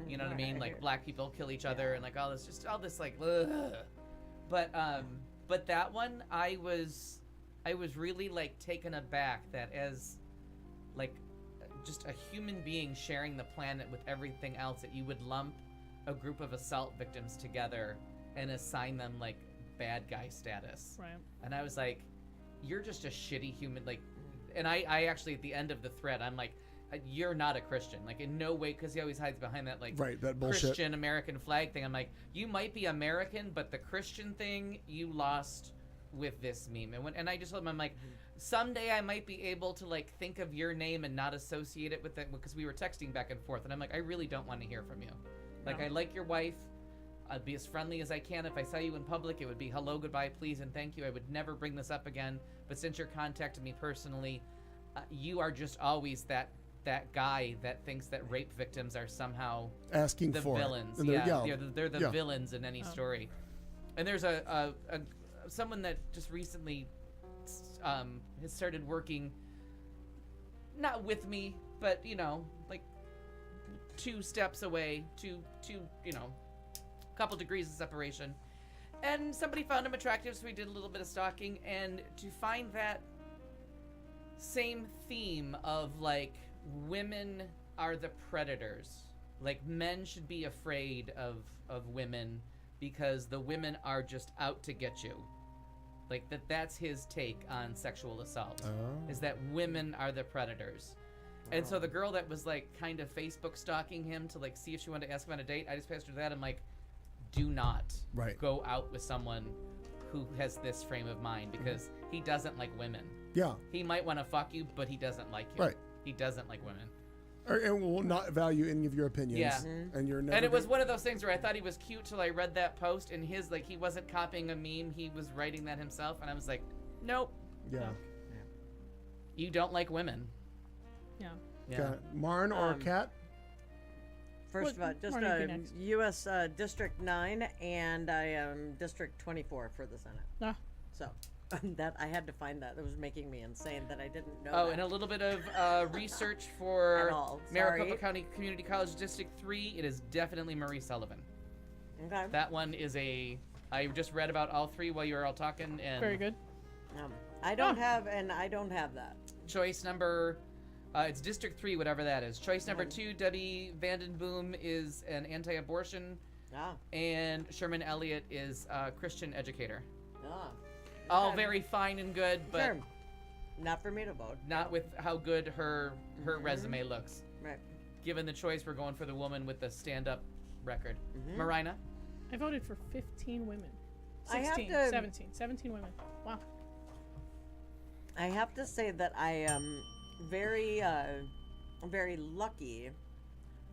You know what I mean? Like Right. black people kill each other and like all this like ugh. But that one I was really like taken aback that as like just a human being sharing the planet with everything else, that you would lump a group of assault victims together and assign them like bad guy status. Right. And I was like, you're just a shitty human. Like, and I actually at the end of the thread, I'm like, you're not a Christian. Like, in no way, because he always hides behind that, like, Right, that bullshit. Christian American flag thing. I'm like, you might be American, but the Christian thing, you lost with this meme. And I just told him, I'm like, someday I might be able to, like, think of your name and not associate it with it, because we were texting back and forth. And I'm like, I really don't want to hear from you. Like, No. I like your wife. I'd be as friendly as I can. If I saw you in public, it would be hello, goodbye, please, and thank you. I would never bring this up again. But since you're contacting me personally, you are just always that guy that thinks that rape victims are somehow Asking the for it. villains. And They're the yeah. villains in any story. And there's a someone that just recently has started working, not with me, but like 2 steps away, two couple degrees of separation. And somebody found him attractive, so we did a little bit of stalking, and to find that same theme of like women are the predators, like men should be afraid of women because the women are just out to get you, like that's his take on sexual assault, is that women are the predators. And so the girl that was like kind of Facebook stalking him to like see if she wanted to ask him on a date, I just passed her that. I'm like, do not go out with someone who has this frame of mind, because he doesn't like women. Yeah. He might want to fuck you, but he doesn't like you. Right. He doesn't like women. And will not value any of your opinions. Yeah. And you're never. And it was one of those things where I thought he was cute till I read that post, and his like he wasn't copying a meme, he was writing that himself, and I was like, nope. Yeah. No. You don't like women. Yeah. Okay. Marn or Kat? First of all, just U.S. District 9, and I am District 24 for the Senate. Ah. So that I had to find that. That was making me insane that I didn't know. Oh, that. and a little bit of research for At all. Maricopa Sorry. County Community College District 3. It is definitely Marie Sullivan. Okay. That one is I just read about all 3 while you were all talking. And Very good. I don't have that. Choice number, it's District 3, whatever that is. Choice number 2, Debbie Vandenboom, is an anti-abortion. And Sherman Elliott is a Christian educator. All very fine and good, but Sure. Not for me to vote. not with how good her resume looks. Right. Given the choice, we're going for the woman with the stand-up record. Marina? I voted for 15 women. I have 16, to- 17 women. Wow. I have to say that I am very, very lucky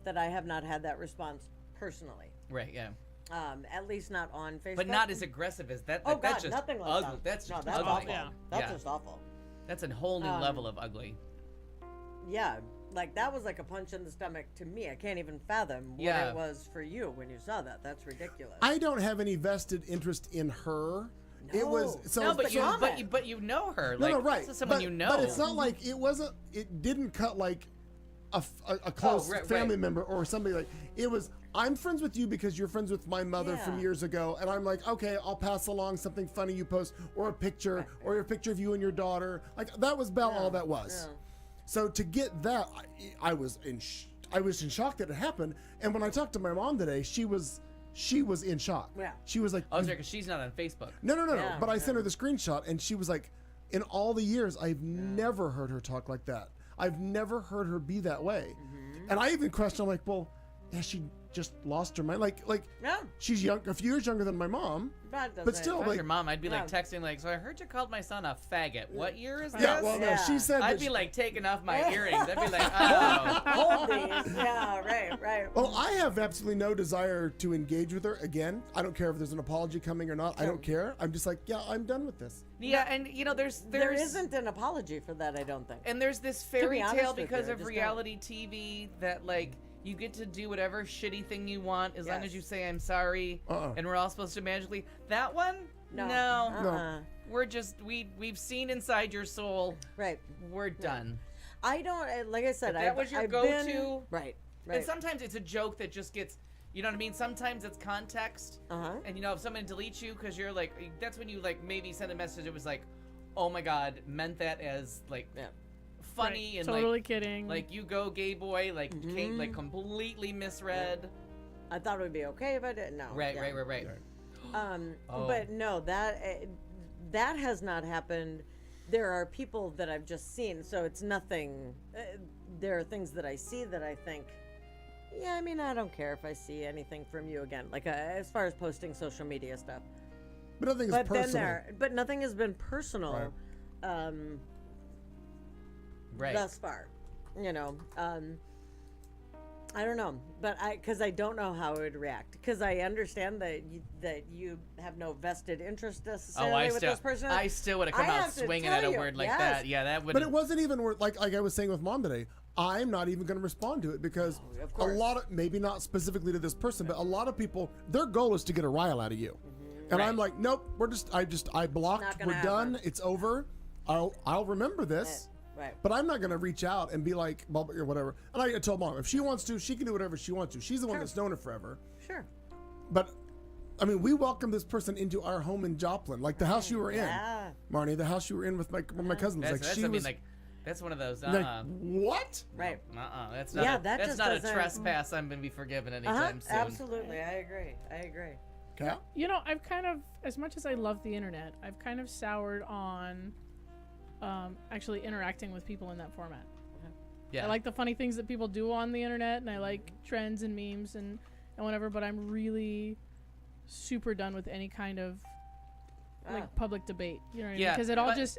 that I have not had that response personally. Right, yeah. At least not on Facebook. But not as aggressive as that. Oh that's God, just nothing like ugly. that. That's no, just that's ugly. awful. Yeah. That's just awful. That's a whole new level of ugly. Yeah, like that was like a punch in the stomach to me. I can't even fathom what Yeah. it was for you when you saw that. That's ridiculous. I don't have any vested interest in her. It was so. No, it's but the you, comment. but you know her. No, Like, no, right. This is someone but, you know. But it's not like it wasn't. It didn't cut like a close right, family right. member or somebody like. It was. I'm friends with you because you're friends with my mother from Yeah. years ago, and I'm like, okay, I'll pass along something funny you post, or a picture, or a picture of you and your daughter. Like that was about all that was. Yeah. So to get that, I was in shock that it happened. And when I talked to my mom today, she was in shock. Yeah. She was like, Oh, sorry, because she's not on Facebook. no. Yeah, But I sent her the screenshot, and she was like, in all the years, I've never heard her talk like that. I've never heard her be that way. And I even questioned, I'm like, well, has she just lost her mind? Like Yeah. she's a few years younger than my mom. That But doesn't- still, If I was like, your mom, I'd be like Yeah. texting like, so I heard you called my son a faggot. What year is this? yeah, well, no, Yeah. she said I'd that be like taking off my earrings. I'd be like, oh. hold these. Yeah, right. well, I have absolutely no desire to engage with her again. I don't care if there's an apology coming or not. I don't care. I'm just like, yeah, I'm done with this. Yeah, and there's There isn't an apology for that, I don't think. And there's this be fairy honest tale with you, because I of just reality TV that like you get to do whatever shitty thing you want as long as Yes. you say I'm sorry, and we're all supposed to magically. That one, No. No. we're just we've seen inside your soul. Right. We're done. I don't, like I said, If that was your I've go-to, been, right. And sometimes it's a joke that just gets, you know what I mean? Sometimes it's context, and if someone deletes you because you're like, that's when you like maybe send a message. It was like, oh my god, meant that as like. Funny Right. and Totally like kidding. like you go gay boy like like completely misread. I thought it would be okay if I didn't. No. Right. Oh. But no, that has not happened. There are people that I've just seen, so it's nothing. There are things that I see that I think, yeah, I mean, I don't care if I see anything from you again. Like as far as posting social media stuff. But nothing is But personal. but nothing has been personal. Right. Thus far, I don't know, but because I don't know how I would react, because I understand that you have no vested interest necessarily with this person. I still would have come I out have to swinging tell at a you, word like yes. that. Yeah, that would. But it wasn't even like I was saying with mom today. I'm not even going to respond to it because of a course. lot of, maybe not specifically to this person, but a lot of people, their goal is to get a rile out of you. And Right. I'm like, nope, I blocked, Not gonna we're done, happen. it's over. I'll remember this. Right. But I'm not going to reach out and be like, blah, blah, or whatever. And I told Mom, if she wants to, she can do whatever she wants to. She's the one Sure. that's known her forever. Sure. But, I mean, we welcomed this person into our home in Joplin. Like the house you were Yeah. in, Marnie, the house you were in with my cousins. That's, Like that's, she I mean, was like, that's one of those. like, what? Right. That's not. Yeah, a, that that's just not a doesn't- trespass. I'm gonna be forgiven anytime soon. Absolutely. I agree. Okay. You know, I've kind of, as much as I love the internet, I've kind of soured on actually interacting with people in that format. Yeah. I like the funny things that people do on the internet, and I like trends and memes and whatever, but I'm really super done with any kind of like public debate. You know what I mean? Yeah, Because it all just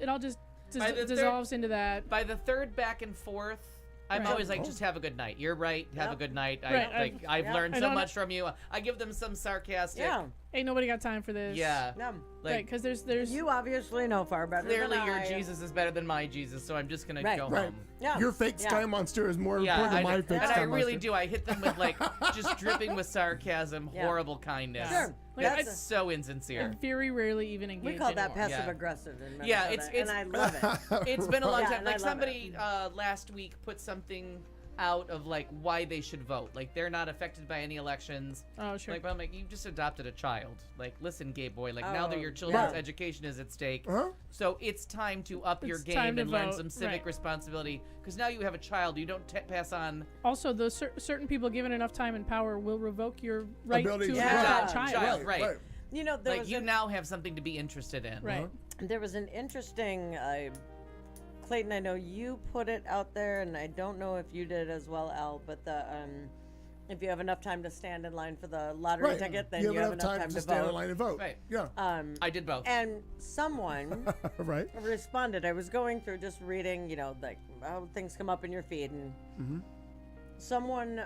by the dissolves into that. By the third back and forth, I'm Right. always like, just have a good night. You're right. Have a Yep. good night. Right, I've yeah. learned I so don't- much from you. I give them some sarcastic. Yeah. Ain't nobody got time for this. Yeah. Yeah. Like, Right, because there's You obviously know far better clearly than your I. Jesus is better than my Jesus, so I'm just gonna Right. go Right. home. Yeah. Your fake Yeah. sky monster is more Yeah, important than my I, fake and sky I really monster. do. I hit them with like just dripping with sarcasm, Yeah. horrible kindness. Sure. Like, Like, I- it's so I insincere. very rarely even engage We call that anymore. passive Yeah. aggressive in Minnesota, Yeah, it's- and I love it. It's been a long Yeah, time. and I Like love somebody last week put something out of like why they should vote. Like they're not affected by any elections. Oh, sure. Like, but I'm like, you just adopted a child. Like, listen, gay boy. Like now that Oh, your children's yeah. education is at stake, Huh? so it's time to up your It's time game to and learn vote, some civic right. responsibility. Because now you have a child. You don't pass on. Also, those certain people given enough time and power will revoke your right Ability to to have that vote. child. Right. You know, there Like was you an, now have something to be interested in. Right. there was an interesting. Clayton, I know you put it out there, and I don't know if you did as well, Al. But the if you have enough time to stand in line for the lottery Right. ticket, then you have enough time to to stand vote. in line and vote. Right. Yeah. I did both. And someone right. responded. I was going through just reading, you know, like how things come up in your feed, and someone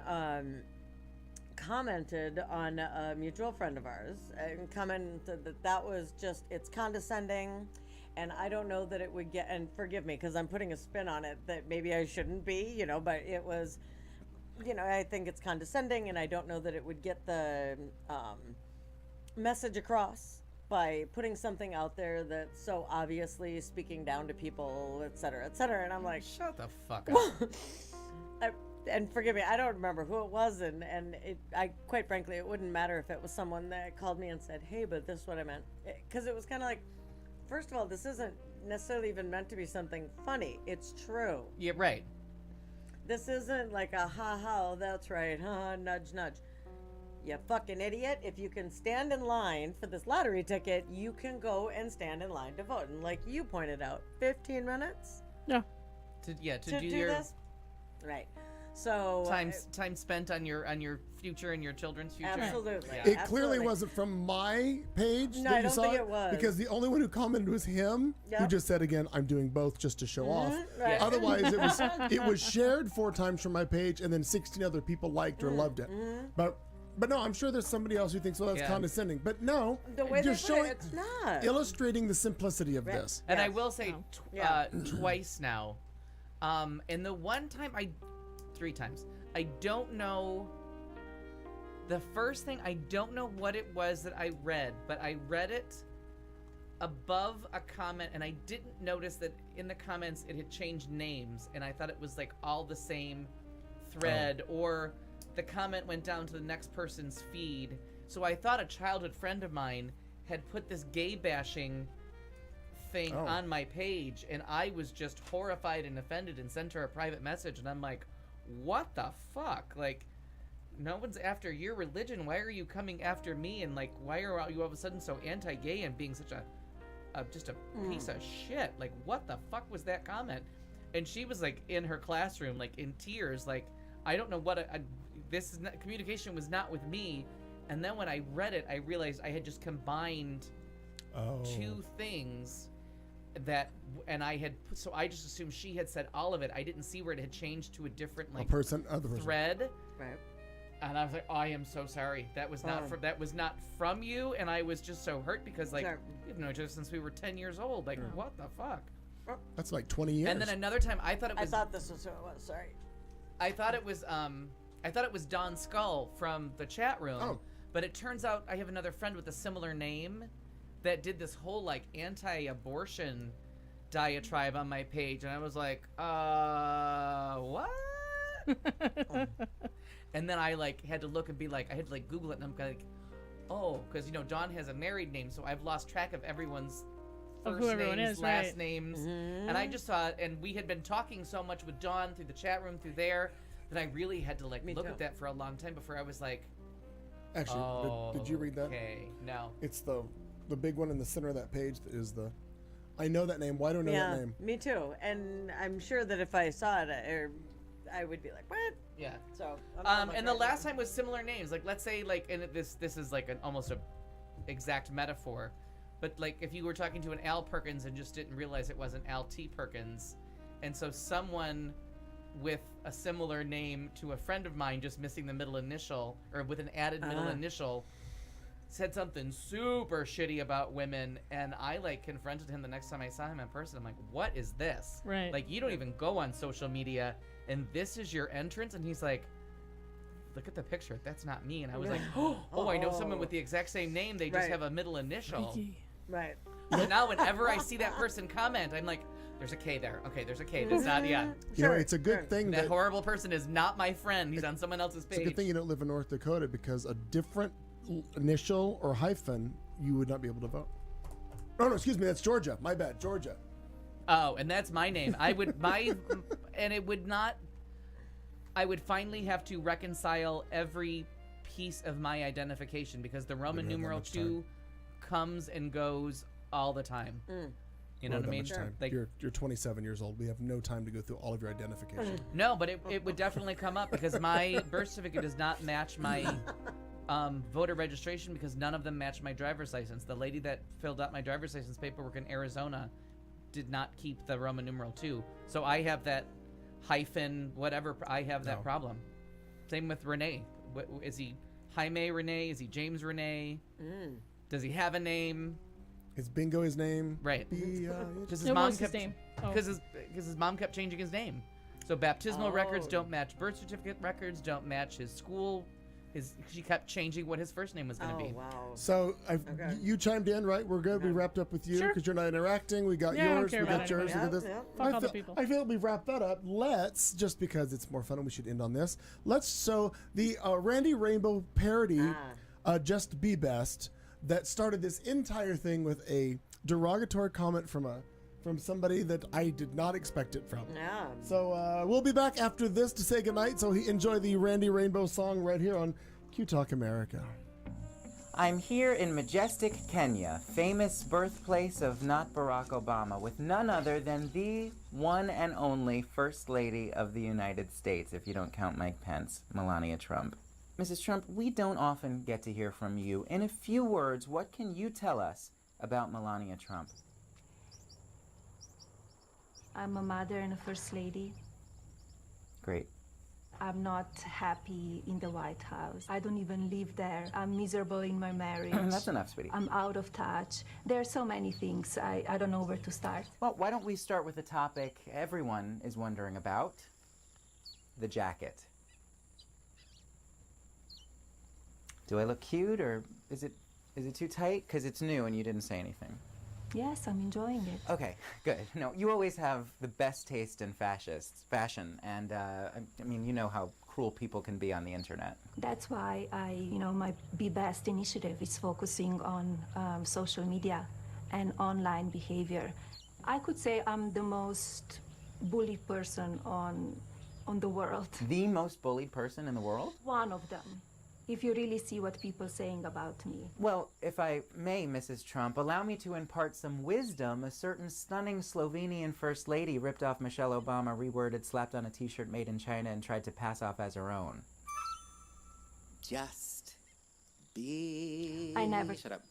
commented on a mutual friend of ours and commented that was just, it's condescending, and I don't know that it would get, and forgive me because I'm putting a spin on it that maybe I shouldn't be, you know, but it was, you know, I think it's condescending, and I don't know that it would get the message across by putting something out there that's so obviously speaking down to people, et cetera, and I'm like, Shut the fuck up. and forgive me, I don't remember who it was, and I quite frankly, it wouldn't matter if it was someone that called me and said, hey, but this is what I meant, because it was kind of like, first of all, this isn't necessarily even meant to be something funny. It's true. Yeah. Right. This isn't like a ha ha, that's right, ha, nudge nudge. You fucking idiot. If you can stand in line for this lottery ticket, you can go and stand in line to vote. And like you pointed out, 15 minutes To to do do your this? Right. So time spent on your future and your children's future. absolutely. Yeah. It clearly absolutely. wasn't from my page No, that I you don't saw think it was. because the only one who commented was him, who Yep. just said again, "I'm doing both just to show off." right. Otherwise, it was shared 4 times from my page, and then 16 other people liked or loved it. But no, I'm sure there's somebody else who thinks, "Well, that's Yeah. condescending." But no, The way just they put showing, it, it's not. illustrating the simplicity of Right. this. And I Yes. will say Yeah. twice now. And the one time 3 times. I don't know. The first thing, I don't know what it was that I read, but I read it above a comment, and I didn't notice that in the comments it had changed names, and I thought it was like all the same thread, or the comment went down to the next person's feed. So I thought a childhood friend of mine had put this gay bashing thing Oh. on my page, and I was just horrified and offended and sent her a private message, and I'm like, what the fuck? Like, no one's after your religion. Why are you coming after me? And like, why are you all of a sudden so anti-gay and being such a just a piece of shit? Like, what the fuck was that comment? And she was like in her classroom, like in tears, like, I don't know what this is not, communication was not with me. And then when I read it, I realized I had just combined Oh. 2 things that, and I had, so I just assumed she had said all of it. I didn't see where it had changed to a different A like person, other person. thread. Right. And I was like, oh, I am so sorry. That was not that was not from you. And I was just so hurt because like Sure. we've known each other since we were 10 years old. Like, what the fuck? That's like 20 years. And then another time, I thought it I was thought this was who it was. Sorry. I thought it was Don Skull from the chat room. Oh. But it turns out I have another friend with a similar name that did this whole like anti-abortion diatribe on my page, and I was like, what? And then I like had to look and be like, I had to like Google it, and I'm like, oh, because Dawn has a married name, so I've lost track of everyone's Of first who everyone names, is, last right. names, and I just saw it, and we had been talking so much with Dawn through the chat room through there that I really had to like look at that for a long time before I was like, Actually, did you read that? Okay, no. It's the big one in the center of that page that is the. I know that name. Why do I know that name? Me too. And I'm sure that if I saw it, I would be like, what? Yeah. So. I'm And the last time was similar names. Like, let's say, like, and this is like an almost a exact metaphor, but like if you were talking to an Al Perkins and just didn't realize it wasn't Al T. Perkins, and so someone with a similar name to a friend of mine, just missing the middle initial or with an added middle initial, said something super shitty about women, and I like confronted him the next time I saw him in person. I'm like, what is this? Right. Like, you don't even go on social media, and this is your entrance? And he's like, look at the picture. That's not me. And I was like, oh, I know someone with the exact same name. They just have a middle initial. Right. So now whenever I see that person comment, I'm like, there's a K there. Okay, there's a K. That's not, It's a good thing that horrible person is not my friend. He's on someone else's page. It's a good thing you don't live in North Dakota, because a different initial or hyphen, you would not be able to vote. Oh, no, excuse me. That's Georgia. My bad. Georgia. Oh, and that's my name. I would, and it would not, I would finally have to reconcile every piece of my identification, because the Roman numeral 2 comes and goes all the time. You know what I mean? Like, you're 27 years old. We have no time to go through all of your identification. No, but it would definitely come up, because my birth certificate does not match my voter registration, because none of them match my driver's license. The lady that filled out my driver's license paperwork in Arizona did not keep the Roman numeral 2. So I have that hyphen, whatever. I have that problem. Same with Renee. Is he Jaime Renee? Is he James Renee? Does he have a name? Is Bingo his name? Right. Because his mom kept changing his name. So baptismal records don't match birth certificate records, don't match his school. She kept changing what his first name was going to be. Wow. So you chimed in, right? We're good. We wrapped up with you because you're not interacting. We got yours. We got yours. We got this. Fuck other people. I feel we've wrapped that up. Let's, just because it's more fun and we should end on this. So the Randy Rainbow parody, Just Be Best, that started this entire thing with a derogatory comment from somebody that I did not expect it from. Yeah. So we'll be back after this to say goodnight. So enjoy the Randy Rainbow song right here on Q Talk America. I'm here in majestic Kenya, famous birthplace of not Barack Obama, with none other than the one and only First Lady of the United States, if you don't count Mike Pence, Melania Trump. Mrs. Trump, we don't often get to hear from you. In a few words, what can you tell us about Melania Trump? I'm a mother and a first lady. Great. I'm not happy in the White House. I don't even live there. I'm miserable in my marriage. That's enough, sweetie. I'm out of touch. There are so many things. I don't know where to start. Well, why don't we start with the topic everyone is wondering about, the jacket. Do I look cute, or is it too tight? Because it's new and you didn't say anything. Yes, I'm enjoying it. Okay, good. No, you always have the best taste in fashion, and I mean, you know how cruel people can be on the internet. That's why my Be Best initiative is focusing on social media and online behavior. I could say I'm the most bullied person on the world. The most bullied person in the world? One of them. If you really see what people are saying about me. Well, if I may, Mrs. Trump, allow me to impart some wisdom. A certain stunning Slovenian first lady ripped off Michelle Obama, reworded, slapped on a t-shirt made in China, and tried to pass off as her own. Just be... I never... Shut up.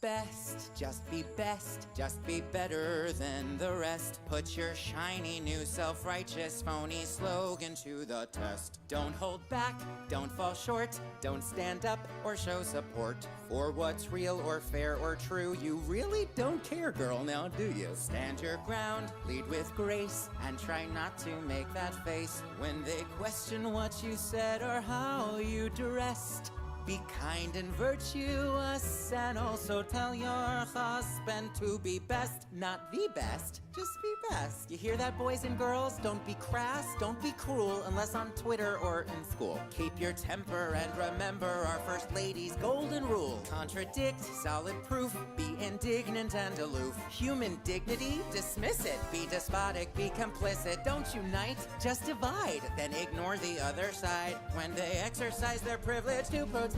Just be best, just be better than the rest. Put your shiny new self-righteous phony slogan to the test. Don't hold back, don't fall short, don't stand up or show support for what's real or fair or true. You really don't care, girl, now do you? Stand your ground, lead with grace, and try not to make that face when they question what you said or how you dressed. Be kind and virtuous, and also tell your husband to be best, not the best, just be best. You hear that, boys and girls? Don't be crass, don't be cruel, unless on Twitter or in school. Keep your temper and remember our First Lady's golden rule. Contradict, solid proof, be indignant and aloof. Human dignity, dismiss it. Be despotic, be complicit. Don't unite, just divide, then ignore the other side when they exercise their privilege to protest.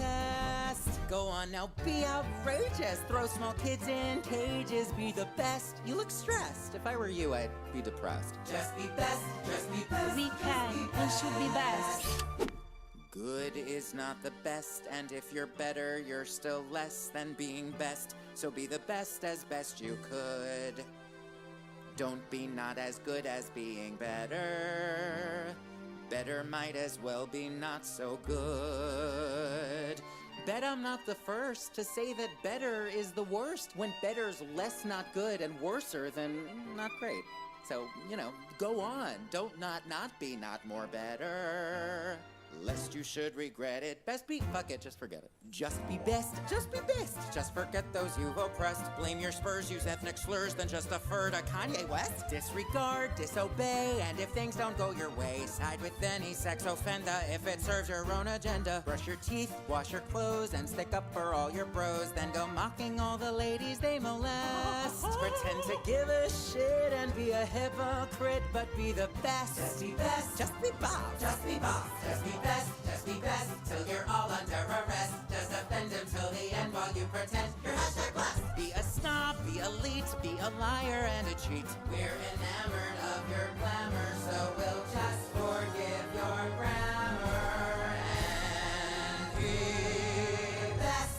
Go on now, be outrageous. Throw small kids in cages. Be the best. You look stressed. If I were you, I'd be depressed. Just be best. Just be best. We can and should be best. Good is not the best, and if you're better, you're still less than being best. So be the best as best you could. Don't be not as good as being better. Better might as well be not so good. Bet I'm not the first to say that better is the worst, when better's less not good and worser than not great. So, go on. Don't not be not more better. Lest you should regret it. Best be, fuck it, just forget it. Just be best, just be best. Just forget those you've oppressed. Blame your spurs, use ethnic slurs, then just defer to Kanye West. Disregard, disobey, and if things don't go your way, side with any sex offender if it serves your own agenda. Brush your teeth, wash your clothes, and stick up for all your bros. Then go mocking all the ladies they molest. Pretend to give a shit and be a hypocrite, but be the best. Just be best, just be boss, just be boss, just be just be best, till you're all under arrest. Just offend him till the end while you pretend you're hashtag blessed. Be a snob, be elite, be a liar and a cheat. We're enamored of your glamour, so we'll just forgive your grammar and be best.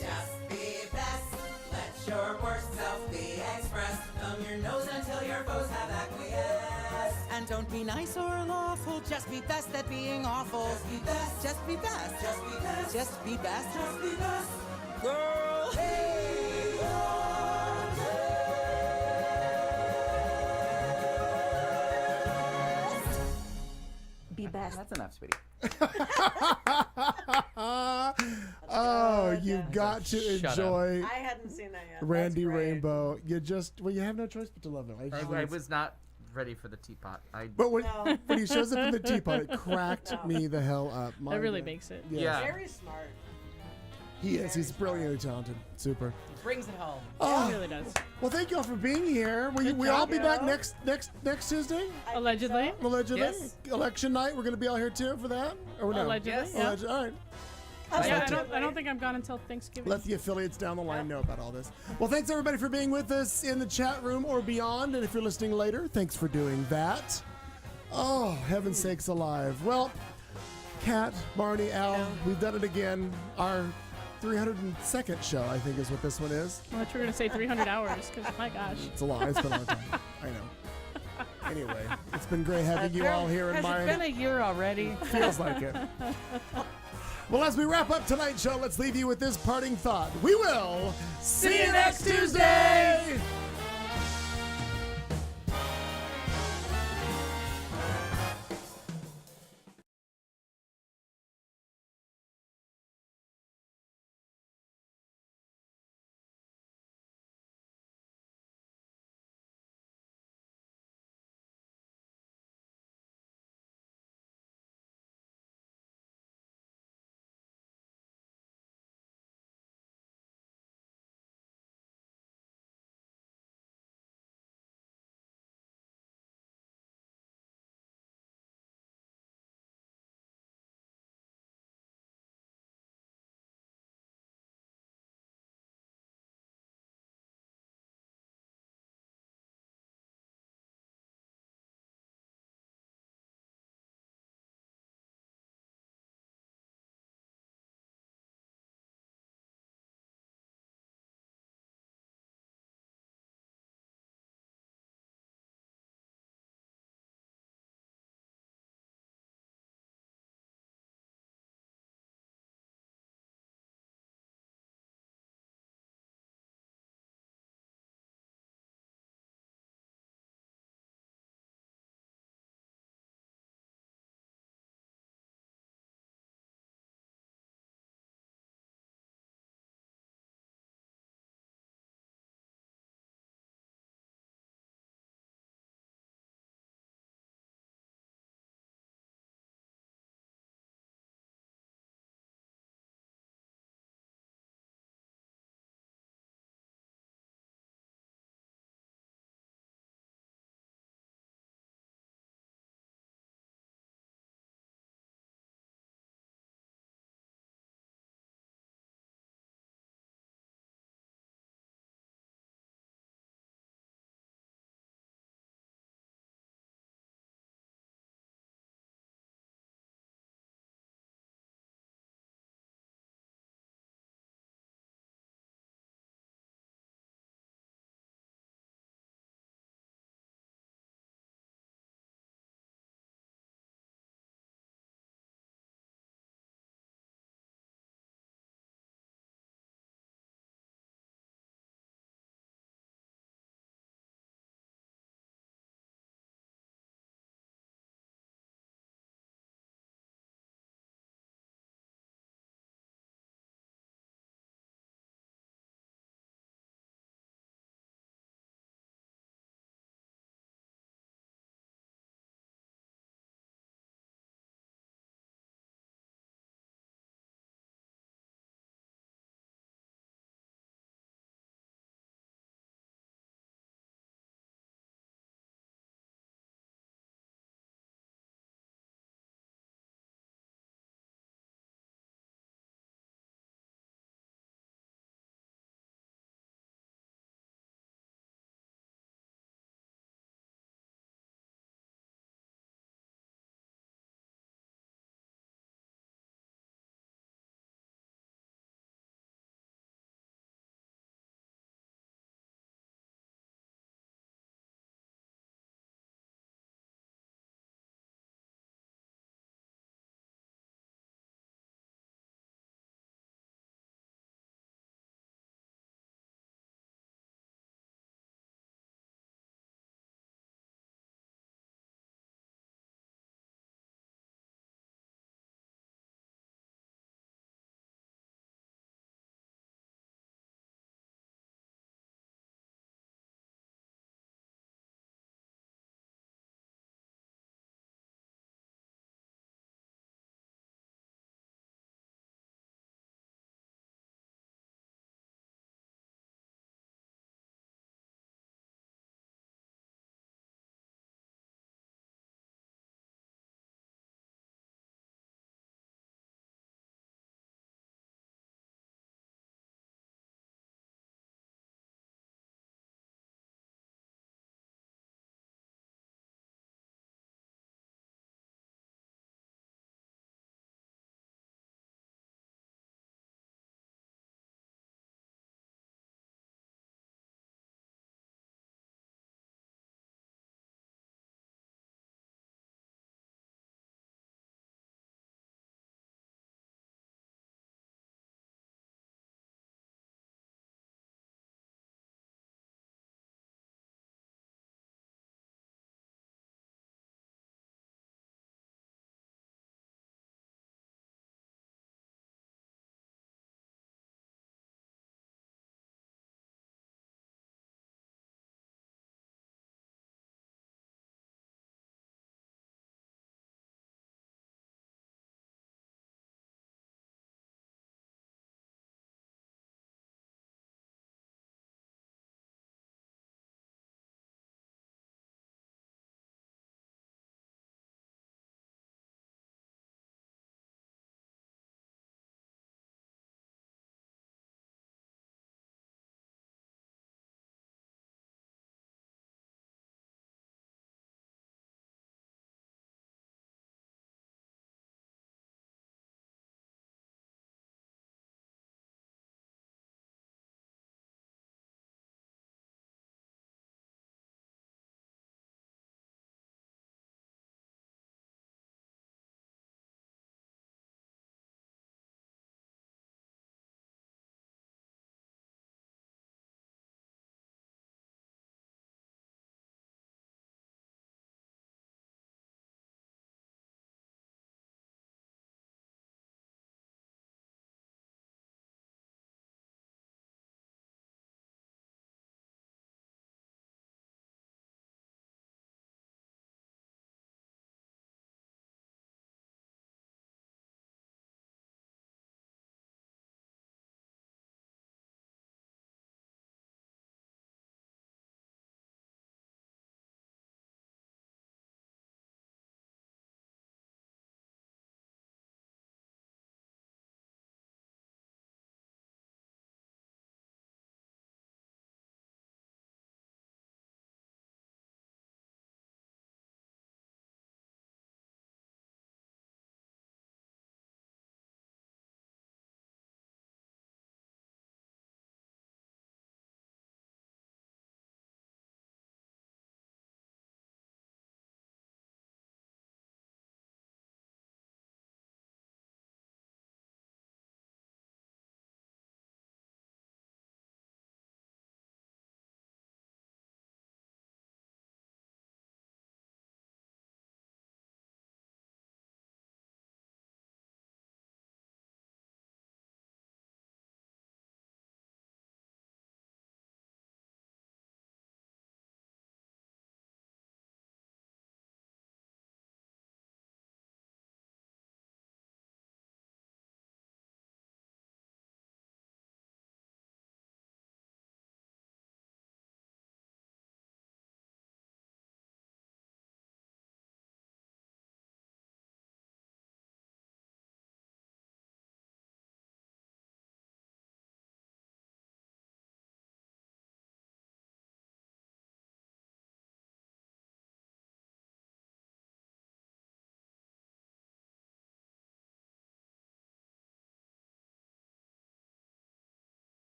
Just be best. Let your worst self be expressed. Thumb your nose until your foes have acquiesced. And don't be nice or lawful, just be best at being awful. Just be best, just be best, just be best, just be best, just be best. Girl, hey, Be best. That's enough, sweetie. Oh, you got to Shut enjoy I hadn't seen that yet. Randy That's great. Rainbow. You have no choice but to love him. I was not ready for the teapot. But when he shows up in the teapot, it cracked me the hell up. That really makes it. Yeah. Very smart. He is. He's brilliantly talented. Super. Brings it home. Oh. It really does. Well, thank you all for being here. We all be back next Tuesday? Allegedly. Allegedly. Yes. Election night. We're going to be out here too for that? Or no? Allegedly. Yes. Yeah. All right. I don't think I'm gone until Thanksgiving. Let the affiliates down the line know about all this. Well, thanks everybody for being with us in the chat room or beyond. And if you're listening later, thanks for doing that. Oh, heaven's sakes alive. Well, Kat, Barney, Al, we've done it again. Our 302nd show, I think, is what this one is. I thought you were going to say 300 hours, because my gosh. It's a lot. It's been a long time. I know. Anyway, it's been great having you all here in Has my... it been a year already? Feels like it. Well, as we wrap up tonight's show, let's leave you with this parting thought. We will see you next Tuesday!